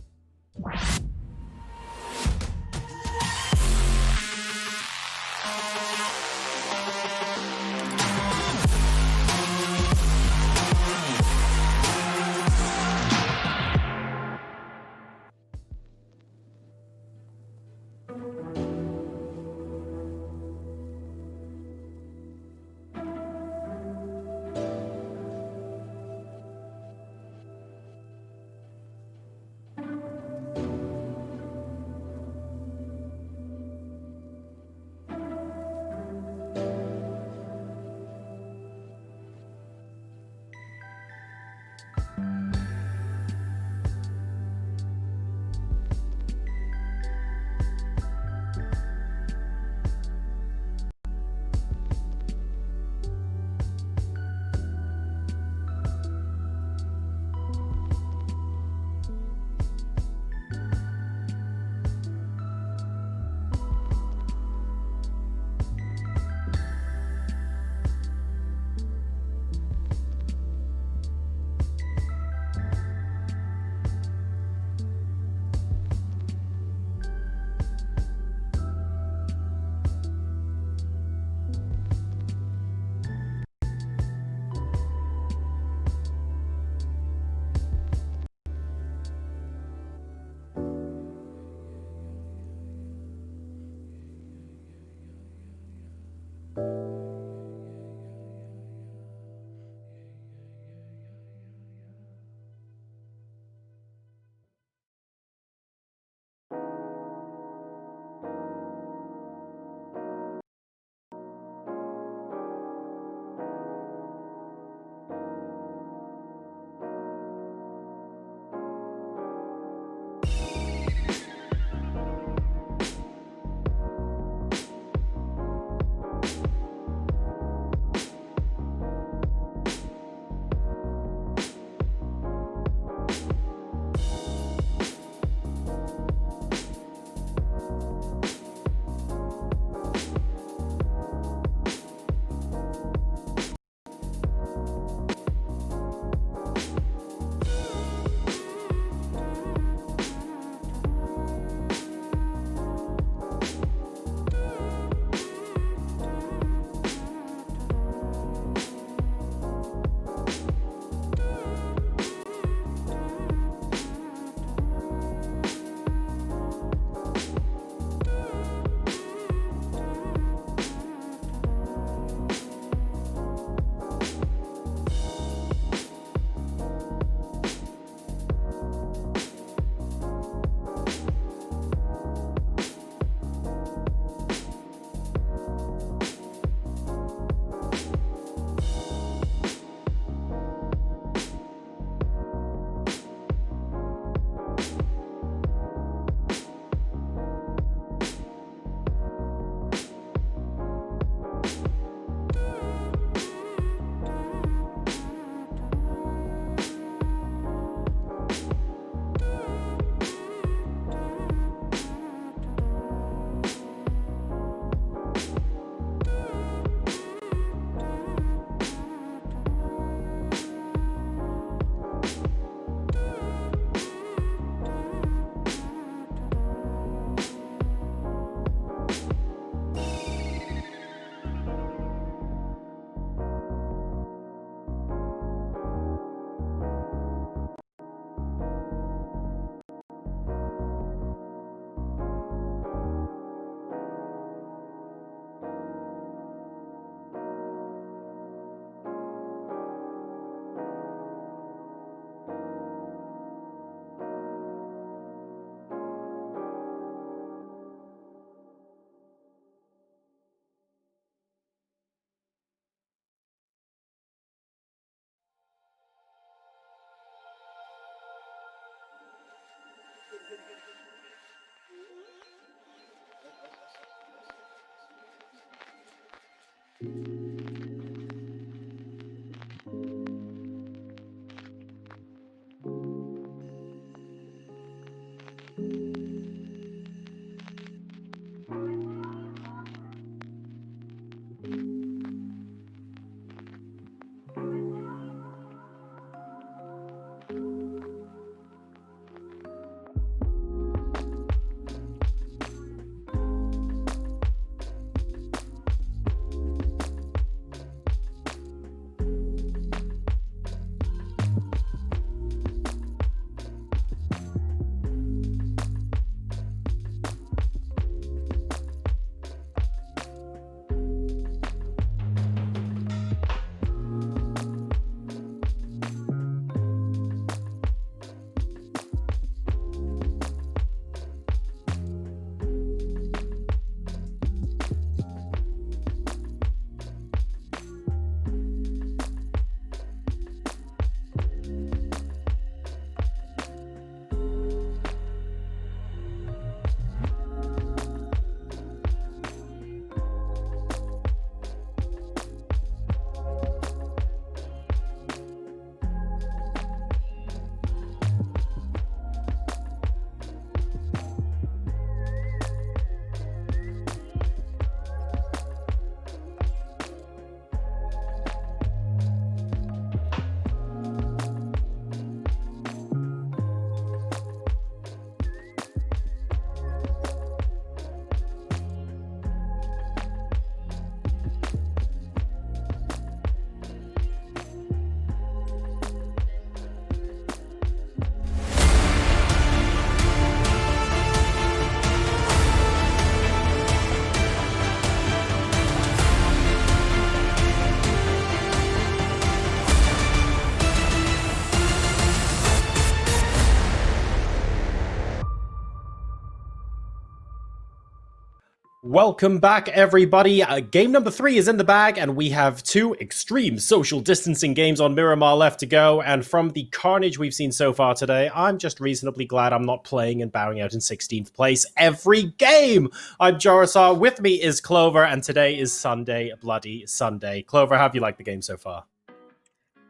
Welcome back, everybody. Game number 3 is in the bag, and we have 2 extreme social distancing games on Miramar left to go. And from the carnage we've seen so far today, I'm just reasonably glad I'm not playing and bowing out in 16th place every game. I'm Jorisar. With me is Clover, and today is Sunday, Bloody Sunday. Clover, how have you liked the game so far?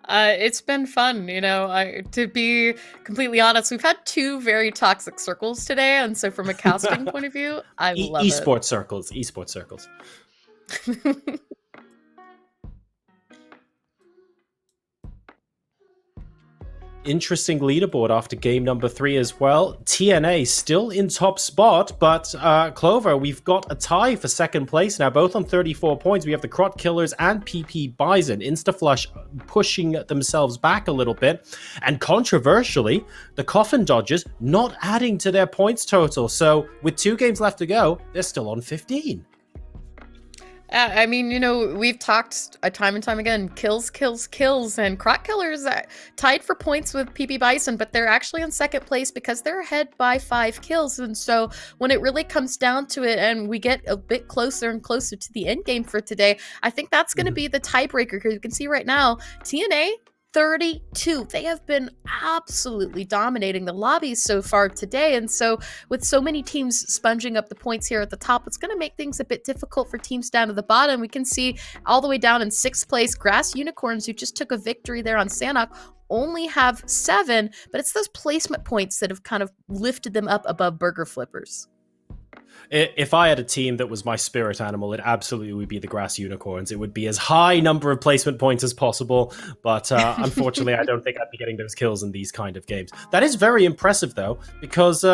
It's been fun, to be completely honest, we've had 2 very toxic circles today, and so from a casting point of view, I love esports circles. it. Interesting leaderboard after game number 3 as well. TNA still in top spot, but Clover, we've got a tie for second place now, both on 34 points. We have the Crot Killers and PP Bison. Instaflush pushing themselves back a little bit. And controversially, the Coffin Dodgers not adding to their points total. So with 2 games left to go, they're still on 15. I mean, we've talked time and time again, kills, and Crot Killers tied for points with PP Bison, but they're actually in second place because they're ahead by 5 kills. And so when it really comes down to it and we get a bit closer and closer to the end game for today, I think that's going to be the tiebreaker, because you can see right now, TNA 32. They have been absolutely dominating the lobbies so far today. And so with so many teams sponging up the points here at the top, it's going to make things a bit difficult for teams down to the bottom. We can see all the way down in 6th place, Grass Unicorns, who just took a victory there on Sanhok, only have 7, but it's those placement points that have kind of lifted them up above Burger Flippers. If I had a team that was my spirit animal, it absolutely would be the Grass Unicorns. It would be as high number of placement points as possible, but unfortunately, I don't think I'd be getting those kills in these kind of games. That is very impressive, though, because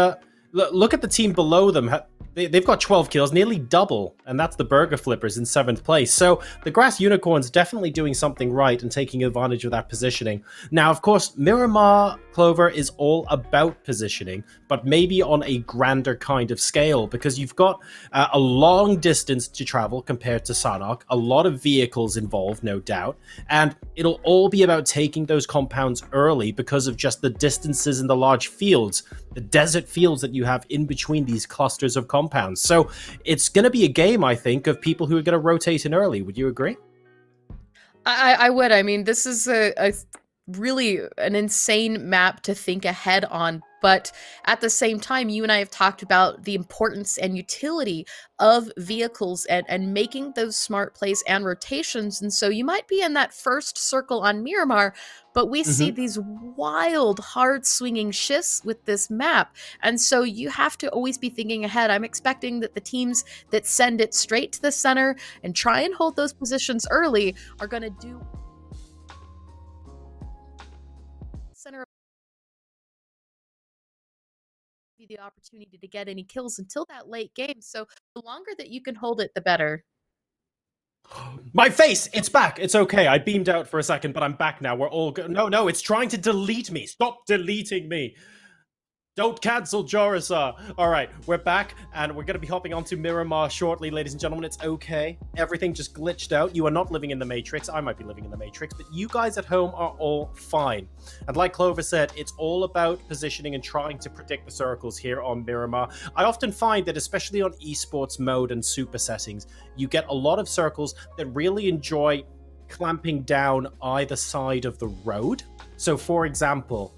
look at the team below them. They've got 12 kills, nearly double, and that's the Burger Flippers in 7th place. So the Grass Unicorns definitely doing something right and taking advantage of that positioning. Now, of course, Miramar, Clover, is all about positioning, but maybe on a grander kind of scale, because you've got a long distance to travel compared to Sanhok, a lot of vehicles involved, no doubt, and it'll all be about taking those compounds early because of just the distances in the large fields, the desert fields that you have in between these clusters of compounds. So it's going to be a game, I think, of people who are going to rotate in early. Would you agree? I would. I mean, this is a really an insane map to think ahead on, but at the same time, you and I have talked about the importance and utility of vehicles and making those smart plays and rotations. And so you might be in that first circle on Miramar, but we see these wild, hard swinging shifts with this map. And so you have to always be thinking ahead. I'm expecting that the teams that send it straight to the center and try and hold those positions early are going to do center the opportunity to get any kills until that late game. So the longer that you can hold it, the better. My face! It's back! It's okay. I beamed out for a second, but I'm back now. We're all good. No, it's trying to delete me. Stop deleting me. Don't cancel Jorisar. All right, we're back, and we're going to be hopping onto Miramar shortly, ladies and gentlemen. It's okay. Everything just glitched out. You are not living in the Matrix. I might be living in the Matrix, but you guys at home are all fine. And like Clover said, it's all about positioning and trying to predict the circles here on Miramar. I often find that, especially on esports mode and super settings, you get a lot of circles that really enjoy clamping down either side of the road. So, for example,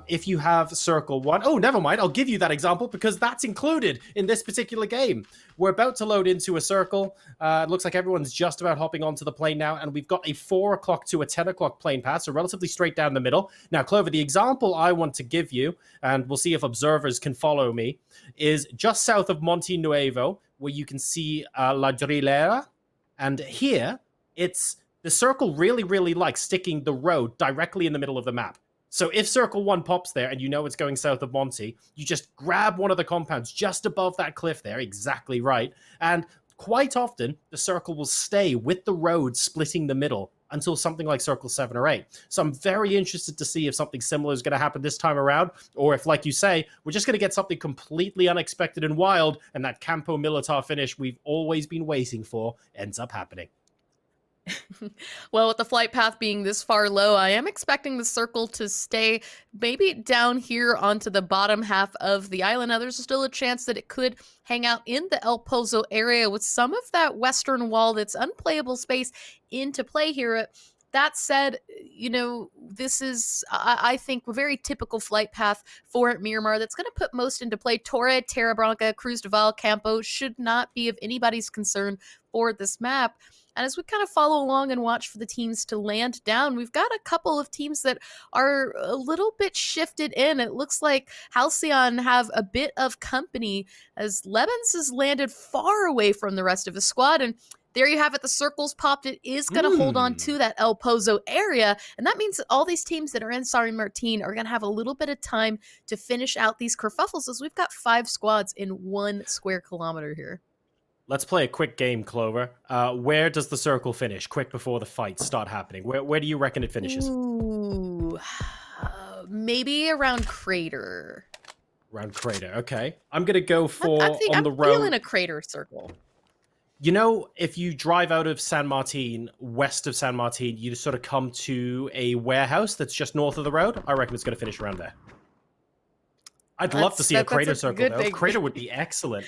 if you have circle 1, oh, never mind, I'll give you that example because that's included in this particular game. We're about to load into a circle. It looks like everyone's just about hopping onto the plane now, and we've got a 4 o'clock to a 10 o'clock plane path, so relatively straight down the middle. Now, Clover, the example I want to give you, and we'll see if observers can follow me, is just south of Monte Nuevo, where you can see La Drillera, and here, it's the circle really likes sticking the road directly in the middle of the map. So if Circle 1 pops there and you know it's going south of Monty, you just grab one of the compounds just above that cliff there, exactly right, and quite often the circle will stay with the road splitting the middle until something like Circle 7 or 8. So I'm very interested to see if something similar is going to happen this time around, or if, like you say, we're just going to get something completely unexpected and wild, and that Campo Militar finish we've always been waiting for ends up happening. Well, with the flight path being this far low, I am expecting the circle to stay maybe down here onto the bottom half of the island. Now, there's still a chance that it could hang out in the El Pozo area with some of that western wall that's unplayable space into play here. That said, you know, this is, I think, a very typical flight path for Miramar that's going to put most into play. Torre, Terra Branca, Cruz de Val, Campo should not be of anybody's concern for this map. And as we kind of follow along and watch for the teams to land down, we've got a couple of teams that are a little bit shifted in. It looks like Halcyon have a bit of company as Lebens has landed far away from the rest of the squad. And there you have it. The circle's popped. It is going to hold on to that El Pozo area. And that means that all these teams that are in San Martin are going to have a little bit of time to finish out these kerfuffles as we've got 5 squads in 1 square kilometer here. Let's play a quick game, Clover. Where does the circle finish? Quick before the fights start happening. Where do you reckon it finishes? Ooh, maybe around Crater. Around Crater. Okay. I'm gonna go for I think on I'm the road. feeling a Crater circle. You know, if you drive out of San Martin, west of San Martin, you sort of come to a warehouse that's just north of the road. I reckon it's gonna finish around there. I'd love to see a Crater circle, though. Crater would be excellent.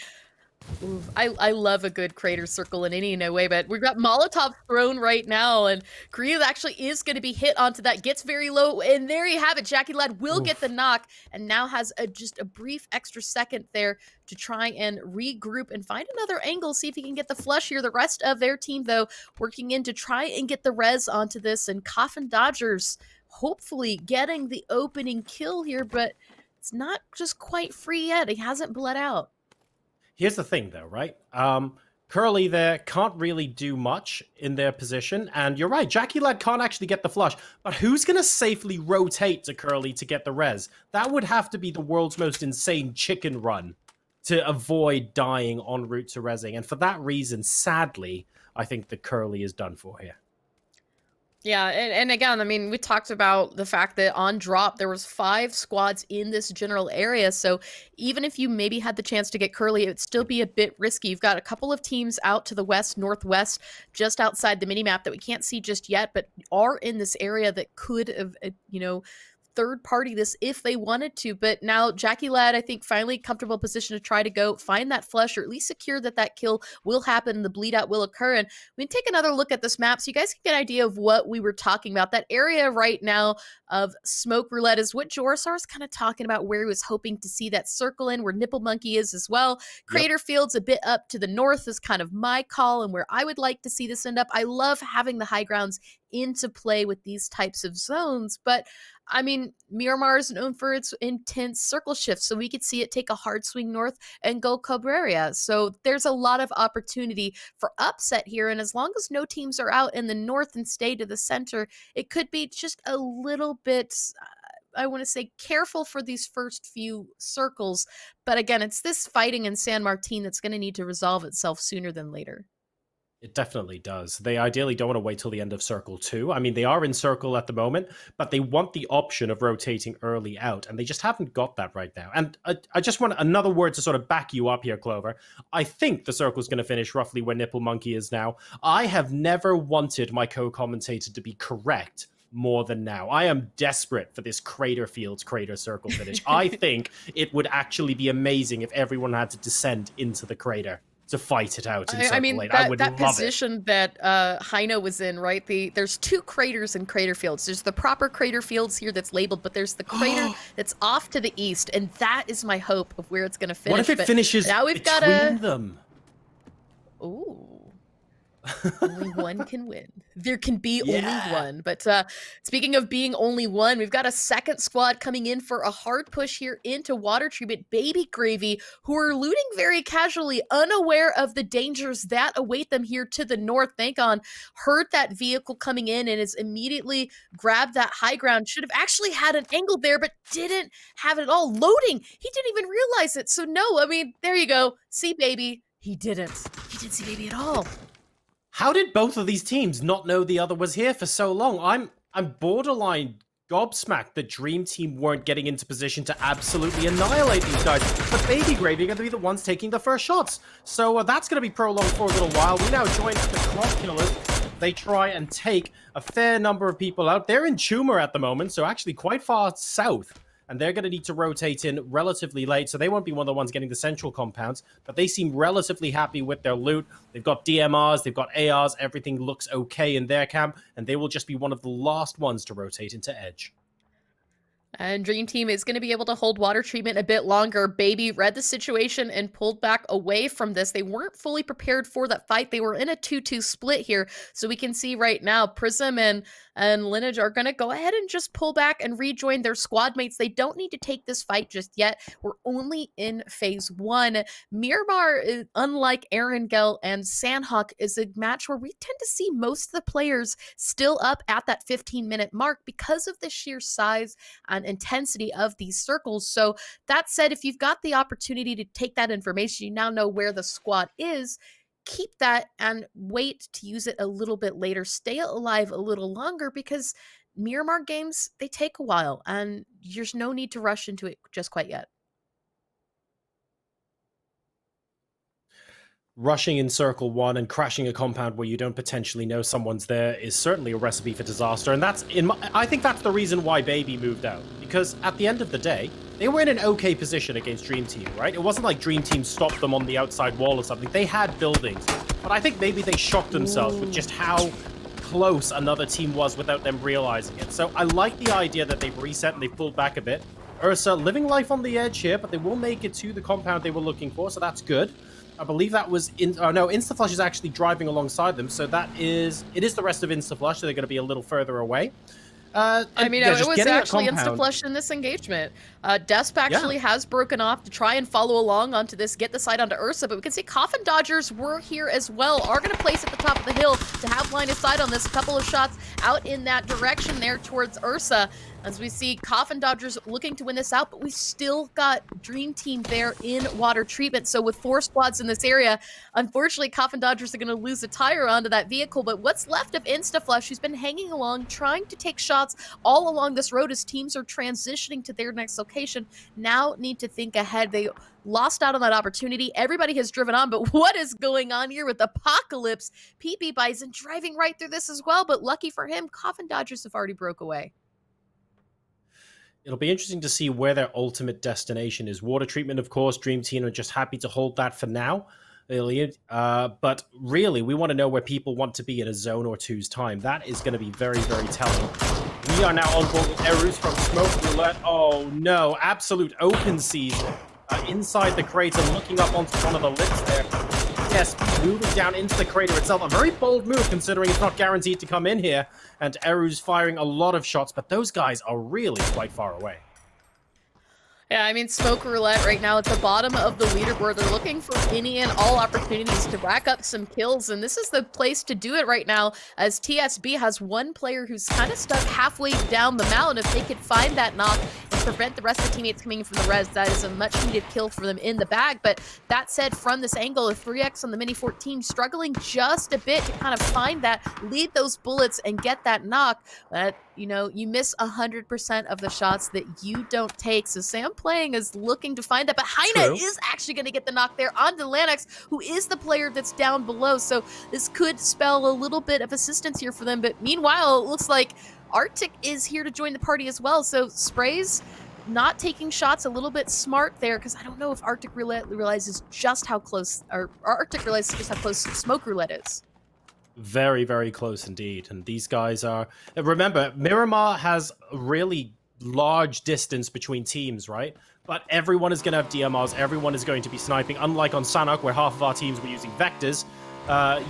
Ooh, I love a good Crater circle in any way, but we've got Molotov thrown right now, and Korea actually is going to be hit onto that, gets very low, and there you have it. Jackie Lad will get the knock, and now has just a brief extra second there to try and regroup and find another angle, see if he can get the flush here. The rest of their team, though, working in to try and get the res onto this, and Coffin Dodgers hopefully getting the opening kill here, but it's not just quite free yet. He hasn't bled out. Here's the thing, though, right? Curly there can't really do much in their position, and you're right, Jackie Lad can't actually get the flush, but who's going to safely rotate to Curly to get the res? That would have to be the world's most insane chicken run to avoid dying en route to resing, and for that reason, sadly, I think that Curly is done for here. Yeah, and again, I mean, we talked about the fact that on drop, there was 5 squads in this general area, so even if you maybe had the chance to get Curly, it would still be a bit risky. You've got a couple of teams out to the west, northwest, just outside the minimap that we can't see just yet, but are in this area that could have, you know, third party this if they wanted to. But now Jackie Lad, I think, finally comfortable position to try to go find that flush, or at least secure that that kill will happen, the bleed out will occur. And we can take another look at this map so you guys can get an idea of what we were talking about. That area right now of smoke roulette is what Jorisar was kind of talking about, where he was hoping to see that circle in, where Nipple Monkey is as well. Crater Field's a bit up to the north is kind of my call, and where I would like to see this end up. I love having the high grounds into play with these types of zones, but I mean, Miramar is known for its intense circle shifts, so we could see it take a hard swing north and go Cabrera. So there's a lot of opportunity for upset here, and as long as no teams are out in the north and stay to the center, it could be just a little bit, I want to say, careful for these first few circles. But again, it's this fighting in San Martin that's going to need to resolve itself sooner than later. It definitely does. They ideally don't want to wait till the end of Circle 2. I mean, they are in Circle at the moment, but they want the option of rotating early out, and they just haven't got that right now. And I just want another word to sort of back you up here, Clover. I think the Circle's going to finish roughly where Nipple Monkey is now. I have never wanted my co-commentator to be correct more than now. I am desperate for this Crater Fields Crater Circle finish. I think it would actually be amazing if everyone had to descend into the crater to fight it out in Circle 8. I mean, that position that Heino was in, right? There's 2 craters in Crater Fields. There's the proper Crater Fields here that's labeled, but there's the crater that's off to the east, and that is my hope of where it's going to finish. What if it finishes now we've between them? Ooh. Only one can win. There can be only one. But speaking of being only one, we've got a second squad coming in for a hard push here into water treatment. Baby Gravy, who are looting very casually, unaware of the dangers that await them here to the north. Thankon heard that vehicle coming in and has immediately grabbed that high ground. Should have actually had an angle there, but didn't have it at all. Loading. He didn't even realize it. So no, I mean, there you go. See Baby. He didn't. He didn't see Baby at all. How did both of these teams not know the other was here for so long? I'm borderline gobsmacked that Dream Team weren't getting into position to absolutely annihilate these guys. But Baby Gravy are going to be the ones taking the first shots. So that's going to be prolonged for a little while. We now join the Clock Killers. they try and take a fair number of people out. They're in Chuma at the moment, so actually quite far south. And they're going to need to rotate in relatively late, so they won't be one of the ones getting the central compounds, but they seem relatively happy with their loot. They've got DMRs, they've got ARs, everything looks okay in their camp, and they will just be one of the last ones to rotate into Edge. And Dream Team is going to be able to hold water treatment a bit longer. Baby read the situation and pulled back away from this. They weren't fully prepared for that fight. They were in a 2-2 split here. So we can see right now Prism and Lineage are going to go ahead and just pull back and rejoin their squad mates. They don't need to take this fight just yet. We're only in phase 1. Miramar, unlike Erangel and Sandhawk, is a match where we tend to see most of the players still up at that 15-minute mark because of the sheer size and intensity of these circles. So that said, if you've got the opportunity to take that information, you now know where the squad is, keep that and wait to use it a little bit later. Stay alive a little longer because Miramar games, they take a while and there's no need to rush into it just quite yet. Rushing in Circle 1 and crashing a compound where you don't potentially know someone's there is certainly a recipe for disaster, and I think that's the reason why Baby moved out, because at the end of the day, they were in an okay position against Dream Team, right? It wasn't like Dream Team stopped them on the outside wall or something. They had buildings, but I think maybe they shocked themselves with just how close another team was without them realizing it. So I like the idea that they've reset and they've pulled back a bit. Ursa living life on the edge here, but they will make it to the compound they were looking for, so that's good. I believe that was Instaflush is actually driving alongside them, so it is the rest of Instaflush, so they're going to be a little further away. I mean, it was actually Instaflush in this engagement. Desp actually has broken off to try and follow along onto this, get the side onto Ursa, but we can see Coffin Dodgers were here as well, are going to place at the top of the hill to have line of sight on this. A couple of shots out in that direction there towards Ursa, as we see Coffin Dodgers looking to win this out, but we still got Dream Team there in water treatment. So with 4 squads in this area, unfortunately, Coffin Dodgers are going to lose a tire onto that vehicle, but what's left of Instaflush, who's been hanging along, trying to take shots all along this road as teams are transitioning to their next location, now need to think ahead. They lost out on that opportunity. Everybody has driven on, but what is going on here with Apocalypse? PP Bison driving right through this as well, but lucky for him, Coffin Dodgers have already broke away. It'll be interesting to see where their ultimate destination is. Water treatment, of course. Dream Team are just happy to hold that for now. But really, we want to know where people want to be in a zone or two's time. That is going to be very, very telling. We are now on board with Eruz from Smoke Roulette. Oh no, absolute open season. Inside the crater, looking up onto one of the lips there. Yes, moving down into the crater itself. A very bold move considering it's not guaranteed to come in here. And Eruz firing a lot of shots, but those guys are really quite far away. Yeah, I mean, Smoke Roulette right now at the bottom of the leaderboard. They're looking for any and all opportunities to rack up some kills, and this is the place to do it right now, as TSB has one player who's kind of stuck halfway down the mountain. If they could find that knock and prevent the rest of the teammates coming from the res, that is a much-needed kill for them in the bag. But that said, from this angle, a 3x on the Mini 14, struggling just a bit to kind of find that, lead those bullets, and get that knock. But, you know, you miss 100% of the shots that you don't take. So Sam Playing is looking to find that, but Heine is actually going to get the knock there onto Lanix, who is the player that's down below. So this could spell a little bit of assistance here for them. But meanwhile, it looks like Arctic is here to join the party as well. So Sprays not taking shots, a little bit smart there, because I don't know if Arctic Roulette realizes just how close, or Arctic realizes just how close Smoke Roulette is. Very, very close indeed. And these guys are... Remember, Miramar has a really large distance between teams, right? But everyone is going to have DMRs. Everyone is going to be sniping. Unlike on Sanhok, where half of our teams were using vectors,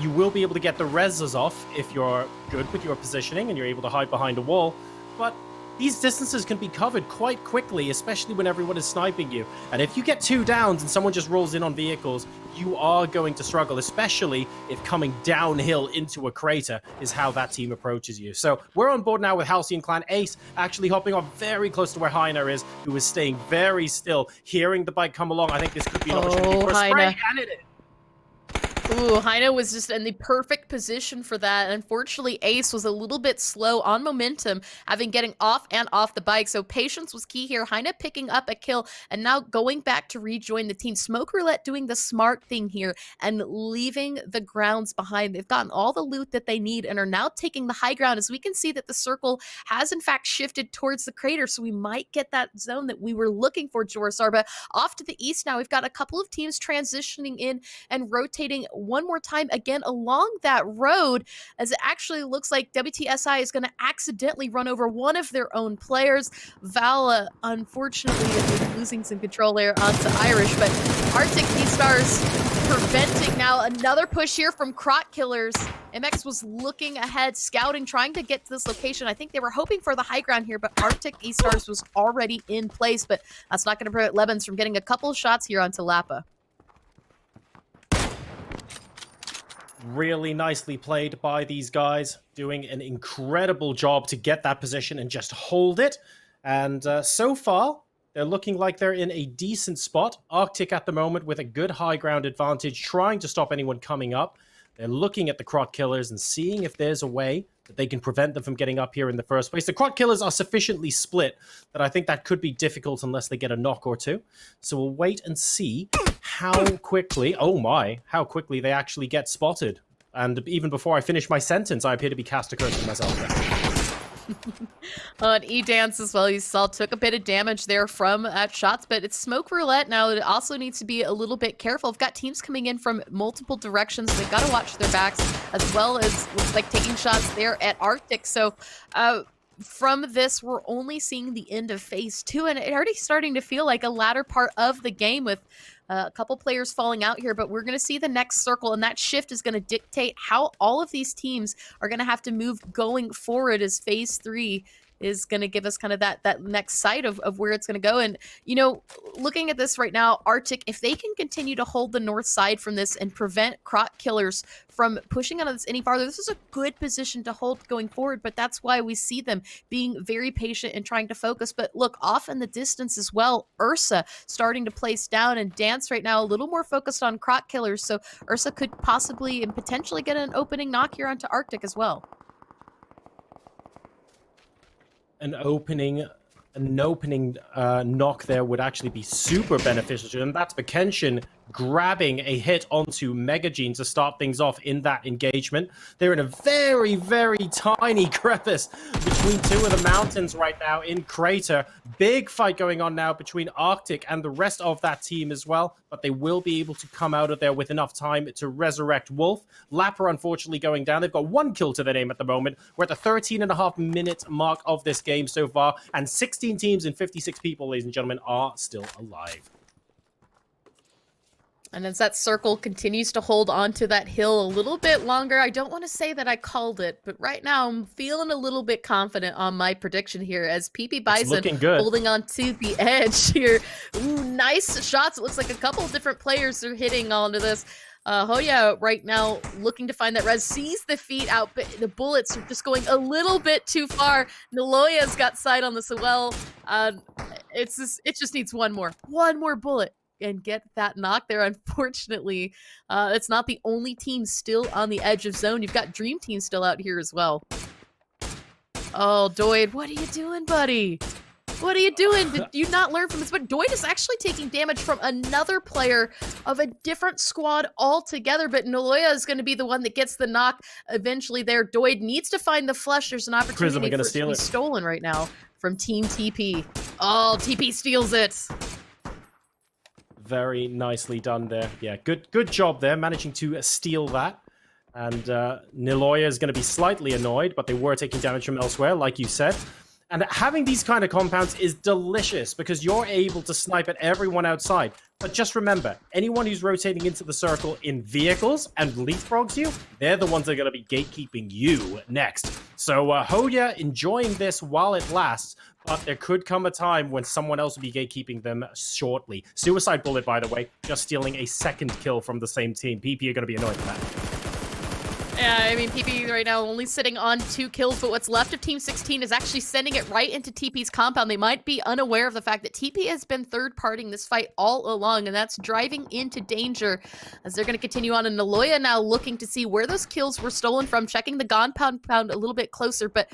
you will be able to get the reses off if you're good with your positioning and you're able to hide behind a wall. But these distances can be covered quite quickly, especially when everyone is sniping you. And if you get 2 downs and someone just rolls in on vehicles, you are going to struggle, especially if coming downhill into a crater is how that team approaches you. So we're on board now with Halcyon Clan. Ace actually hopping on very close to where Heiner is, who is staying very still, hearing the bike come along. I think this could be an opportunity for a spray, and it is. Ooh, Heine was just in the perfect position for that. Unfortunately, Ace was a little bit slow on momentum, having getting off and off the bike. So patience was key here. Heine picking up a kill and now going back to rejoin the team. Smoke Roulette doing the smart thing here and leaving the grounds behind. They've gotten all the loot that they need and are now taking the high ground, as we can see that the circle has in fact shifted towards the crater. So we might get that zone that we were looking for, Jorsarba. Off to the east now, we've got a couple of teams transitioning in and rotating one more time again along that road, as it actually looks like WTSI is going to accidentally run over one of their own players. Vala, unfortunately, is losing some control there onto Irish, but Arctic D-Stars preventing now another push here from Crot Killers. MX was looking ahead, scouting, trying to get to this location. I think they were hoping for the high ground here, but Arctic E-Stars was already in place, but that's not going to prevent Lebens from getting a couple of shots here onto Lapa. Really nicely played by these guys, doing an incredible job to get that position and just hold it. And so far, they're looking like they're in a decent spot. Arctic at the moment with a good high ground advantage, trying to stop anyone coming up. They're looking at the Crot Killers and seeing if there's a way that they can prevent them from getting up here in the first place. The Crot Killers are sufficiently split that I think that could be difficult unless they get a knock or two. So we'll wait and see how quickly, oh my, how quickly they actually get spotted. And even before I finish my sentence, I appear to be cast a curse on myself there. And E-Dance as well, you saw took a bit of damage there from shots, but it's Smoke Roulette now. It also needs to be a little bit careful. We've got teams coming in from multiple directions. They've got to watch their backs, as well as looks like taking shots there at Arctic. So from this, we're only seeing the end of phase 2, and it already starting to feel like a latter part of the game with a couple players falling out here, but we're going to see the next circle, and that shift is going to dictate how all of these teams are going to have to move going forward, as phase 3 is going to give us kind of that next sight of where it's going to go. And, you know, looking at this right now, Arctic, if they can continue to hold the north side from this and prevent Crot Killers from pushing on this any farther, this is a good position to hold going forward, but that's why we see them being very patient and trying to focus. But look, off in the distance as well, Ursa starting to place down, and Dance right now a little more focused on Crot Killers, so Ursa could possibly and potentially get an opening knock here onto Arctic as well. An opening knock there would actually be super beneficial to them. That's Bekenshin grabbing a hit onto Megagene to start things off in that engagement. They're in a very, very tiny crevice between two of the mountains right now in Crater. Big fight going on now between Arctic and the rest of that team as well, but they will be able to come out of there with enough time to resurrect Wolf. Lapper, unfortunately, going down. They've got 1 kill to their name at the moment. We're at the 13.5-minute mark of this game so far, and 16 teams and 56 people, ladies and gentlemen, are still alive. And as that circle continues to hold on to that hill a little bit longer, I don't want to say that I called it, but right now I'm feeling a little bit confident on my prediction here, as PP Bison holding on to the edge here. Ooh, nice shots. It looks like a couple different players are hitting onto this. Hoya right now looking to find that res, sees the feet out, but the bullets are just going a little bit too far. Niloya's got sight on this as well. It just needs one more bullet and get that knock there. Unfortunately, it's not the only team still on the edge of zone. You've got Dream Team still out here as well. Oh, Doid, what are you doing, buddy? What are you doing? Did you not learn from this? But Doid is actually taking damage from another player of a different squad altogether, but Niloya is going to be the one that gets the knock eventually there. Doid needs to find the flush. There's an opportunity for it to be stolen right now from Team TP. Oh, TP steals it. Very nicely done there. Yeah, good job there, managing to steal that. And Niloya is going to be slightly annoyed, but they were taking damage from elsewhere, like you said. And having these kind of compounds is delicious because you're able to snipe at everyone outside. But just remember, anyone who's rotating into the circle in vehicles and leapfrogs you, they're the ones that are going to be gatekeeping you next. So Hoya enjoying this while it lasts, but there could come a time when someone else will be gatekeeping them shortly. Suicide Bullet, by the way, just stealing a second kill from the same team. PP are going to be annoyed with that. Yeah, I mean, PP right now only sitting on 2 kills, but what's left of Team 16 is actually sending it right into TP's compound. They might be unaware of the fact that TP has been third-partying this fight all along, and that's driving into danger as they're going to continue on. And Naloya now looking to see where those kills were stolen from, checking the compound a little bit closer, but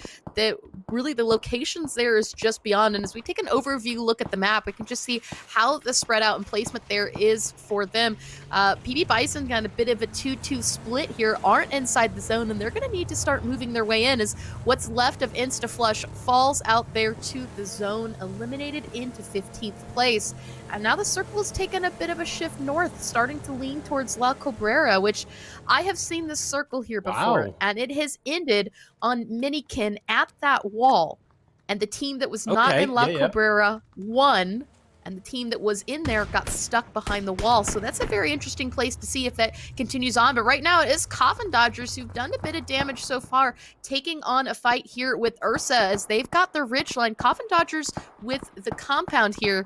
really the locations there is just beyond. And as we take an overview look at the map, we can just see how the spread out and placement there is for them. PB Bison got a bit of a 2-2 split here, aren't inside the zone, and they're going to need to start moving their way in as what's left of InstaFlush falls out there to the zone, eliminated into 15th place. And now the circle has taken a bit of a shift north, starting to lean towards La Cabrera, which I have seen this circle here before, Wow. and it has ended on Minikin at that wall. And the team that was not Okay, in La yeah. Cabrera won, and the team that was in there got stuck behind the wall. So that's a very interesting place to see if that continues on. But right now it is Coffin Dodgers who've done a bit of damage so far, taking on a fight here with Ursa as they've got the ridgeline. Coffin Dodgers with the compound here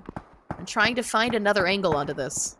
and trying to find another angle onto this.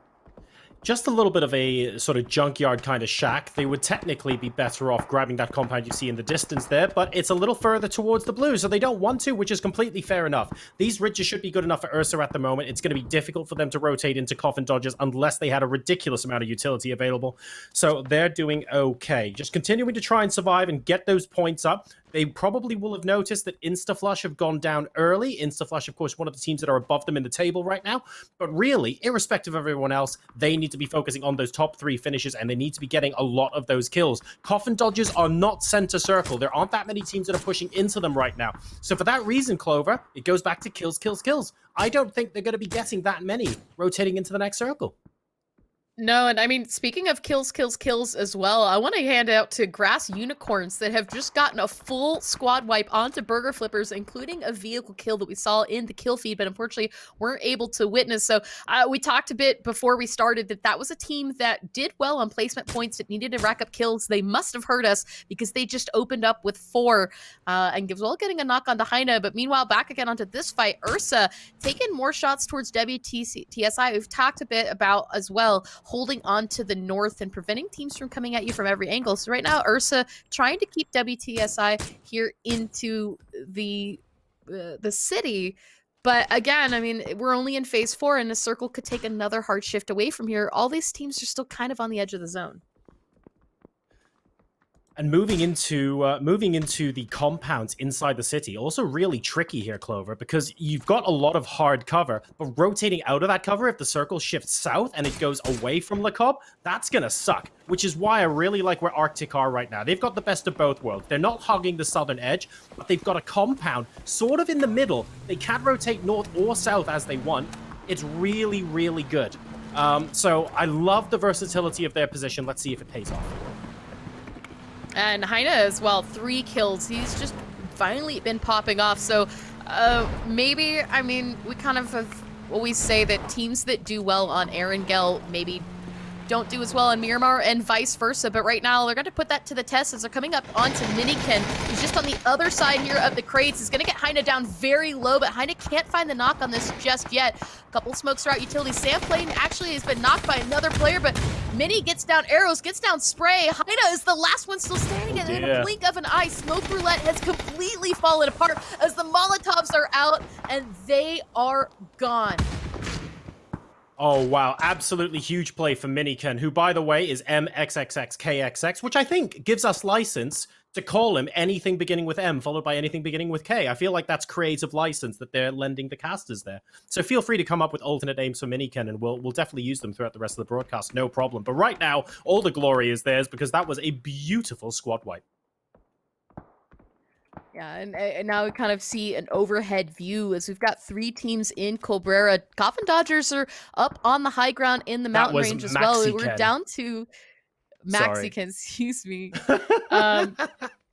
Just a little bit of a sort of junkyard kind of shack. They would technically be better off grabbing that compound you see in the distance there, but it's a little further towards the blue, so they don't want to, which is completely fair enough. These ridges should be good enough for Ursa at the moment. It's going to be difficult for them to rotate into Coffin Dodgers unless they had a ridiculous amount of utility available. So they're doing okay. Just continuing to try and survive and get those points up. They probably will have noticed that InstaFlush have gone down early. InstaFlush, of course, one of the teams that are above them in the table right now. But really, irrespective of everyone else, they need to be focusing on those top 3 finishes, and they need to be getting a lot of those kills. Coffin Dodgers are not center circle. There aren't that many teams that are pushing into them right now. So for that reason, Clover, it goes back to kills, kills, kills. I don't think they're going to be getting that many rotating into the next circle. No, and I mean, speaking of kills, kills, kills as well, I want to hand out to Grass Unicorns that have just gotten a full squad wipe onto Burger Flippers, including a vehicle kill that we saw in the kill feed, but unfortunately weren't able to witness. So we talked a bit before we started that was a team that did well on placement points, that needed to rack up kills. They must have heard us because they just opened up with 4 and gives well getting a knock on the Heine. But meanwhile, back again onto this fight, Ursa taking more shots towards WTSI. We've talked a bit about as well, holding on to the north and preventing teams from coming at you from every angle. So right now, Ursa trying to keep WTSI here into the city. But again, I mean, we're only in phase 4, and the circle could take another hard shift away from here. All these teams are still kind of on the edge of the zone. And moving into the compounds inside the city, also really tricky here, Clover, because you've got a lot of hard cover, but rotating out of that cover, if the circle shifts south and it goes away from Le Cobb, that's gonna suck, which is why I really like where Arctic are right now. They've got the best of both worlds. They're not hugging the southern edge, but they've got a compound sort of in the middle. They can rotate north or south as they want. It's really, really good. So I love the versatility of their position. Let's see if it pays off. And Heine as well, 3 kills. He's just finally been popping off. So maybe, I mean, we kind of have always say that teams that do well on Erangel maybe don't do as well on Miramar and vice versa. But right now, they're going to put that to the test as they're coming up onto Minikin, who's just on the other side here of the crates. Is going to get Heine down very low, but Heine can't find the knock on this just yet. A couple smokes throughout utility. Sam Plane actually has been knocked by another player, but Mini gets down arrows, gets down spray. Heine is the last one still standing, and in a blink of an eye, Smoke Roulette has completely fallen apart as the Molotovs are out, and they are gone. Oh, wow. Absolutely huge play for Minikin, who, by the way, is MXXXKXX, which I think gives us license to call him anything beginning with M, followed by anything beginning with K. I feel like that's creative license that they're lending the casters there. So feel free to come up with alternate names for Minikin, and we'll definitely use them throughout the rest of the broadcast, no problem. But right now, all the glory is theirs, because that was a beautiful squad wipe. Yeah, and now we kind of see an overhead view as we've got 3 teams in Cabrera. Coffin Dodgers are up on the high ground in the mountain range as well. We're down to Maxican, excuse me.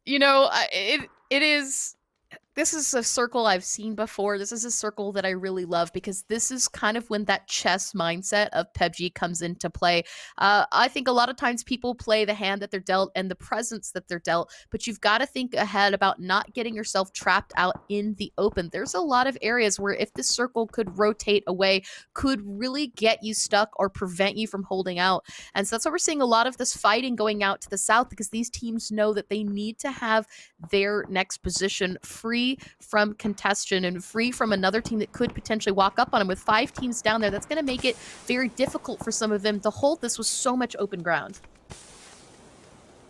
You know, it is... this is a circle I've seen before. This is a circle that I really love because this is kind of when that chess mindset of PUBG comes into play. I think a lot of times people play the hand that they're dealt and the presence that they're dealt, but you've got to think ahead about not getting yourself trapped out in the open. There's a lot of areas where if this circle could rotate away, could really get you stuck or prevent you from holding out. And so that's why we're seeing a lot of this fighting going out to the south, because these teams know that they need to have their next position free from contestation and free from another team that could potentially walk up on them. With 5 teams down there, that's going to make it very difficult for some of them to hold this with so much open ground.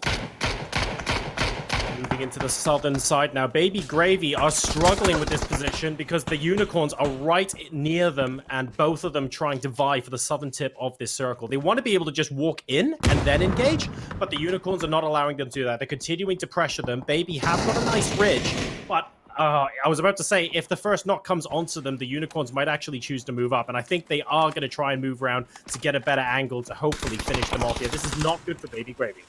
Moving into the southern side now, Baby Gravy are struggling with this position because the Unicorns are right near them, and both of them trying to vie for the southern tip of this circle. They want to be able to just walk in and then engage, but the Unicorns are not allowing them to do that. They're continuing to pressure them. Baby have got a nice ridge, but I was about to say, if the first knock comes onto them, the Unicorns might actually choose to move up, and I think they are going to try and move around to get a better angle to hopefully finish them off here. This is not good for Baby Gravy.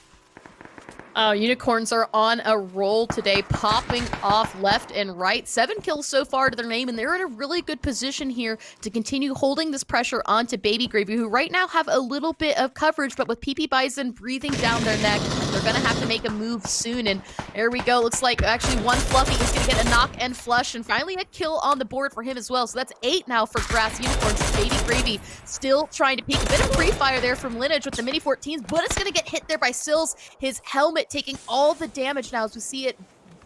Unicorns are on a roll today, popping off left and right. 7 kills so far to their name, and they're in a really good position here to continue holding this pressure onto Baby Gravy, who right now have a little bit of coverage, but with PP Bison breathing down their neck, they're going to have to make a move soon. And there we go. Looks like actually one Fluffy is going to get a knock and flush, and finally a kill on the board for him as well. So that's 8 now for Grass Unicorns. Baby Gravy still trying to peek. A bit of pre-fire there from Lineage with the Mini 14s, but it's going to get hit there by Sills. His helmet taking all the damage now as we see it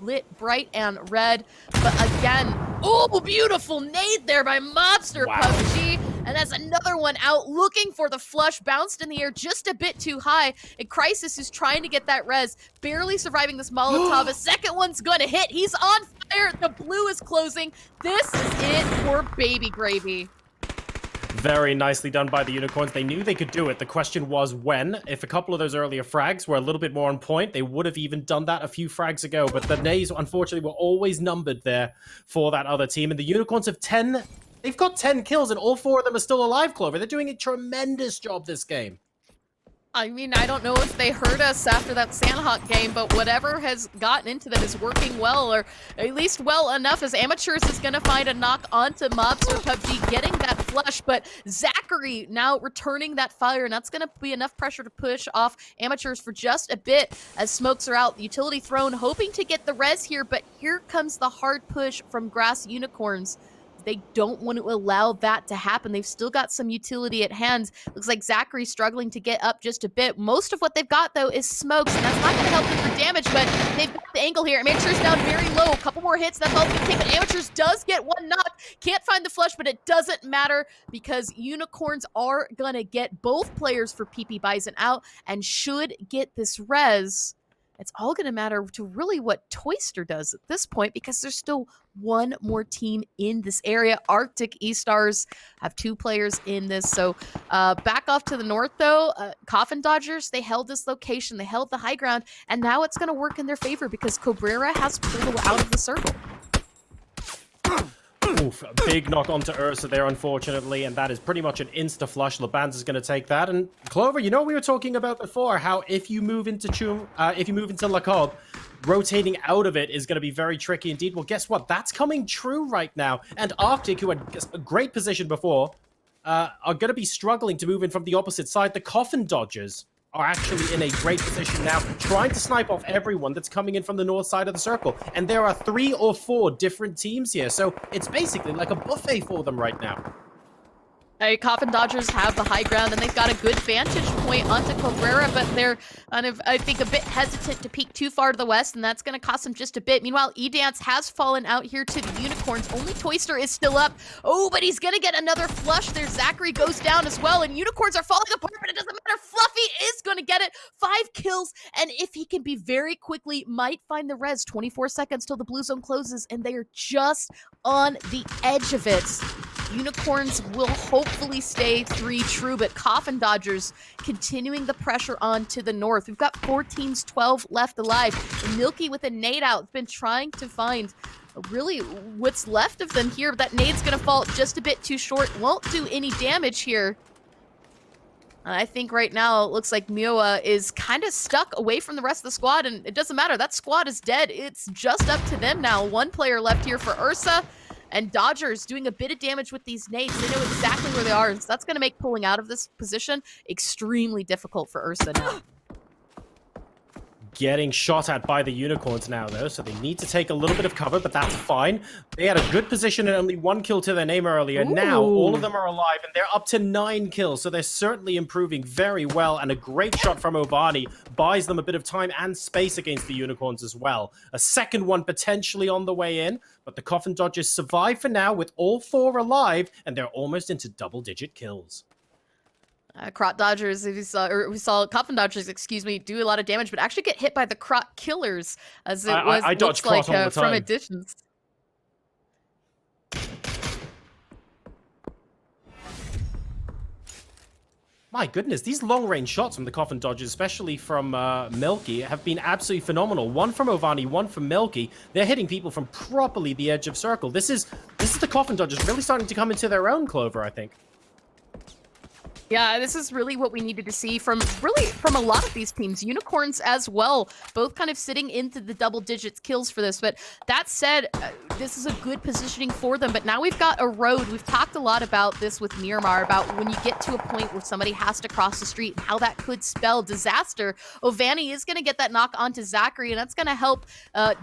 lit bright and red. But again, oh, beautiful nade there by Mobster. Wow. PUBG. And that's another one out looking for the flush, bounced in the air just a bit too high. And Crisis is trying to get that res, barely surviving this Molotov. A second one's gonna hit. He's on fire. The blue is closing. This is it for Baby Gravy. Very nicely done by the Unicorns. They knew they could do it. The question was when. If a couple of those earlier frags were a little bit more on point, they would have even done that a few frags ago. But the nades, unfortunately, were always numbered there for that other team. And the Unicorns have 10... They've got 10 kills, and all 4 of them are still alive, Clover. They're doing a tremendous job this game. I mean, I don't know if they heard us after that Sandhawk game, but whatever has gotten into them is working well, or at least well enough, as Amateurs is going to find a knock onto Mobster. PUBG getting that flush, but Zachary now returning that fire, and that's going to be enough pressure to push off Amateurs for just a bit as smokes are out. Utility thrown, hoping to get the res here, but here comes the hard push from Grass Unicorns. They don't want to allow that to happen. They've still got some utility at hand. Looks like Zachary's struggling to get up just a bit. Most of what they've got, though, is smokes, and that's not going to help them for damage, but they've got the angle here. Amateurs down very low. A couple more hits. That's all they can take, but Amateurs does get one knock. Can't find the flush, but it doesn't matter because Unicorns are going to get both players for PP Bison out and should get this res. It's all going to matter to really what Toyster does at this point, because there's still one more team in this area. Arctic E-Stars have 2 players in this. So back off to the north, though. Coffin Dodgers, they held this location. They held the high ground, and now it's going to work in their favor because Cabrera has pulled out of the circle. Oof, a big knock onto Ursa there, unfortunately, and that is pretty much an insta-flush. Labanz is going to take that. And Clover, you know what we were talking about before, how if you move into La Cob, rotating out of it is going to be very tricky indeed. Well, guess what? That's coming true right now. And Arctic, who had a great position before, are going to be struggling to move in from the opposite side. The Coffin Dodgers are actually in a great position now, trying to snipe off everyone that's coming in from the north side of the circle. And there are 3 or 4 different teams here, so it's basically like a buffet for them right now. Coffin Dodgers have the high ground, and they've got a good vantage point onto Cabrera, but they're kind of, I think, a bit hesitant to peek too far to the west, and that's going to cost them just a bit. Meanwhile, E-Dance has fallen out here to the Unicorns. Only Toyster is still up. Oh, but he's going to get another flush there. Zachary goes down as well, and Unicorns are falling apart, but it doesn't matter. Fluffy is going to get it. 5 kills, and if he can be very quickly, might find the res. 24 seconds till the blue zone closes, and they are just on the edge of it. Unicorns will hopefully stay 3 true, but Coffin Dodgers continuing the pressure on to the north. We've got 4 teams, 12 left alive. Milky with a nade out, been trying to find really what's left of them here. That nade's going to fall just a bit too short. Won't do any damage here. I think right now it looks like Mioa is kind of stuck away from the rest of the squad, and it doesn't matter. That squad is dead. It's just up to them now. One player left here for Ursa, and Dodgers doing a bit of damage with these nades. They know exactly where they are, and so that's going to make pulling out of this position extremely difficult for Ursa now. Getting shot at by the Unicorns now, though, so they need to take a little bit of cover, but that's fine. They had a good position and only 1 kill to their name earlier. Ooh. Now, all of them are alive, and they're up to 9 kills, so they're certainly improving very well, and a great shot from Ovani buys them a bit of time and space against the Unicorns as well. A second one potentially on the way in, but the Coffin Dodgers survive for now with all 4 alive, and they're almost into double-digit kills. Crot Dodgers, we saw Coffin Dodgers, excuse me, do a lot of damage, but actually get hit by the Crot Killers, as it was I dodge looks like Crot all the from time. additions. My goodness, these long-range shots from the Coffin Dodgers, especially from Milky, have been absolutely phenomenal. One from Ovani, one from Milky. They're hitting people from properly the edge of circle. This is the Coffin Dodgers really starting to come into their own, Clover, I think. Yeah, this is really what we needed to see from a lot of these teams. Unicorns as well, both kind of sitting into the double digits kills for this. But that said, this is a good positioning for them. But now we've got a road. We've talked a lot about this with Miramar, about when you get to a point where somebody has to cross the street and how that could spell disaster. Ovani is going to get that knock onto Zachary, and that's going to help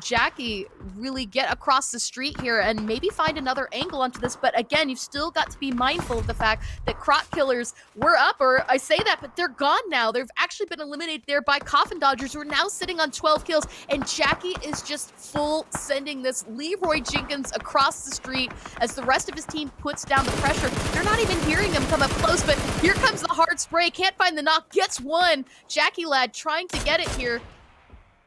Jackie really get across the street here and maybe find another angle onto this. But again, you've still got to be mindful of the fact that Crot Killers were up, or I say that, but they're gone now. They've actually been eliminated there by Coffin Dodgers, who are now sitting on 12 kills, and Jackie is just full sending this Leroy Jenkins across the street as the rest of his team puts down the pressure. They're not even hearing him come up close, but here comes the hard spray. Can't find the knock, gets one. Jackie Lad trying to get it here.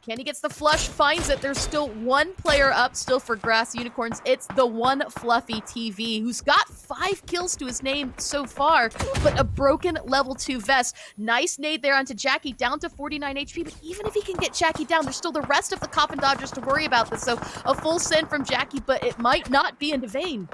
Kenny gets the flush, finds it. There's still one player up still for Grass Unicorns. It's the one Fluffy TV, who's got 5 kills to his name so far, but a broken level 2 vest. Nice nade there onto Jackie, down to 49 HP, but even if he can get Jackie down, there's still the rest of the Coffin Dodgers to worry about this. So a full send from Jackie, but it might not be into vain.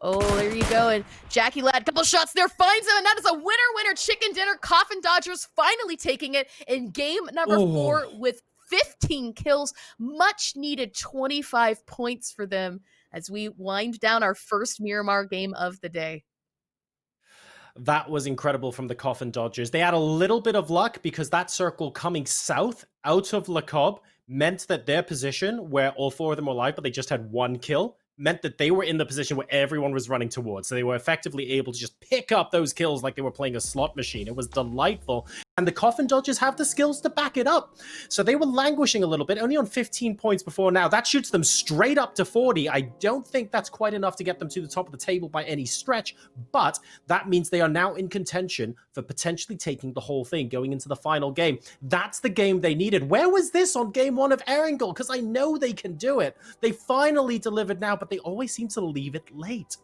Oh, there you go. And Jackie Lad, couple shots there, finds him, and that is a winner chicken dinner. Coffin Dodgers finally taking it in game number 4 with 15 kills. Much needed 25 points for them as we wind down our first Miramar game of the day. That was incredible from the Coffin Dodgers. They had a little bit of luck because that circle coming south out of Le Cobb meant that their position, where all 4 of them were alive, but they just had 1 kill, meant that they were in the position where everyone was running towards. So they were effectively able to just pick up those kills like they were playing a slot machine. It was delightful. And the Coffin Dodgers have the skills to back it up. So they were languishing a little bit, only on 15 points before now. That shoots them straight up to 40. I don't think that's quite enough to get them to the top of the table by any stretch, but that means they are now in contention for potentially taking the whole thing going into the final game. That's the game they needed. Where was this on game 1 of Erangel? Because I know they can do it. They finally delivered now, but they always seem to leave it late.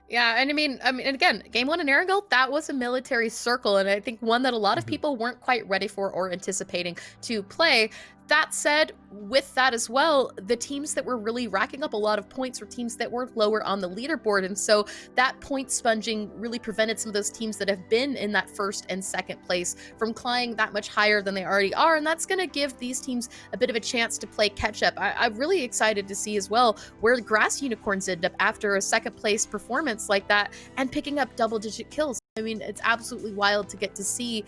Yeah, and I mean, again, game 1 in Erangel, that was a military circle, and I think one that a lot of people weren't quite ready for or anticipating to play. That said, with that as well, the teams that were really racking up a lot of points were teams that were lower on the leaderboard, and so that point sponging really prevented some of those teams that have been in that first and second place from climbing that much higher than they already are, and that's going to give these teams a bit of a chance to play catch-up. I'm really excited to see as well where the Grass Unicorns end up after a second-place performance like that and picking up double-digit kills. I mean, it's absolutely wild to get to see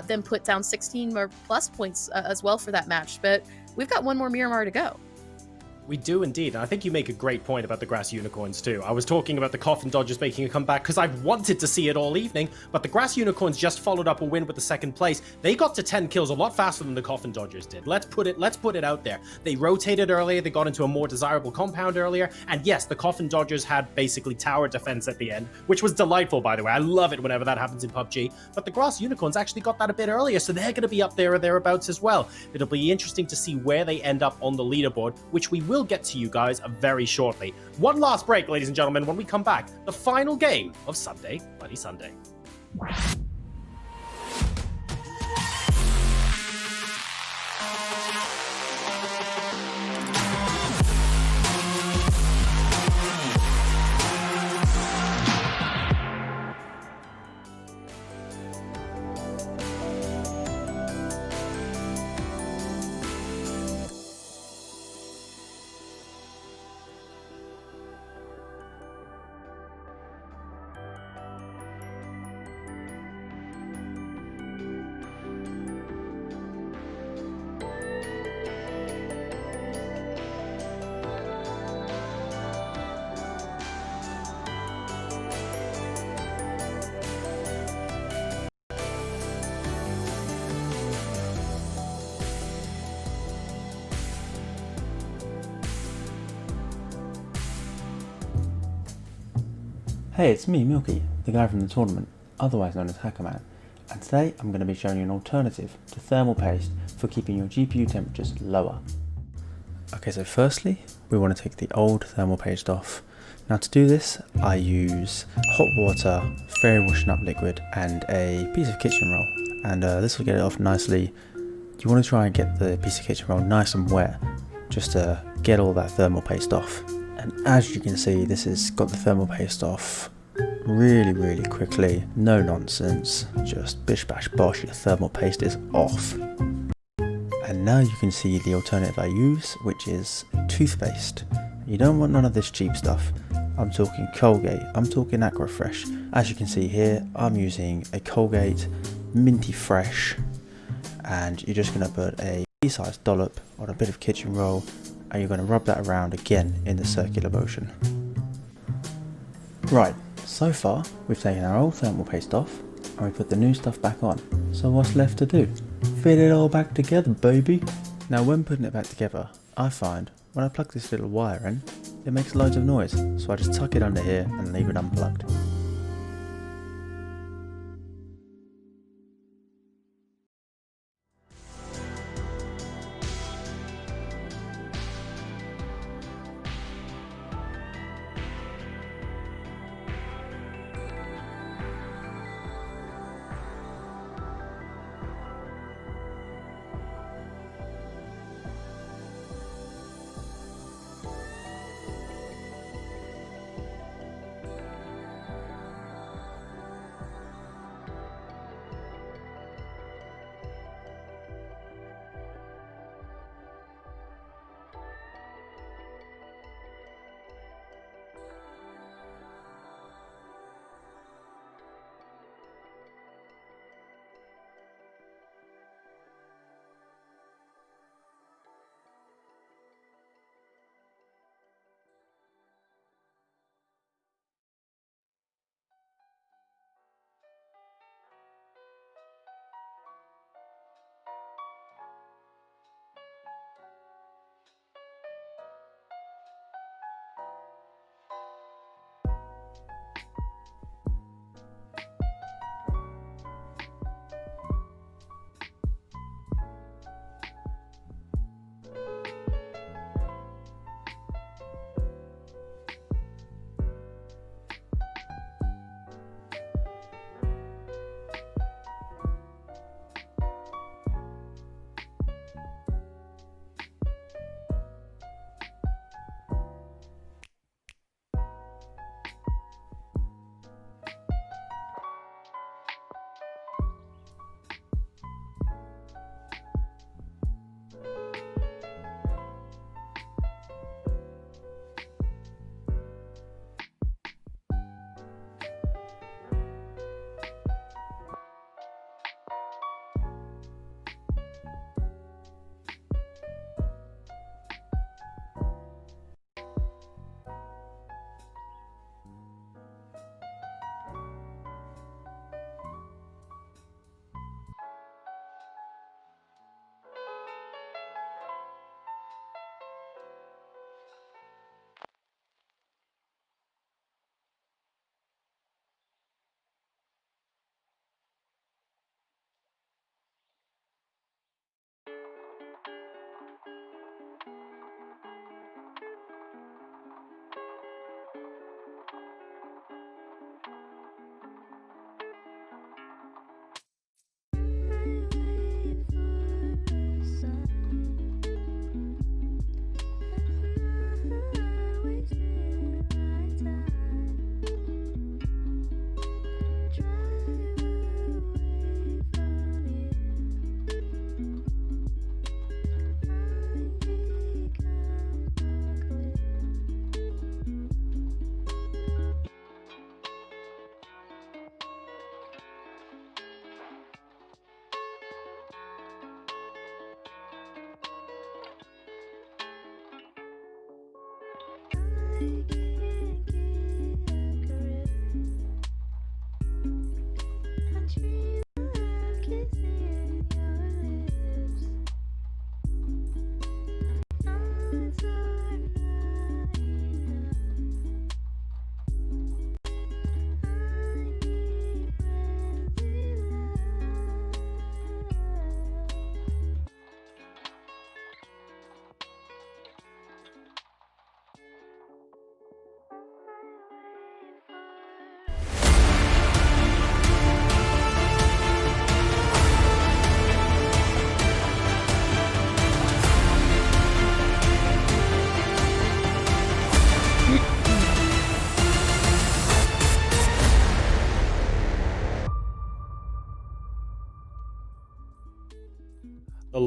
them put down 16 or plus points as well for that match. But we've got one more Miramar to go. We do indeed, and I think you make a great point about the Grass Unicorns too. I was talking about the Coffin Dodgers making a comeback because I've wanted to see it all evening, but the Grass Unicorns just followed up a win with the second place. They got to 10 kills a lot faster than the Coffin Dodgers did. Let's put it out there. They rotated earlier, they got into a more desirable compound earlier, and yes, the Coffin Dodgers had basically tower defense at the end, which was delightful, by the way. I love it whenever that happens in PUBG, but the Grass Unicorns actually got that a bit earlier, so they're going to be up there or thereabouts as well. It'll be interesting to see where they end up on the leaderboard, which we will get to you guys very shortly. One last break, ladies and gentlemen. When we come back, the final game of Sunday Bloody Sunday. Hey, it's me, Milky, the guy from the tournament, otherwise known as Hackerman, and today I'm going to be showing you an alternative to thermal paste for keeping your GPU temperatures lower. Okay, so firstly, we want to take the old thermal paste off. Now to do this, I use hot water, fairy washing up liquid, and a piece of kitchen roll, and this will get it off nicely. You want to try and get the piece of kitchen roll nice and wet, just to get all that thermal paste off. And as you can see, this has got the thermal paste off really quickly, no nonsense, just bish bash bosh, your thermal paste is off. And now you can see the alternative I use, which is toothpaste. You don't want none of this cheap stuff. I'm talking Colgate, I'm talking Aquafresh. As you can see here, I'm using a Colgate Minty Fresh, and you're just going to put a pea-sized dollop on a bit of kitchen roll, and you're going to rub that around again in the circular motion. Right, so far we've taken our old thermal paste off and we put the new stuff back on. So what's left to do? Fit it all back together, baby! Now when putting it back together, I find when I plug this little wire in, it makes loads of noise, so I just tuck it under here and leave it unplugged.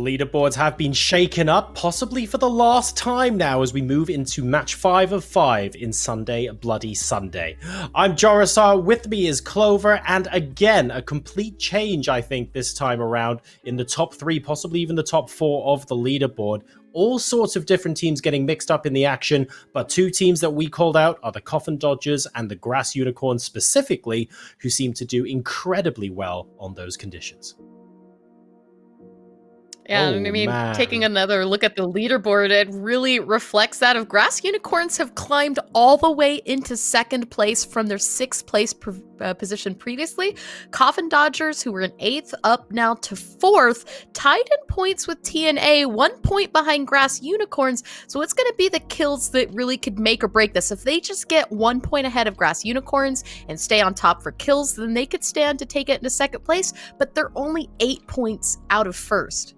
leaderboards have been shaken up, possibly for the last time now, as we move into match 5 of 5 in Sunday Bloody Sunday. I'm Jorisar, with me is Clover, and again, a complete change, I think, this time around in the top 3, possibly even the top 4 of the leaderboard. All sorts of different teams getting mixed up in the action, but 2 teams that we called out are the Coffin Dodgers and the Grass Unicorns specifically, who seem to do incredibly well on those conditions. Yeah, I mean, taking another look at the leaderboard, it really reflects that of Grass Unicorns have climbed all the way into second place from their 6th place position previously. Coffin Dodgers, who were in 8th, up now to 4th, tied in points with TNA, 1 point behind Grass Unicorns. So it's going to be the kills that really could make or break this. If they just get 1 point ahead of Grass Unicorns and stay on top for kills, then they could stand to take it into second place, but they're only 8 points out of first.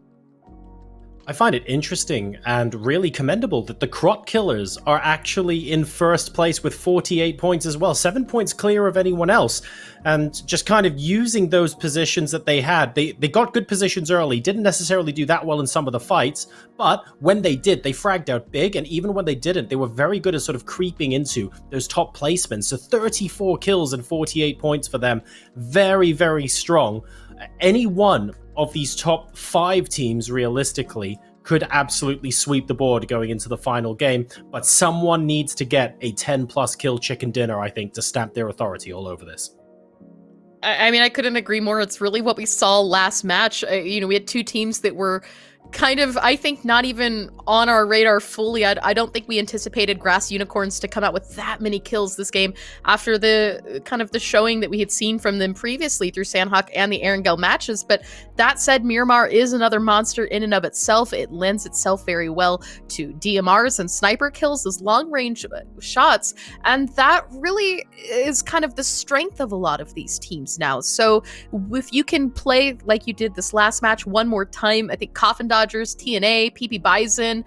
I find it interesting and really commendable that the Crop Killers are actually in first place with 48 points as well, 7 points clear of anyone else, and just kind of using those positions that they had. They got good positions early, didn't necessarily do that well in some of the fights, but when they did, they fragged out big, and even when they didn't, they were very good at sort of creeping into those top placements. So 34 kills and 48 points for them. Very, very strong. Any one of these top 5 teams, realistically, could absolutely sweep the board going into the final game, but someone needs to get a 10-plus kill chicken dinner, I think, to stamp their authority all over this. I mean, I couldn't agree more. It's really what we saw last match. We had 2 teams that were kind of, I think, not even on our radar fully. I don't think we anticipated Grass Unicorns to come out with that many kills this game after the kind of the showing that we had seen from them previously through Sandhawk and the Erangel matches. But that said, Miramar is another monster in and of itself. It lends itself very well to DMRs and sniper kills, those long-range shots, and that really is kind of the strength of a lot of these teams now. So if you can play like you did this last match one more time, I think Coffin Dodgers, TNA, PP Bison,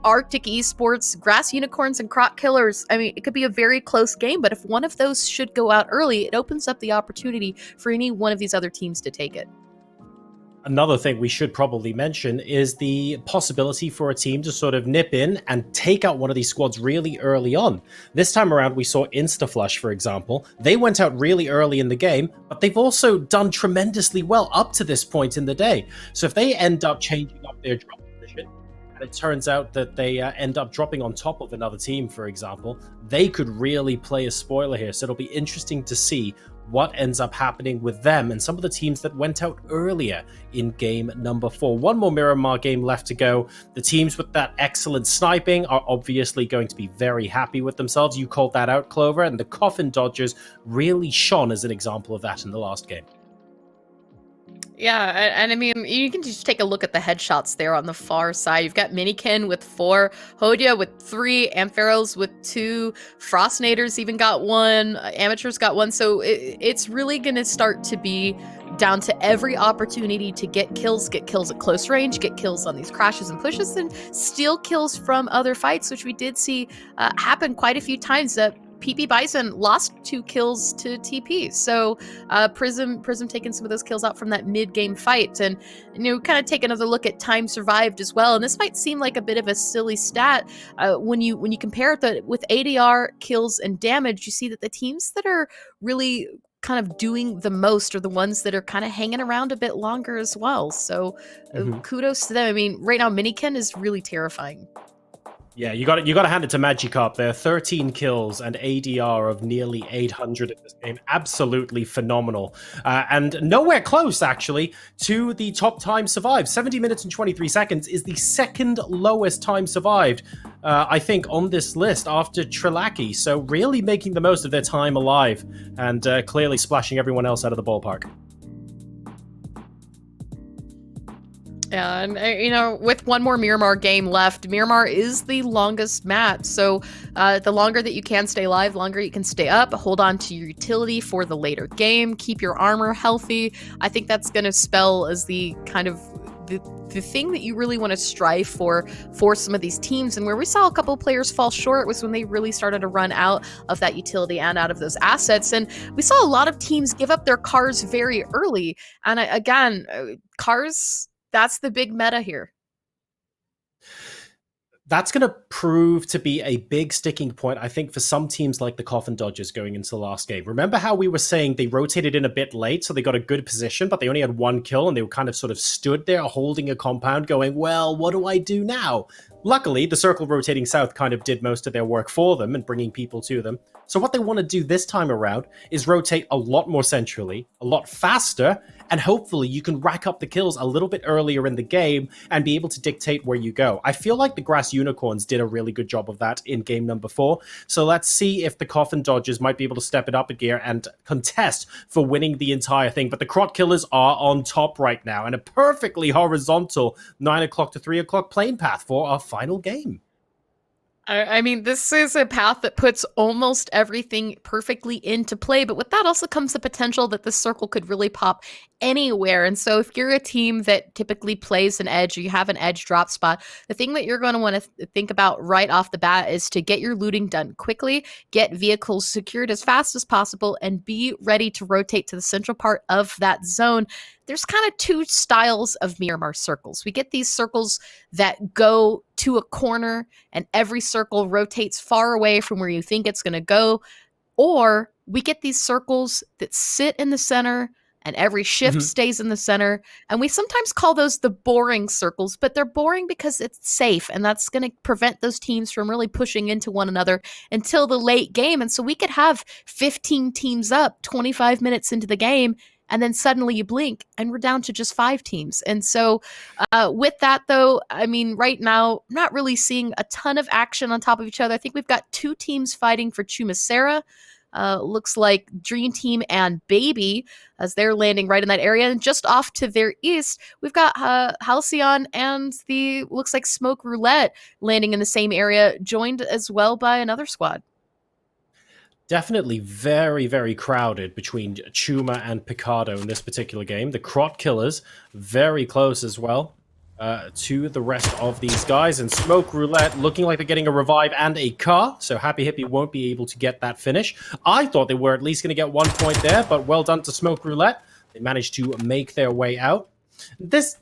Arctic Esports, Grass Unicorns, and Crop Killers, I mean, it could be a very close game, but if one of those should go out early, it opens up the opportunity for any one of these other teams to take it. Another thing we should probably mention is the possibility for a team to sort of nip in and take out one of these squads really early on. This time around, we saw InstaFlush, for example. They went out really early in the game, but they've also done tremendously well up to this point in the day. So if they end up changing up their drop position, and it turns out that they end up dropping on top of another team, for example, they could really play a spoiler here. So it'll be interesting to see what ends up happening with them and some of the teams that went out earlier in game number 4. One more Miramar game left to go. The teams with that excellent sniping are obviously going to be very happy with themselves. You called that out, Clover, and the Coffin Dodgers really shone as an example of that in the last game. Yeah, and I mean, you can just take a look at the headshots there on the far side. You've got Minikin with 4, Hodia with 3, Ampharos with 2, Frostnaders even got 1, Amateurs got 1. So it's really going to start to be down to every opportunity to get kills at close range, get kills on these crashes and pushes, and steal kills from other fights, which we did see happen quite a few times. That PP Bison lost 2 kills to TP. So Prism taking some of those kills out from that mid-game fight. And kind of take another look at time survived as well. And this might seem like a bit of a silly stat. When you compare it with ADR, kills, and damage, you see that the teams that are really kind of doing the most are the ones that are kind of hanging around a bit longer as well. So kudos to them. I mean, right now, Minikin is really terrifying. Yeah, you got to hand it to Magikarp there. 13 kills and ADR of nearly 800 in this game. Absolutely phenomenal. And nowhere close, actually, to the top time survived. 70 minutes and 23 seconds is the second lowest time survived, I think, on this list after Trilaki. So really making the most of their time alive and clearly splashing everyone else out of the ballpark. Yeah, and with one more Miramar game left, Miramar is the longest map. So the longer that you can stay alive, the longer you can stay up, hold on to your utility for the later game, keep your armor healthy. I think that's going to spell as the kind of the thing that you really want to strive for some of these teams. And where we saw a couple of players fall short was when they really started to run out of that utility and out of those assets. And we saw a lot of teams give up their cars very early. And again, cars that's the big meta here. That's going to prove to be a big sticking point, I think, for some teams like the Coffin Dodgers going into the last game. Remember how we were saying they rotated in a bit late, so they got a good position, but they only had one kill, and they were kind of sort of stood there holding a compound going, well, what do I do now? Luckily, the circle rotating south kind of did most of their work for them and bringing people to them. So what they want to do this time around is rotate a lot more centrally, a lot faster, and hopefully you can rack up the kills a little bit earlier in the game and be able to dictate where you go. I feel like the Grass Unicorns did a really good job of that in game number 4. So let's see if the Coffin Dodgers might be able to step it up a gear and contest for winning the entire thing. But the Crot Killers are on top right now, and a perfectly horizontal 9 o'clock to 3 o'clock plane path for our final game. I mean, this is a path that puts almost everything perfectly into play, but with that also comes the potential that this circle could really pop anywhere. And so if you're a team that typically plays an edge, or you have an edge drop spot, the thing that you're going to want to think about right off the bat is to get your looting done quickly, get vehicles secured as fast as possible, and be ready to rotate to the central part of that zone. There's kind of two styles of Miramar circles. We get these circles that go to a corner and every circle rotates far away from where you think it's going to go. Or we get these circles that sit in the center and every shift stays in the center. And we sometimes call those the boring circles, but they're boring because it's safe. And that's going to prevent those teams from really pushing into one another until the late game. And so we could have 15 teams up 25 minutes into the game, and then suddenly you blink and we're down to just 5 teams. And so with that, though, I mean, right now, I'm not really seeing a ton of action on top of each other. I think we've got 2 teams fighting for Chumacera. Looks like Dream Team and Baby, as they're landing right in that area. And just off to their east, we've got Halcyon and looks like Smoke Roulette landing in the same area, joined as well by another squad. Definitely very, very crowded between Chuma and Picardo in this particular game. The Crot Killers, very close as well to the rest of these guys. And Smoke Roulette looking like they're getting a revive and a car. So Happy Hippie won't be able to get that finish. I thought they were at least going to get 1 point there, but well done to Smoke Roulette. They managed to make their way out.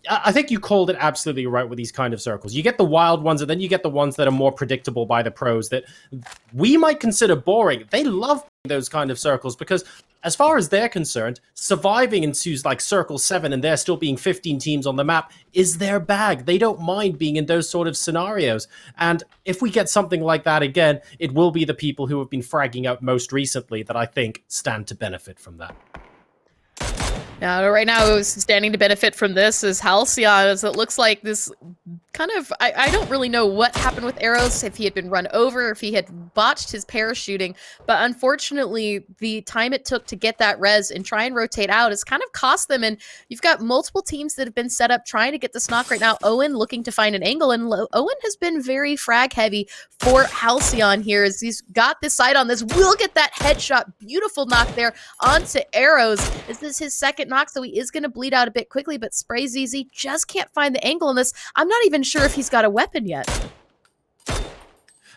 I think you called it absolutely right with these kind of circles. You get the wild ones, and then you get the ones that are more predictable by the pros that we might consider boring. They love those kind of circles because, as far as they're concerned, surviving into like Circle 7 and there still being 15 teams on the map is their bag. They don't mind being in those sort of scenarios. And if we get something like that again, it will be the people who have been fragging out most recently that I think stand to benefit from that. Now, right now, standing to benefit from this is Halcyon, as it looks like this kind of, I don't really know what happened with Arrows, if he had been run over, if he had botched his parachuting, but unfortunately, the time it took to get that res and try and rotate out has kind of cost them, and you've got multiple teams that have been set up trying to get this knock right now. Owen looking to find an angle, and Owen has been very frag heavy for Halcyon here, as he's got this sight on this, will get that headshot, beautiful knock there onto Arrows. This is his second knock, so he is going to bleed out a bit quickly, but Spray ZZ just can't find the angle on this. I'm not even sure if he's got a weapon yet.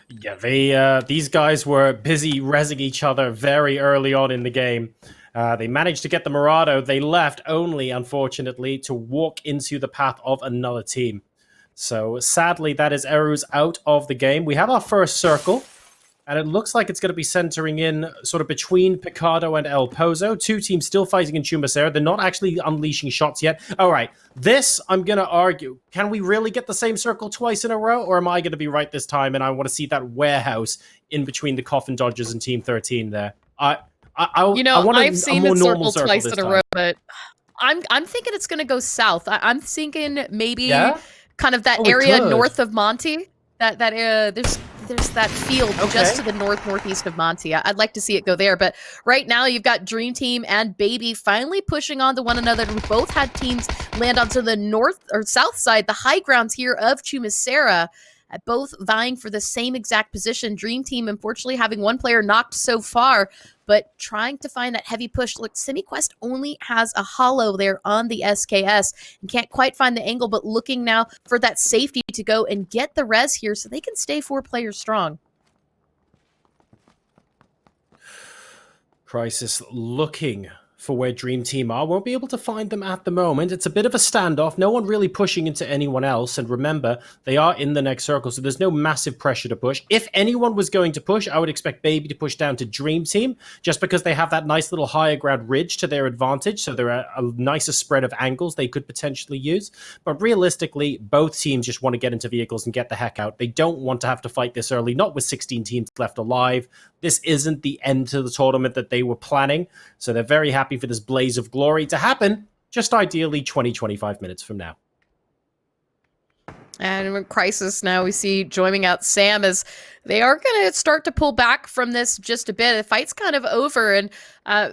Yeah, these guys were busy rezzing each other very early on in the game. They managed to get the Murado. They left only, unfortunately, to walk into the path of another team. So sadly, that is Eruz out of the game. We have our first circle, and it looks like it's going to be centering in sort of between Picardo and El Pozo. 2 teams still fighting in Chumacera. They're not actually unleashing shots yet. All right, this, I'm going to argue. Can we really get the same circle twice in a row? Or am I going to be right this time? And I want to see that warehouse in between the Coffin Dodgers and Team 13 there. I've seen the circle twice in a row, but I'm thinking it's going to go south. I'm thinking maybe kind of that area north of Monty. There's that field just to the northeast of Monty. I'd like to see it go there, but right now you've got Dream Team and Baby finally pushing onto one another. We both had teams land onto the north or south side, the high grounds here of Chumacera, both vying for the same exact position. Dream Team, unfortunately, having one player knocked so far, but trying to find that heavy push. Look, SimiQuest only has a hollow there on the SKS and can't quite find the angle, but looking now for that safety to go and get the res here so they can stay 4 players strong. Crisis looking for where Dream Team are. Won't be able to find them at the moment. It's a bit of a standoff. No one really pushing into anyone else. And remember, they are in the next circle, so there's no massive pressure to push. If anyone was going to push, I would expect Baby to push down to Dream Team, just because they have that nice little higher ground ridge to their advantage. So there are a nicer spread of angles they could potentially use. But realistically, both teams just want to get into vehicles and get the heck out. They don't want to have to fight this early, not with 16 teams left alive. This isn't the end to the tournament that they were planning, so they're very happy for this blaze of glory to happen, just ideally 20-25 minutes from now. And in Crisis now, we see joining out Sam as they are going to start to pull back from this just a bit. The fight's kind of over, and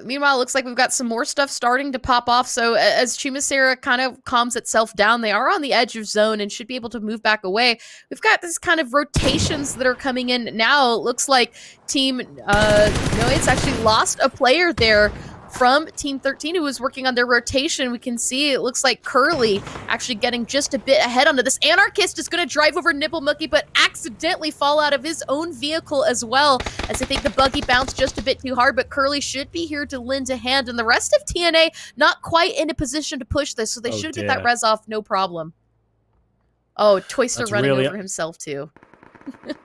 meanwhile, it looks like we've got some more stuff starting to pop off. So as Chumacera kind of calms itself down, they are on the edge of zone and should be able to move back away. We've got this kind of rotations that are coming in now. It looks like Team it's actually lost a player there from Team 13 who was working on their rotation. We can see it looks like Curly actually getting just a bit ahead onto this. Anarchist is going to drive over Nibblebuggy, but accidentally fall out of his own vehicle as well, as I think the buggy bounced just a bit too hard, but Curly should be here to lend a hand, and the rest of TNA not quite in a position to push this, so they should get that res off no problem. Oh, Toyster running over himself too.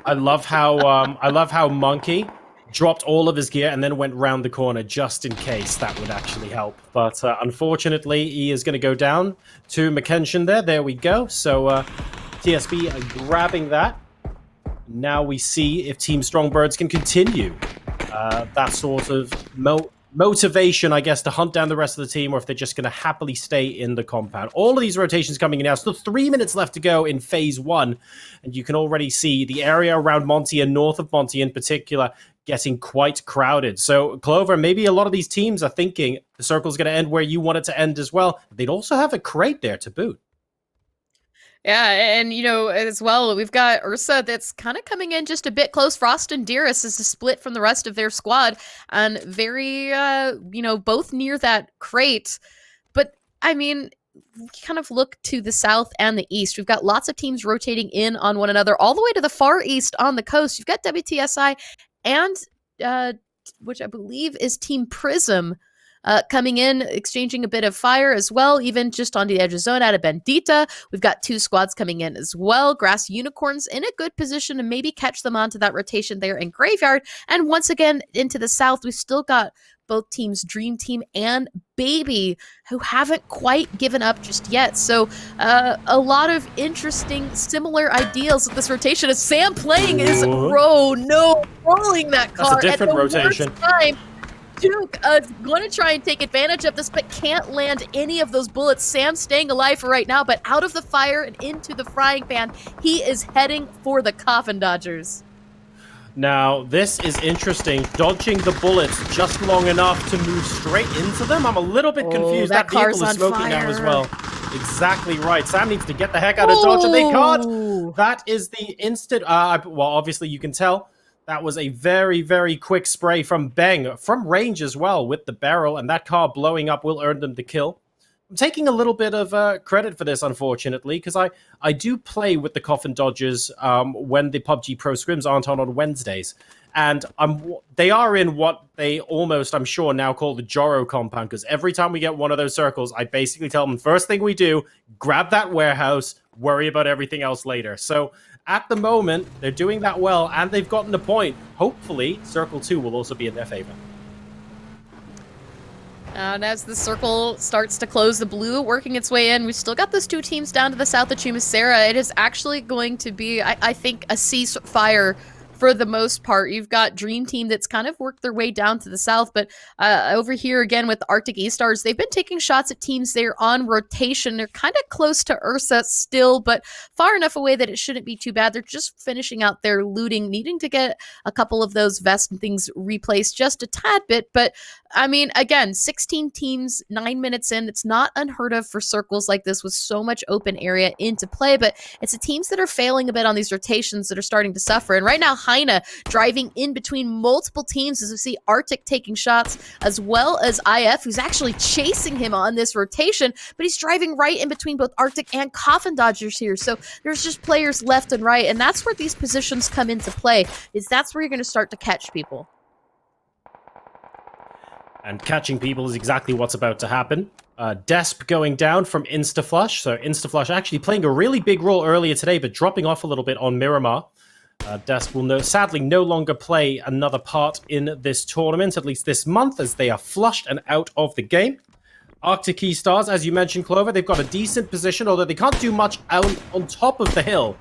I love how Monkey dropped all of his gear and then went round the corner just in case that would actually help. But unfortunately, he is going to go down to McKenshin there. There we go. So TSB are grabbing that. Now we see if Team Strongbirds can continue that sort of motivation, I guess, to hunt down the rest of the team, or if they're just going to happily stay in the compound. All of these rotations coming in now. Still 3 minutes left to go in phase one, and you can already see the area around Monty and north of Monty in particular getting quite crowded. So, Clover, maybe a lot of these teams are thinking the circle's going to end where you want it to end as well. They'd also have a crate there to boot. Yeah, and as well, we've got Ursa that's kind of coming in just a bit close. Frost and Dearest is a split from the rest of their squad, and very, both near that crate. But, I mean, we kind of look to the south and the east. We've got lots of teams rotating in on one another, all the way to the far east on the coast. You've got WTSI and, which I believe is Team Prism, coming in, exchanging a bit of fire as well, even just onto the edge of zone out of Bendita. We've got two squads coming in as well. Grass Unicorns in a good position to maybe catch them onto that rotation there in Graveyard. And once again, into the south, we've still got both teams, Dream Team and Baby, who haven't quite given up just yet. So a lot of interesting, similar ideals with this rotation. As Sam playing his rolling that car. That's a different rotation. Time. Duke going to try and take advantage of this, but can't land any of those bullets. Sam staying alive for right now, but out of the fire and into the frying pan, he is heading for the Coffin Dodgers. Now, this is interesting. Dodging the bullets just long enough to move straight into them. I'm a little bit confused. That vehicle is smoking now as well. Exactly right. Sam needs to get the heck out of Dodge, and they can't. That is the instant. Well, obviously, you can tell. That was a very, very quick spray from Beng, from range as well, with the barrel, and that car blowing up will earn them the kill. I'm taking a little bit of credit for this, unfortunately, because I do play with the Coffin Dodgers when the PUBG Pro Scrims aren't on Wednesdays. And they are in what they almost, I'm sure, now call the Joro compound, because every time we get one of those circles, I basically tell them, first thing we do, grab that warehouse, worry about everything else later. So at the moment, they're doing that well, and they've gotten a point. Hopefully, Circle 2 will also be in their favor. And as the circle starts to close, the blue working its way in, we've still got those two teams down to the south of Chumacera. It is actually going to be, I think, a ceasefire for the most part. You've got Dream Team that's kind of worked their way down to the south, but over here again with the Arctic E-Stars, they've been taking shots at teams there on rotation. They're kind of close to Ursa still, but far enough away that it shouldn't be too bad. They're just finishing out their looting, needing to get a couple of those vests and things replaced just a tad bit, but I mean, again, 16 teams, 9 minutes in. It's not unheard of for circles like this with so much open area into play, but it's the teams that are failing a bit on these rotations that are starting to suffer. And right now, Heine driving in between multiple teams as we see Arctic taking shots, as well as IF, who's actually chasing him on this rotation, but he's driving right in between both Arctic and Coffin Dodgers here. So there's just players left and right, and that's where these positions come into play, is that's where you're going to start to catch people. And catching people is exactly what's about to happen. Desp going down from Instaflush. So Instaflush actually playing a really big role earlier today, but dropping off a little bit on Miramar. Desp will sadly no longer play another part in this tournament, at least this month, as they are flushed and out of the game. Arctic Key Stars, as you mentioned, Clover, they've got a decent position, although they can't do much out on top of the hill.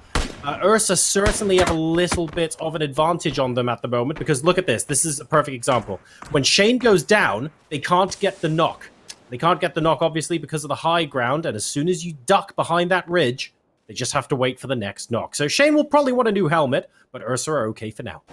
Ursa certainly have a little bit of an advantage on them at the moment, because look at this. This is a perfect example. When Shane goes down, they can't get the knock. They can't get the knock, obviously, because of the high ground, and as soon as you duck behind that ridge, they just have to wait for the next knock. So Shane will probably want a new helmet, but Ursa are okay for now.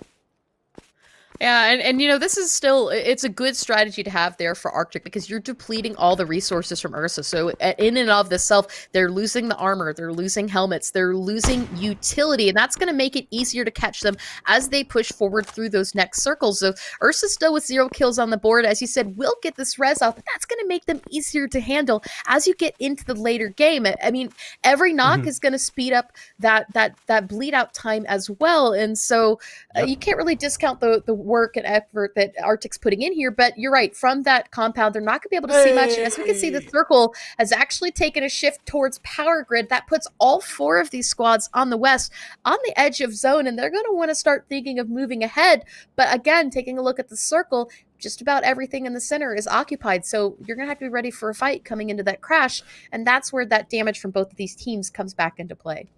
Yeah, and you know, this is still, it's a good strategy to have there for Arctic because you're depleting all the resources from Ursa. So in and of itself, they're losing the armor, they're losing helmets, they're losing utility, and that's going to make it easier to catch them as they push forward through those next circles. So Ursa still with 0 kills on the board, as you said, will get this res off, but that's going to make them easier to handle as you get into the later game. I mean, every knock is going to speed up that bleed out time as well, and so you can't really discount the work and effort that Arctic's putting in here, but you're right, from that compound they're not going to be able to see much, and as we can see, the circle has actually taken a shift towards Power Grid. That puts all 4 of these squads on the west on the edge of zone, and they're going to want to start thinking of moving ahead. But again, taking a look at the circle, just about everything in the center is occupied, so you're going to have to be ready for a fight coming into that crash, and that's where that damage from both of these teams comes back into play.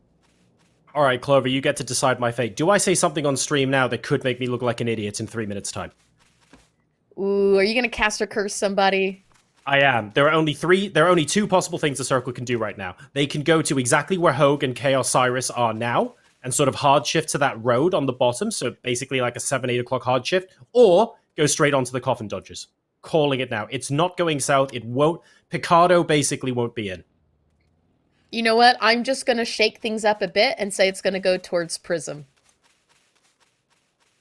All right, Clover, you get to decide my fate. Do I say something on stream now that could make me look like an idiot in 3 minutes' time? Ooh, are you going to cast or curse somebody? I am. There are only 2 possible things the Circle can do right now. They can go to exactly where Hogue and Chaos Cyrus are now, and sort of hard shift to that road on the bottom, so basically like a 7-8 o'clock hard shift, or go straight onto the Coffin Dodgers. Calling it now. It's not going south. It won't. Picardo basically won't be in. You know what? I'm just going to shake things up a bit and say it's going to go towards Prism.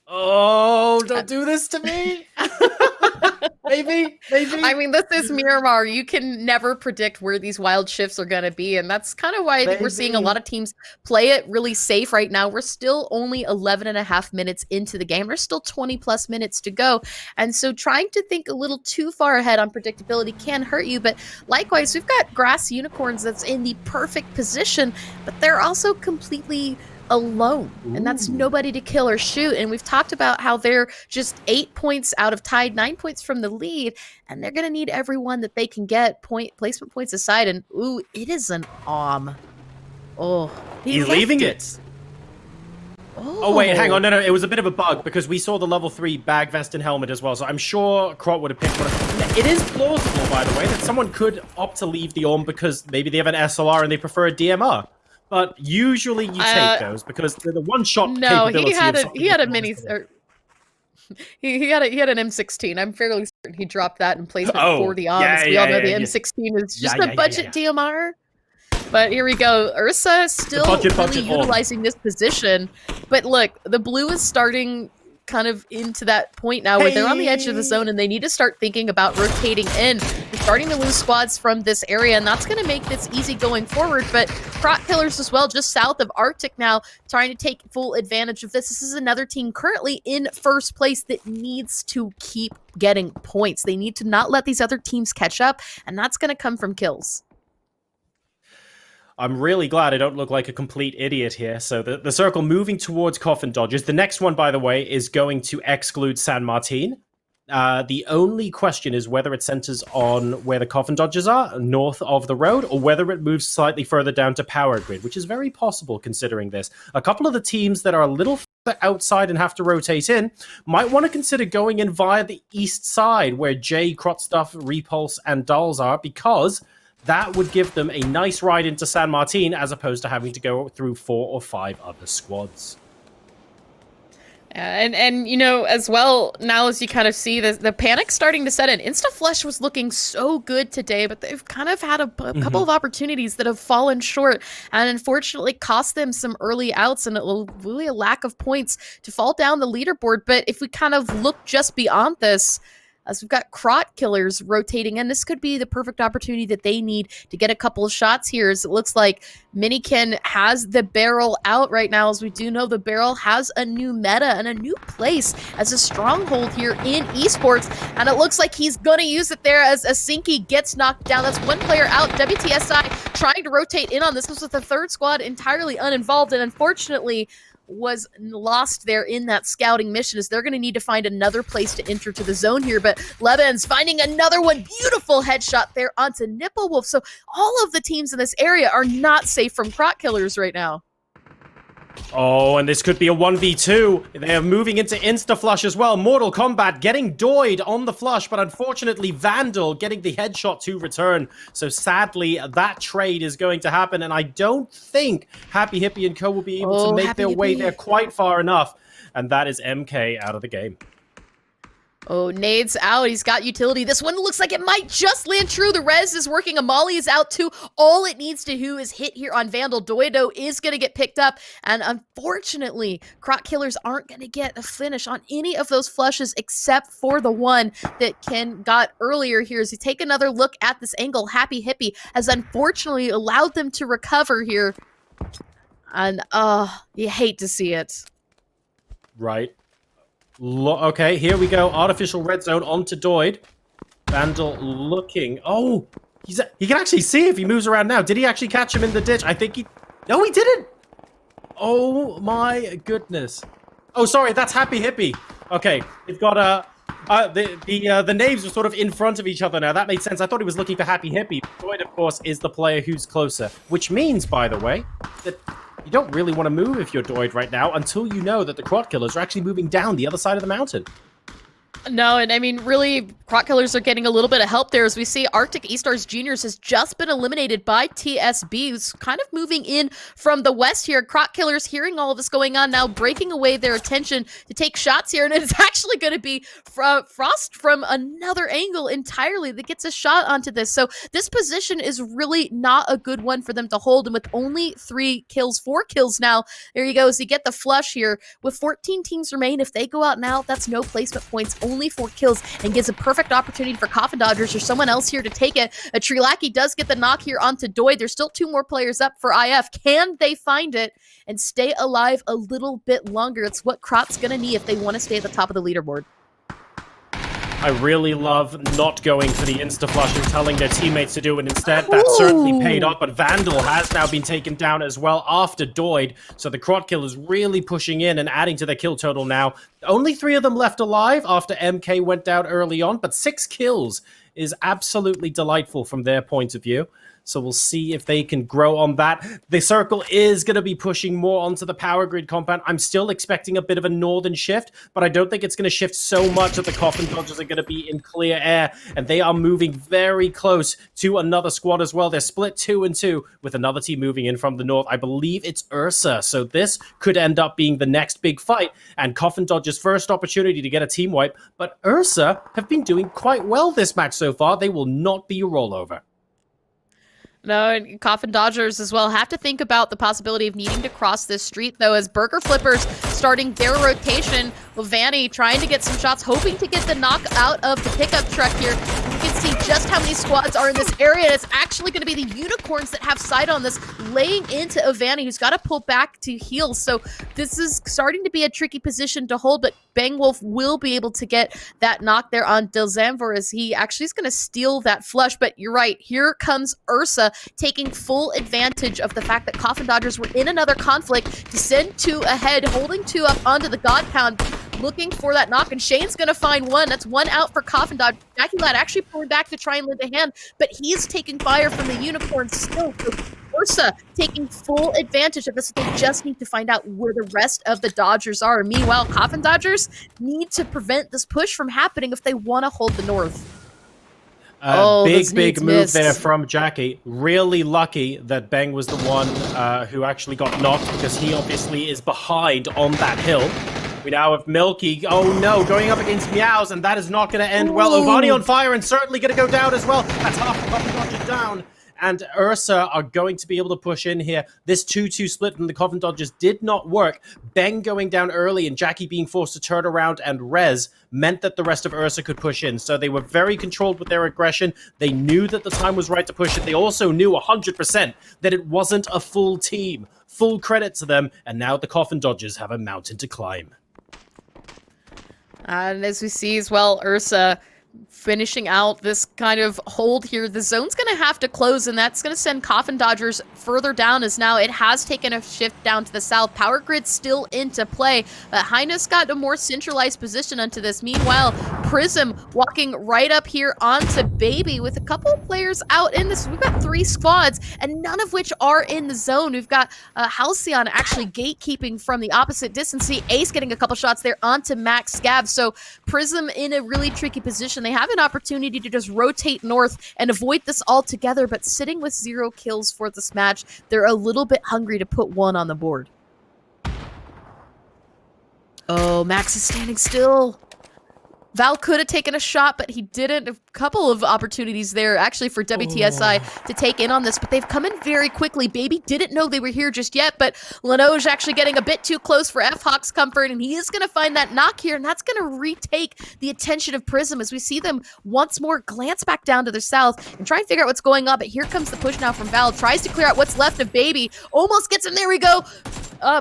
Oh, don't do this to me. Maybe. I mean, this is Miramar. You can never predict where these wild shifts are going to be, and that's kind of why I think we're seeing a lot of teams play it really safe right now. We're still only 11 and a half minutes into the game. There's still 20 plus minutes to go, and so trying to think a little too far ahead on predictability can hurt you, but likewise, we've got Grass Unicorns that's in the perfect position, but they're also completely alone, and that's nobody to kill or shoot. And we've talked about how they're just 8 points out of tied, 9 points from the lead, and they're gonna need everyone that they can get, placement points aside. And ooh, it is an Oh, he's leaving it. Oh wait, hang on, no, it was a bit of a bug because we saw the level 3 bag vest and helmet as well, so I'm sure Krot would have picked one. It is plausible, by the way, that someone could opt to leave the Orm because maybe they have an SLR and they prefer a DMR. But usually you take those because they're the one-shot capability. No, he had a mini. He had an M16. I'm fairly certain he dropped that in placement for the Oms. We all know the M16 is just a budget DMR. But here we go. Ursa is still really utilizing this position. But look, the blue is starting kind of into that point now where they're on the edge of the zone and they need to start thinking about rotating in. They're starting to lose squads from this area, and that's going to make this easy going forward. But Crot Killers as well, just south of Arctic now, trying to take full advantage of this. This is another team currently in first place that needs to keep getting points. They need to not let these other teams catch up, and that's going to come from kills. I'm really glad I don't look like a complete idiot here. So the circle moving towards Coffin Dodgers. The next one, by the way, is going to exclude San Martin. The only question is whether it centers on where the Coffin Dodgers are, north of the road, or whether it moves slightly further down to Power Grid, which is very possible considering this. A couple of the teams that are a little further outside and have to rotate in might want to consider going in via the east side, where Jay, Krotstuff, Repulse, and Dolls are, because that would give them a nice ride into San Martin as opposed to having to go through 4 or 5 other squads. And you know, as well, now as you kind of see the panic starting to set in. Instaflush was looking so good today, but they've kind of had a couple of opportunities that have fallen short and unfortunately cost them some early outs and really a lack of points to fall down the leaderboard. But if we kind of look just beyond this, as we've got Crot Killers rotating in. This could be the perfect opportunity that they need to get a couple of shots here, as it looks like Minikin has the barrel out right now. As we do know, the barrel has a new meta and a new place as a stronghold here in esports, and it looks like he's going to use it there as Asinki gets knocked down. That's one player out. WTSI trying to rotate in on this. This was the third squad entirely uninvolved, and unfortunately was lost there in that scouting mission, as they're going to need to find another place to enter to the zone here. But Lebens finding another one. Beautiful headshot there onto Nipplewolf. So all of the teams in this area are not safe from Crot Killers right now. Oh, and this could be a 1v2. They're moving into insta-flush as well. Mortal Kombat getting doyed on the flush, but unfortunately Vandal getting the headshot to return. So sadly, that trade is going to happen, and I don't think Happy Hippie and co will be able to make their way there quite far enough. And that is MK out of the game. Oh, Nade's out. He's got utility. This one looks like it might just land true. The res is working. Amali is out too. All it needs to do is hit here on Vandal. Doido is going to get picked up. And unfortunately, Crot Killers aren't going to get a finish on any of those flushes except for the one that Ken got earlier here. As you take another look at this angle, Happy Hippie has unfortunately allowed them to recover here. And, you hate to see it. Right. Okay, here we go. Artificial red zone onto Doid. Vandal looking. Oh, he can actually see if he moves around now. Did he actually catch him in the ditch? I think he... No, he didn't. Oh my goodness. Oh, sorry, that's Happy Hippie. Okay, they've got the names are sort of in front of each other now. That made sense. I thought he was looking for Happy Hippie. Doid, of course, is the player who's closer, which means, by the way, that you don't really want to move if you're Doid right now until you know that the Crot Killers are actually moving down the other side of the mountain. No, and I mean, really, Crot Killers are getting a little bit of help there, as we see Arctic E-Stars Juniors has just been eliminated by TSB, who's kind of moving in from the west here. Crot Killers hearing all of this going on now, breaking away their attention to take shots here, and it's actually going to be Frost from another angle entirely that gets a shot onto this. So this position is really not a good one for them to hold, and with only 4 kills now, there you go. So you get the flush here. With 14 teams remain, if they go out now, that's no placement points, only 4 kills, and gives a perfect opportunity for Coffin Dodgers or someone else here to take it. Trilaki does get the knock here onto Doid. There's still 2 more players up for IF. Can they find it and stay alive a little bit longer? It's what Crot's gonna need if they want to stay at the top of the leaderboard. I really love not going for the insta-flush and telling their teammates to do it instead. That certainly paid off, but Vandal has now been taken down as well after Doid. So the Crot Killers really pushing in and adding to their kill total now. Only 3 of them left alive after MK went down early on, but 6 kills is absolutely delightful from their point of view. So we'll see if they can grow on that. The circle is going to be pushing more onto the power grid compound. I'm still expecting a bit of a northern shift, but I don't think it's going to shift so much that the Coffin Dodgers are going to be in clear air. And they are moving very close to another squad as well. They're split 2 and 2 with another team moving in from the north. I believe it's Ursa. So this could end up being the next big fight and Coffin Dodgers' first opportunity to get a team wipe. But Ursa have been doing quite well this match so far. They will not be a rollover. No, and Coffin Dodgers as well have to think about the possibility of needing to cross this street, though, as Burger Flippers starting their rotation. With Vanny trying to get some shots, hoping to get the knock out of the pickup truck here. You can see just how many squads are in this area. It's actually going to be the Unicorns that have sight on this, laying into Vanny, who's got to pull back to heal. So this is starting to be a tricky position to hold, but Bangwolf will be able to get that knock there on Delzamvor, as he actually is going to steal that flush. But you're right, here comes Ursa, taking full advantage of the fact that Coffin Dodgers were in another conflict to send 2 ahead, holding 2 up onto the God Pound, looking for that knock, and Shane's gonna find 1. That's 1 out for Coffin Dodgers. Jackie Lad actually pulling back to try and lend a hand, but he's taking fire from the Unicorn still. So Ursa taking full advantage of this. They just need to find out where the rest of the Dodgers are. Meanwhile, Coffin Dodgers need to prevent this push from happening if they want to hold the North. Big move there from Jackie. Really lucky that Bang was the one who actually got knocked, because he obviously is behind on that hill. We now have Milky, oh no, going up against Meows, and that is not going to end well. Ovani on fire and certainly going to go down as well. That's half the Coffin Dodgers down. and Ursa are going to be able to push in here. This 2-2 split from the Coffin Dodgers did not work. Ben going down early and Jackie being forced to turn around and res meant that the rest of Ursa could push in. So they were very controlled with their aggression. They knew that the time was right to push it. They also knew 100% that it wasn't a full team. Full credit to them, and now the Coffin Dodgers have a mountain to climb. And as we see as well, Ursa finishing out this kind of hold here. The zone's going to have to close, and that's going to send Coffin Dodgers further down, as now it has taken a shift down to the south. Power Grid's still into play, but Highness got a more centralized position onto this. Meanwhile, Prism walking right up here onto Baby with a couple of players out in this. We've got 3 squads, and none of which are in the zone. We've got Halcyon actually gatekeeping from the opposite distance. See Ace getting a couple shots there onto Max Scav. So Prism in a really tricky position. They have an opportunity to just rotate north and avoid this altogether, but sitting with 0 kills for this match, they're a little bit hungry to put 1 on the board. Oh, Max is standing still. Val could have taken a shot, but he didn't. A couple of opportunities there, actually, for WTSI to take in on this, but they've come in very quickly. Baby didn't know they were here just yet, but Lenoge actually getting a bit too close for F-Hawk's comfort, and he is going to find that knock here, and that's going to retake the attention of Prism as we see them once more glance back down to the south and try and figure out what's going on, but here comes the push now from Val. Tries to clear out what's left of Baby. Almost gets him. There we go.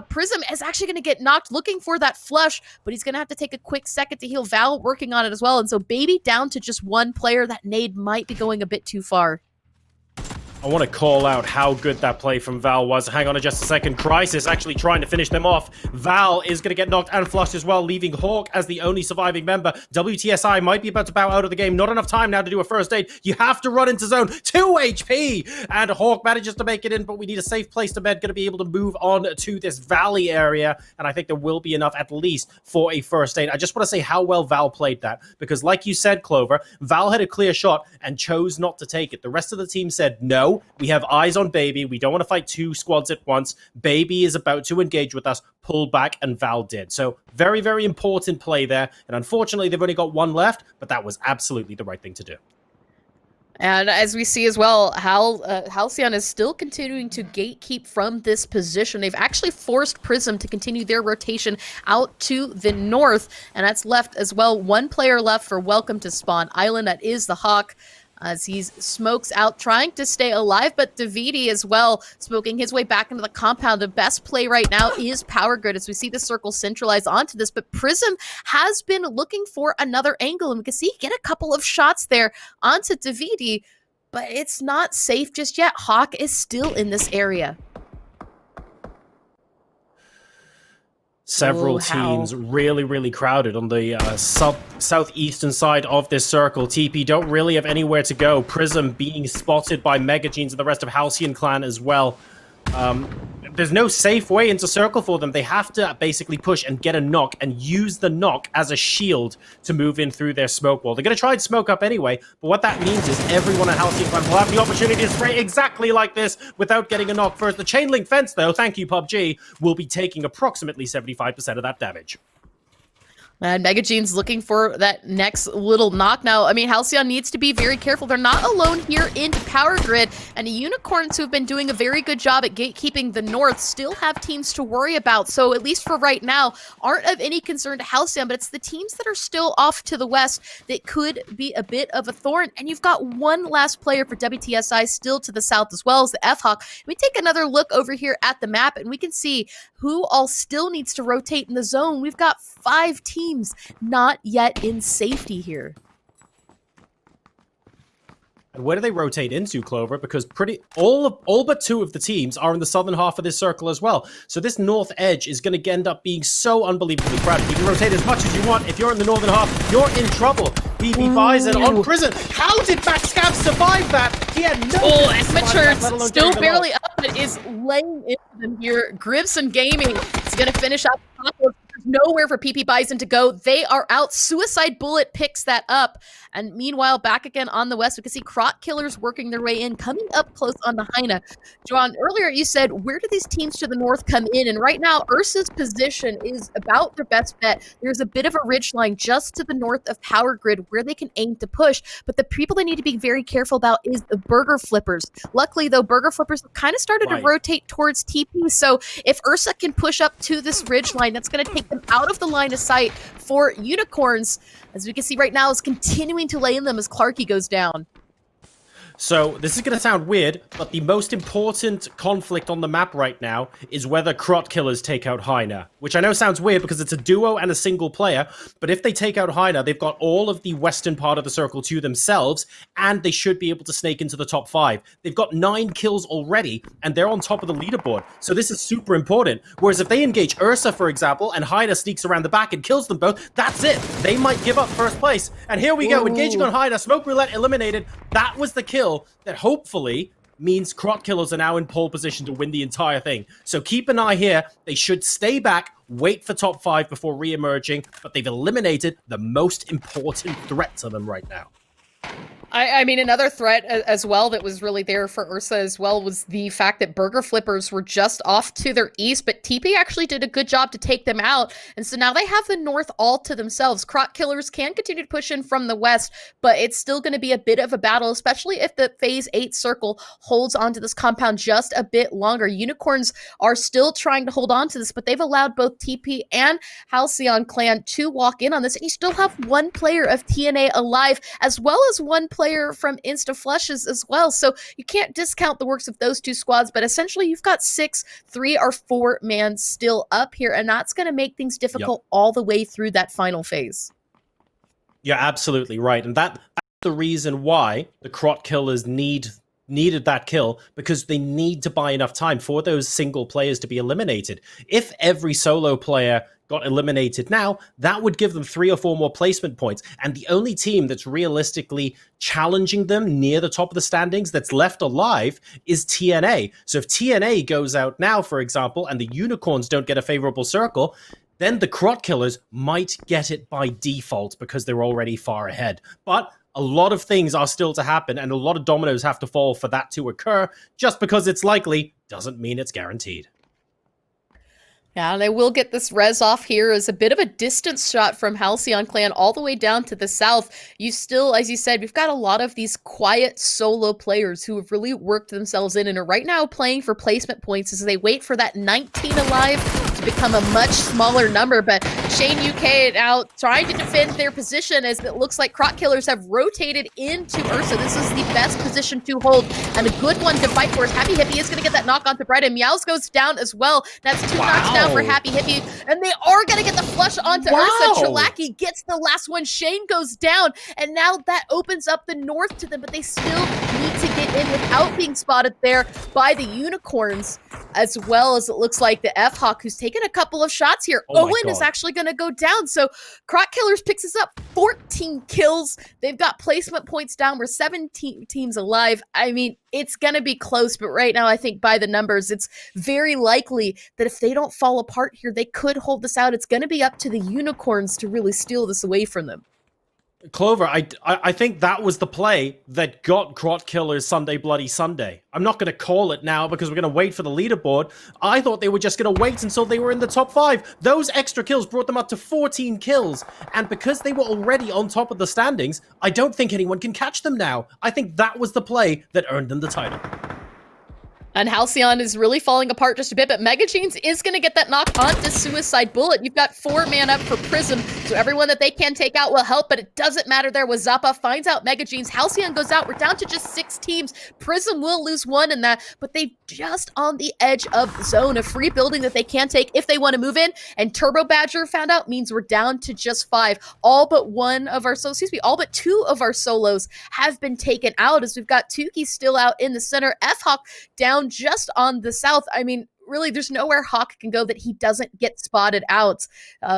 Prism is actually going to get knocked looking for that flush, but he's going to have to take a quick second to heal. Val working on it as well, and so Baby down to just 1 player. That nade might be going a bit too far. I want to call out how good that play from Val was. Hang on just a second. Crisis actually trying to finish them off. Val is going to get knocked and flushed as well, leaving Hawk as the only surviving member. WTSI might be about to bow out of the game. Not enough time now to do a first aid. You have to run into zone. 2 HP! And Hawk manages to make it in, but we need a safe place to bed. Going to be able to move on to this valley area, and I think there will be enough at least for a first aid. I just want to say how well Val played that, because like you said, Clover, Val had a clear shot and chose not to take it. The rest of the team said, no, we have eyes on Baby. We don't want to fight 2 squads at once. Baby is about to engage with us. Pull back, and Val did. So very, very important play there. And unfortunately, they've only got 1 left, but that was absolutely the right thing to do. And as we see as well, Halcyon is still continuing to gatekeep from this position. They've actually forced Prism to continue their rotation out to the north, and that's left as well 1 player left for Welcome to Spawn Island. That is the Hawk, as he smokes out, trying to stay alive, but Davidi as well, smoking his way back into the compound. The best play right now is Power Grid, as we see the circle centralize onto this, but Prism has been looking for another angle, and we can see get a couple of shots there onto Davidi, but it's not safe just yet. Hawk is still in this area. Several teams really, really crowded on the southeastern side of this circle. TP don't really have anywhere to go. Prism being spotted by Mega Genes and the rest of Halcyon Clan as well. There's no safe way into circle for them. They have to basically push and get a knock and use the knock as a shield to move in through their smoke wall. They're going to try and smoke up anyway, but what that means is everyone at Halcyon Clan will have the opportunity to spray exactly like this without getting a knock first. The chain link fence, though, thank you PUBG, will be taking approximately 75% of that damage. And Mega Gene's looking for that next little knock. Now, I mean, Halcyon needs to be very careful. They're not alone here in Power Grid, and the Unicorns, who've been doing a very good job at gatekeeping the north, still have teams to worry about. So, at least for right now, aren't of any concern to Halcyon, but it's the teams that are still off to the west that could be a bit of a thorn. And you've got 1 last player for WTSI still to the south, as well as the F-Hawk. We take another look over here at the map, and we can see who all still needs to rotate in the zone. We've got 5 teams not yet in safety here. And where do they rotate into, Clover? Because all but 2 of the teams are in the southern half of this circle as well. So this north edge is going to end up being so unbelievably crowded. You can rotate as much as you want. If you're in the northern half, you're in trouble. BB Bison on Prison. How did Max Scav survive that? He had no Amateur still barely up, but is laying into them here. Gribson Gaming is going to finish out. There's no nowhere for PP Bison to go. They are out. Suicide Bullet picks that up. And meanwhile, back again on the west, we can see Crot Killers working their way in, coming up close on the Heine. John, earlier you said, where do these teams to the north come in? And right now, Ursa's position is about their best bet. There's a bit of a ridge line just to the north of Power Grid where they can aim to push. But the people they need to be very careful about is the Burger Flippers. Luckily, though, Burger Flippers have kind of started to rotate towards TP. So if Ursa can push up to this ridge line, that's going to take them out of the line of sight for Unicorns. As we can see right now, is continuing to lay in them as Clarky goes down. So, this is going to sound weird, but the most important conflict on the map right now is whether Crot Killers take out Heine. Which I know sounds weird because it's a duo and a single player, but if they take out Heine, they've got all of the western part of the circle to themselves, and they should be able to snake into the top 5. They've got 9 kills already, and they're on top of the leaderboard. So this is super important. Whereas if they engage Ursa, for example, and Heine sneaks around the back and kills them both, that's it. They might give up first place. And here we go, engaging on Heine, Smoke Roulette eliminated. That was the kill that hopefully means Crot Killers are now in pole position to win the entire thing. So keep an eye here. They should stay back, wait for top 5 before re-emerging, but they've eliminated the most important threat to them right now. I mean, another threat as well that was really there for Ursa as well was the fact that Burger Flippers were just off to their east, but TP actually did a good job to take them out. And so now they have the north all to themselves. Crot Killers can continue to push in from the west, but it's still going to be a bit of a battle, especially if the Phase 8 circle holds onto this compound just a bit longer. Unicorns are still trying to hold on to this, but they've allowed both TP and Halcyon Clan to walk in on this, and you still have one player of TNA alive, as well as one player from Insta Flushes as well. So you can't discount the works of those two squads, but essentially you've got 6, 3 or 4 man still up here, and that's going to make things difficult all the way through that final phase. You're absolutely right. And that's the reason why the Crot Killers needed that kill, because they need to buy enough time for those single players to be eliminated. If every solo player got eliminated now, that would give them 3 or 4 more placement points. And the only team that's realistically challenging them near the top of the standings that's left alive is TNA. So if TNA goes out now, for example, and the Unicorns don't get a favorable circle, then the Crot Killers might get it by default because they're already far ahead. But a lot of things are still to happen, and a lot of dominoes have to fall for that to occur. Just because it's likely doesn't mean it's guaranteed. Yeah, they will get this res off here as a bit of a distance shot from Halcyon Clan all the way down to the south. You still, as you said, we've got a lot of these quiet solo players who have really worked themselves in and are right now playing for placement points as they wait for that 19 alive to become a much smaller number. But Shane UK now trying to defend their position as it looks like Crot Killers have rotated into Ursa. This is the best position to hold and a good one to fight for. As Happy Hippie is going to get that knock onto Brett, and Meows goes down as well. That's 2 knocks down for Happy Hippie, and they are going to get the flush onto Ursa. Chalaki gets the last one. Shane goes down, and now that opens up the north to them, but they still need to get in without being spotted there by the Unicorns, as well as it looks like the F-Hawk, who's taken a couple of shots here. Owen is actually going to go down, so Crot Killers picks us up 14 kills. They've got placement points down. We're 17 teams alive. I mean, it's going to be close, but right now I think by the numbers, it's very likely that if they don't fall apart here, they could hold this out. It's going to be up to the Unicorns to really steal this away from them. Clover, I think that was the play that got Crot Killers Sunday Bloody Sunday. I'm not going to call it now because we're going to wait for the leaderboard. I thought they were just going to wait until they were in the top 5. Those extra kills brought them up to 14 kills. And because they were already on top of the standings, I don't think anyone can catch them now. I think that was the play that earned them the title. And Halcyon is really falling apart just a bit, but Mega Jeans is going to get that knock onto Suicide Bullet. You've got 4 man up for Prism, so everyone that they can take out will help, but it doesn't matter there. Zappa finds out Mega Jeans. Halcyon goes out. We're down to just 6 teams. Prism will lose 1 in that, but they just on the edge of zone, a free building that they can take if they want to move in, and Turbo Badger found out means we're down to just 5. All but 2 of our solos have been taken out, as we've got Tukey still out in the center, F-Hawk down just on the south. I mean, really, there's nowhere Hawk can go that he doesn't get spotted out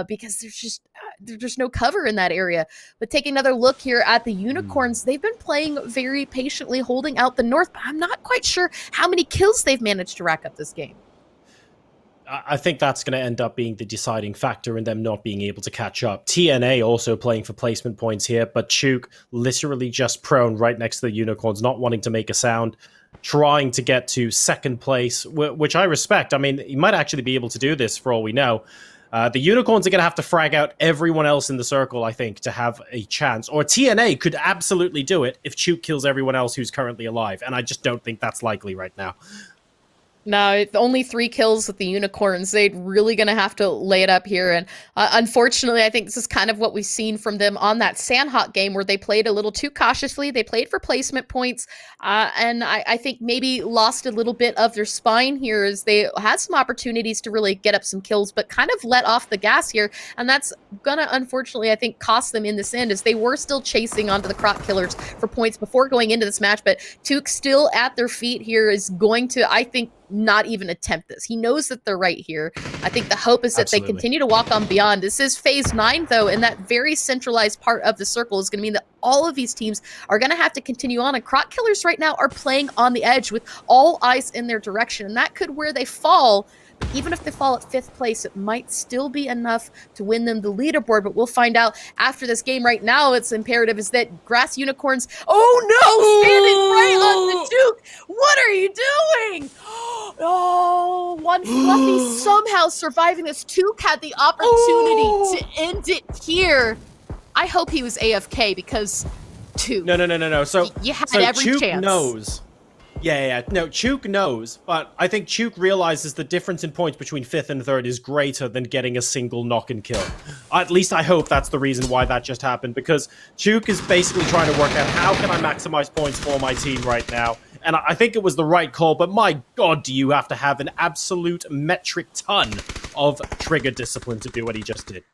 because there's no cover in that area. But taking another look here at the Unicorns, they've been playing very patiently, holding out the north, but I'm not quite sure how many kills they've managed to rack up this game. I think that's going to end up being the deciding factor in them not being able to catch up. TNA also playing for placement points here, but Chuk literally just prone right next to the Unicorns, not wanting to make a sound, trying to get to second place, which I respect. I mean, he might actually be able to do this for all we know. The Unicorns are going to have to frag out everyone else in the circle, I think, to have a chance. Or TNA could absolutely do it if Chuk kills everyone else who's currently alive, and I just don't think that's likely right now. No, it's only 3 kills with the Unicorns. They're really going to have to lay it up here. And unfortunately, I think this is kind of what we've seen from them on that Sandhawk game where they played a little too cautiously. They played for placement points. And I think maybe lost a little bit of their spine here as they had some opportunities to really get up some kills, but kind of let off the gas here. And that's going to, unfortunately, I think, cost them in this end as they were still chasing onto the Croc Killers for points before going into this match. But Tuke still at their feet here is going to, I think, not even attempt this. He knows that they're right here. I think the hope is that they continue to walk on beyond. This is phase 9, though, and that very centralized part of the circle is going to mean that all of these teams are going to have to continue on, and Croc Killers right now are playing on the edge with all eyes in their direction, and that could where they fall. But even if they fall at 5th place, it might still be enough to win them the leaderboard, but we'll find out after this game. Right now, it's imperative is that Grass Unicorns, oh no, standing right on the Duke. What are you doing? Oh, one Fluffy somehow surviving this. Tuke had the opportunity to end it here. I hope he was AFK because Tuke. No. So you had so every Chuk chance. knows. Yeah. No, Chuk knows, but I think Chuk realizes the difference in points between 5th and 3rd is greater than getting a single knock and kill. At least I hope that's the reason why that just happened, because Chuk is basically trying to work out how can I maximize points for my team right now. And I think it was the right call, but my god, do you have to have an absolute metric ton of trigger discipline to do what he just did.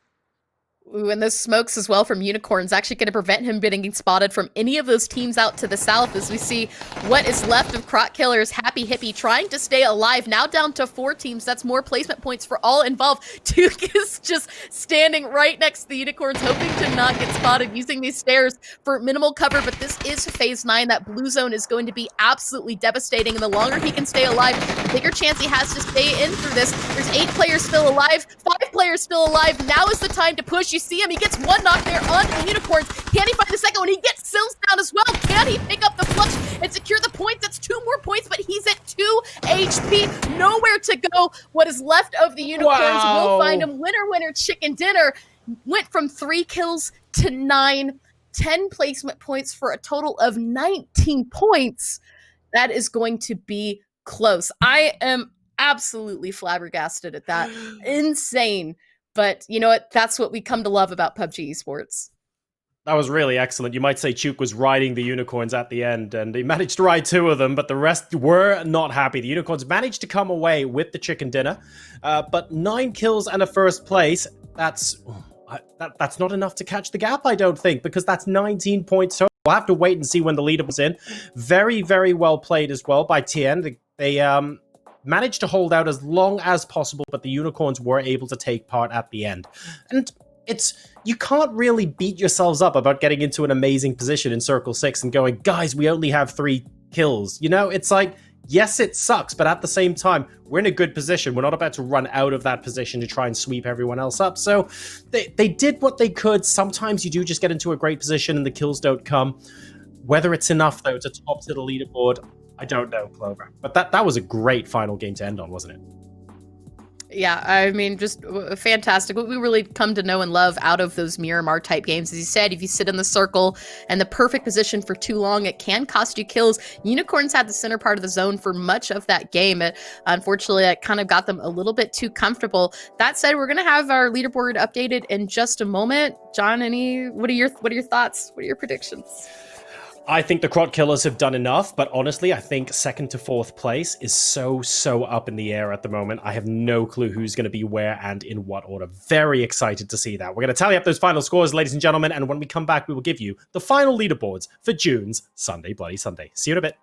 Ooh, and those smokes as well from Unicorns actually going to prevent him getting spotted from any of those teams out to the south as we see what is left of Croc Killers. Happy Hippie trying to stay alive, now down to 4 teams. That's more placement points for all involved. Tuke is just standing right next to the Unicorns, hoping to not get spotted, using these stairs for minimal cover, but this is phase 9. That blue zone is going to be absolutely devastating, and the longer he can stay alive, the bigger chance he has to stay in through this. There's 8 players still alive, 5 players still alive. Now is the time to push. You see him, he gets 1 knock there onto the Unicorns. Can he find the second one? He gets Sills down as well. Can he pick up the flush and secure the points? That's 2 more points, but he's at 2 HP. Nowhere to go. What is left of the Unicorns will find him. Winner, chicken dinner. Went from 3 kills to 9. 10 placement points for a total of 19 points. That is going to be close. I am absolutely flabbergasted at that. Insane. But you know what? That's what we come to love about PUBG Esports. That was really excellent. You might say Chuk was riding the Unicorns at the end, and he managed to ride 2 of them, but the rest were not happy. The Unicorns managed to come away with the chicken dinner, but 9 kills and a 1st place, that's not enough to catch the gap, I don't think, because that's 19 points total. We'll have to wait and see when the leader was in. Very, very well played as well by TN. They managed to hold out as long as possible, but the Unicorns were able to take part at the end. And you can't really beat yourselves up about getting into an amazing position in Circle 6 and going, guys, we only have 3 kills. You know, it's like, yes, it sucks, but at the same time, we're in a good position. We're not about to run out of that position to try and sweep everyone else up. So they did what they could. Sometimes you do just get into a great position and the kills don't come. Whether it's enough, though, to top to the leaderboard, I don't know, Clover. But that was a great final game to end on, wasn't it? Yeah, I mean, just fantastic. What we really come to know and love out of those Miramar type games, as you said, if you sit in the circle and the perfect position for too long, it can cost you kills. Unicorns had the center part of the zone for much of that game. Unfortunately, it kind of got them a little bit too comfortable. That said, we're going to have our leaderboard updated in just a moment. John, what are your thoughts? What are your predictions? I think the Croc Killers have done enough, but honestly, I think 2nd to 4th place is so up in the air at the moment. I have no clue who's going to be where and in what order. Very excited to see that. We're going to tally up those final scores, ladies and gentlemen, and when we come back, we will give you the final leaderboards for June's Sunday Bloody Sunday. See you in a bit.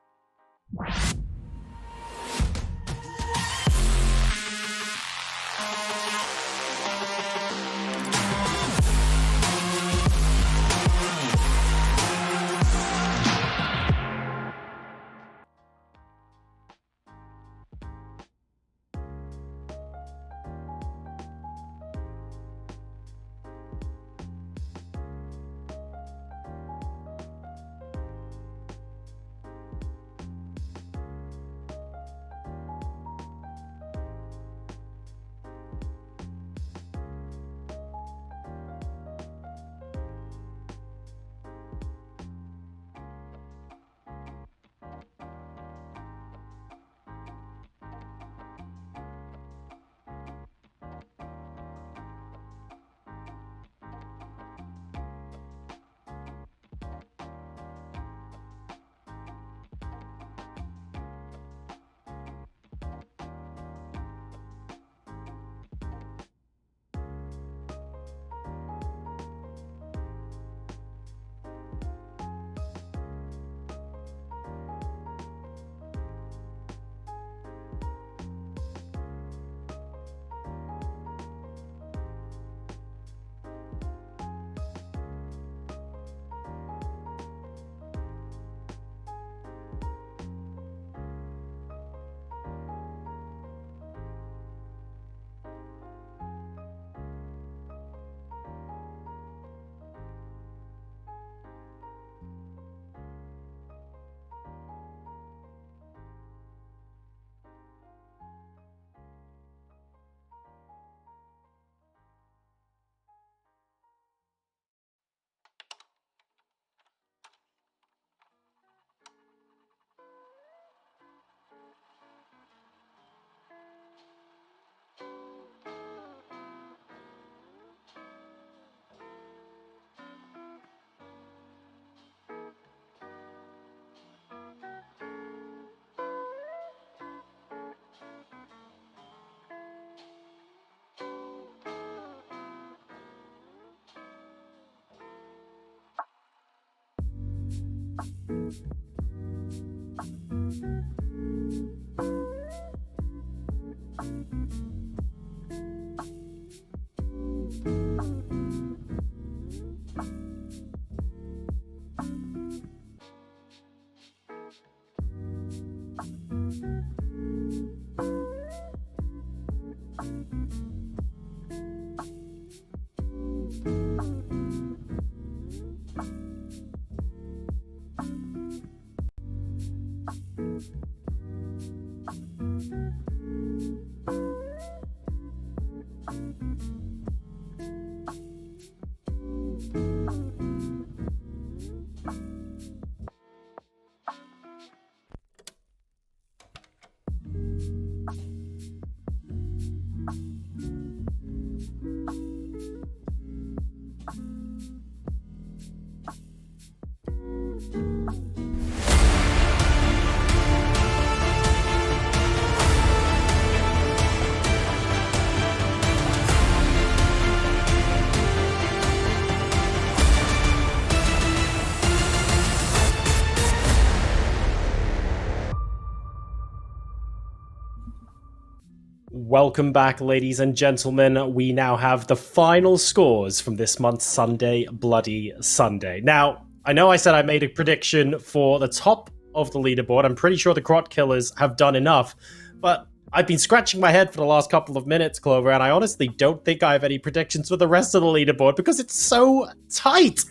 Welcome back, ladies and gentlemen. We now have the final scores from this month's Sunday Bloody Sunday. Now, I know I said I made a prediction for the top of the leaderboard. I'm pretty sure the Crot Killers have done enough, but I've been scratching my head for the last couple of minutes, Clover, and I honestly don't think I have any predictions for the rest of the leaderboard because it's so tight.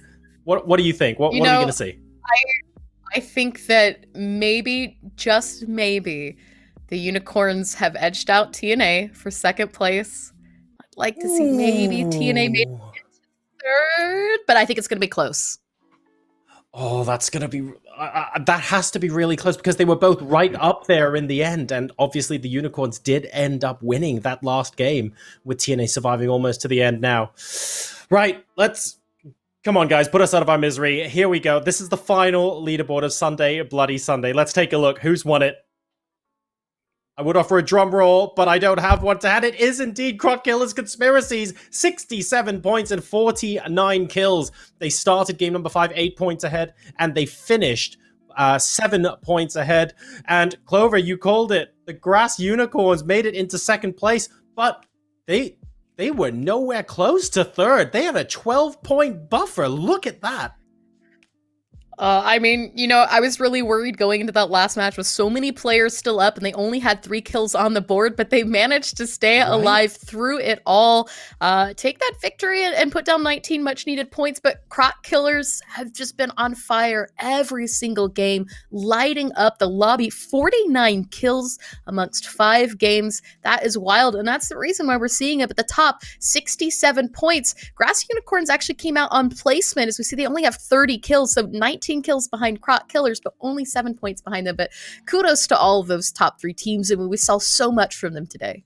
What do you think? What are we going to see? I think that maybe, just maybe, the Unicorns have edged out TNA for second place. I'd like to see maybe TNA made it to third, but I think it's going to be close. Oh, that's going to be... that has to be really close because they were both right up there in the end. And obviously the Unicorns did end up winning that last game with TNA surviving almost to the end now. Right, let's... Come on, guys, put us out of our misery. Here we go. This is the final leaderboard of Sunday Bloody Sunday. Let's take a look. Who's won it? I would offer a drum roll, but I don't have one to hand. It is indeed Crot Killers Conspiracies. 67 points and 49 kills. They started game number 5, 8 points ahead, and they finished 7 points ahead. And Clover, you called it. The Grass Unicorns made it into second place, but they were nowhere close to third. They had a 12-point buffer. Look at that. I mean, you know, I was really worried going into that last match with so many players still up and they only had 3 kills on the board, but they managed to stay alive through it all. Take that victory and put down 19 much needed points, but Crot Killers have just been on fire every single game, lighting up the lobby. 49 kills amongst 5 games. That is wild, and that's the reason why we're seeing it at the top. 67 points. Grass Unicorns actually came out on placement. As we see, they only have 30 kills, so 19 kills behind Crot Killers, but only 7 points behind them. But kudos to all of those top 3 teams, and we saw so much from them today.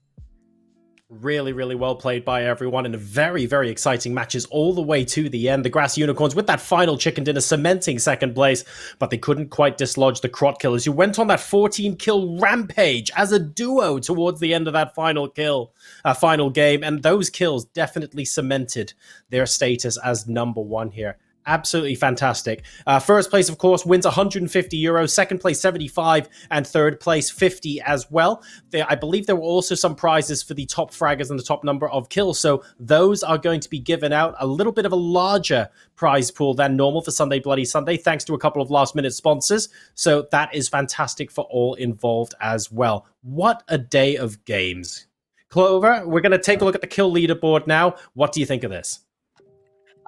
Really, really well played by everyone, and very, very exciting matches all the way to the end. The Grass Unicorns with that final chicken dinner cementing second place, but they couldn't quite dislodge the Crot Killers, who went on that 14-kill rampage as a duo towards the end of that final game, and those kills definitely cemented their status as number 1 here. Absolutely fantastic. First place, of course, wins €150. Second place, 75, and third place, 50 as well. I believe there were also some prizes for the top fraggers and the top number of kills. So those are going to be given out, a little bit of a larger prize pool than normal for Sunday Bloody Sunday, thanks to a couple of last-minute sponsors. So that is fantastic for all involved as well. What a day of games. Clover, we're going to take a look at the kill leaderboard now. What do you think of this?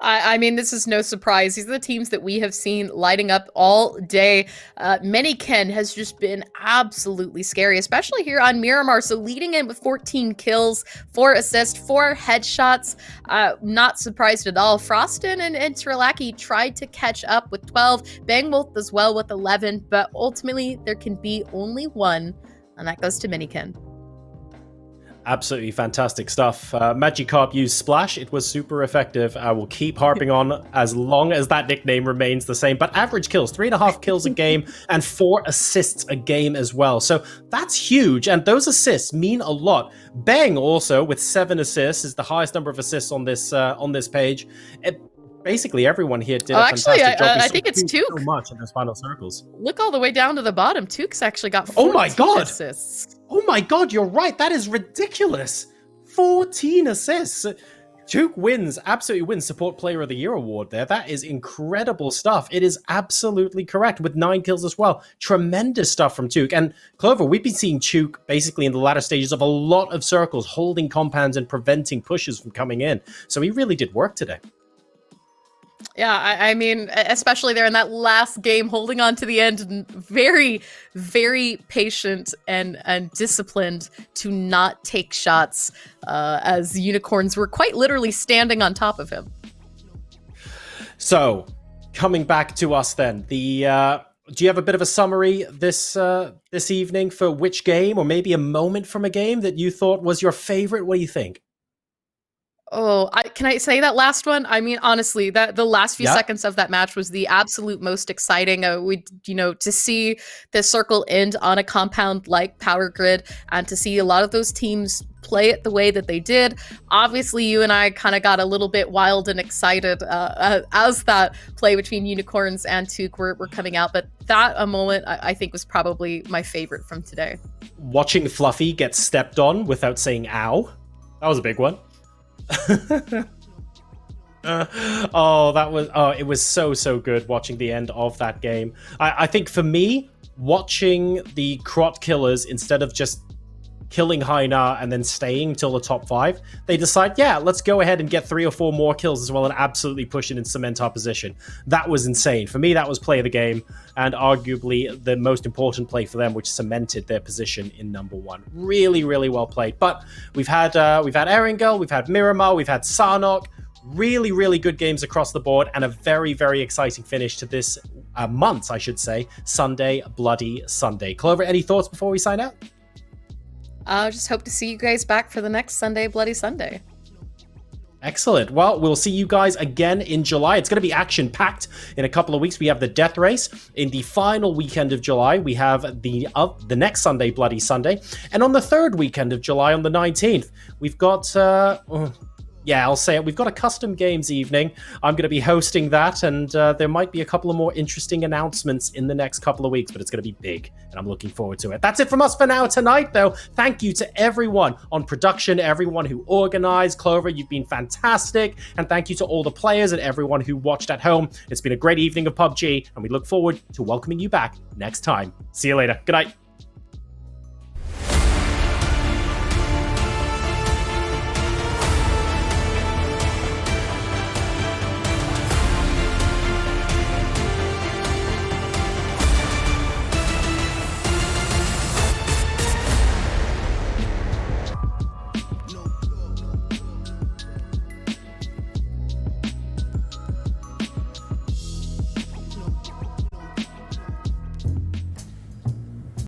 I mean, this is no surprise. These are the teams that we have seen lighting up all day. Ken has just been absolutely scary, especially here on Miramar. So leading in with 14 kills, 4 assists, 4 headshots. Not surprised at all. Frostin and Trilaki tried to catch up with 12. Bangwolf as well with 11. But ultimately, there can be only one, and that goes to Ken. Absolutely fantastic stuff. Magikarp used Splash. It was super effective. I will keep harping on as long as that nickname remains the same. But average kills, 3.5 kills a game and 4 assists a game as well. So that's huge. And those assists mean a lot. Bang also with 7 assists is the highest number of assists on this page. basically everyone here did Oh, a actually, fantastic job. We I saw think it's Tuke Tuke. so much in those final circles. Look all the way down to the bottom. Tuke's actually got 14 Oh my God! assists. Oh my god, you're right. That is ridiculous. 14 assists. Tuke absolutely wins Support Player of the Year award there. That is incredible stuff. It is absolutely correct with 9 kills as well. Tremendous stuff from Tuke. And Clover, we've been seeing Tuke basically in the latter stages of a lot of circles, holding compounds and preventing pushes from coming in. So he really did work today. Yeah, I mean, especially there in that last game, holding on to the end, and very, very patient and disciplined to not take shots, as Unicorns were quite literally standing on top of him. So, coming back to us then, do you have a bit of a summary this evening for which game, or maybe a moment from a game that you thought was your favorite? What do you think? Oh, can I say that last one? I mean, honestly, that the last few Yeah. seconds of that match was the absolute most exciting. To see the circle end on a compound like Power Grid, and to see a lot of those teams play it the way that they did. Obviously, you and I kind of got a little bit wild and excited as that play between Unicorns and Tuke were coming out. But that a moment I think was probably my favorite from today. Watching Fluffy get stepped on without saying ow. That was a big one. It was so good watching the end of that game. I think for me, watching the Crot Killers, instead of just killing Haina and then staying till the top 5, they decide, yeah, let's go ahead and get 3 or 4 more kills as well and absolutely push it and cement our position. That was insane. For me, that was play of the game, and arguably the most important play for them, which cemented their position in number 1. Really, really well played. But we've had Erangel, we've had Miramar, we've had Sarnok. Really, really good games across the board, and a very, very exciting finish to this month, I should say. Sunday, Bloody Sunday. Clover, any thoughts before we sign out? I just hope to see you guys back for the next Sunday, Bloody Sunday. Excellent. Well, we'll see you guys again in July. It's going to be action-packed in a couple of weeks. We have the Death Race. In the final weekend of July, we have the next Sunday, Bloody Sunday. And on the third weekend of July, on the 19th, we've got... I'll say it. We've got a custom games evening. I'm going to be hosting that, and there might be a couple of more interesting announcements in the next couple of weeks, but it's going to be big, and I'm looking forward to it. That's it from us for now tonight, though. Thank you to everyone on production, everyone who organized. Clover, you've been fantastic, and thank you to all the players and everyone who watched at home. It's been a great evening of PUBG, and we look forward to welcoming you back next time. See you later. Good night.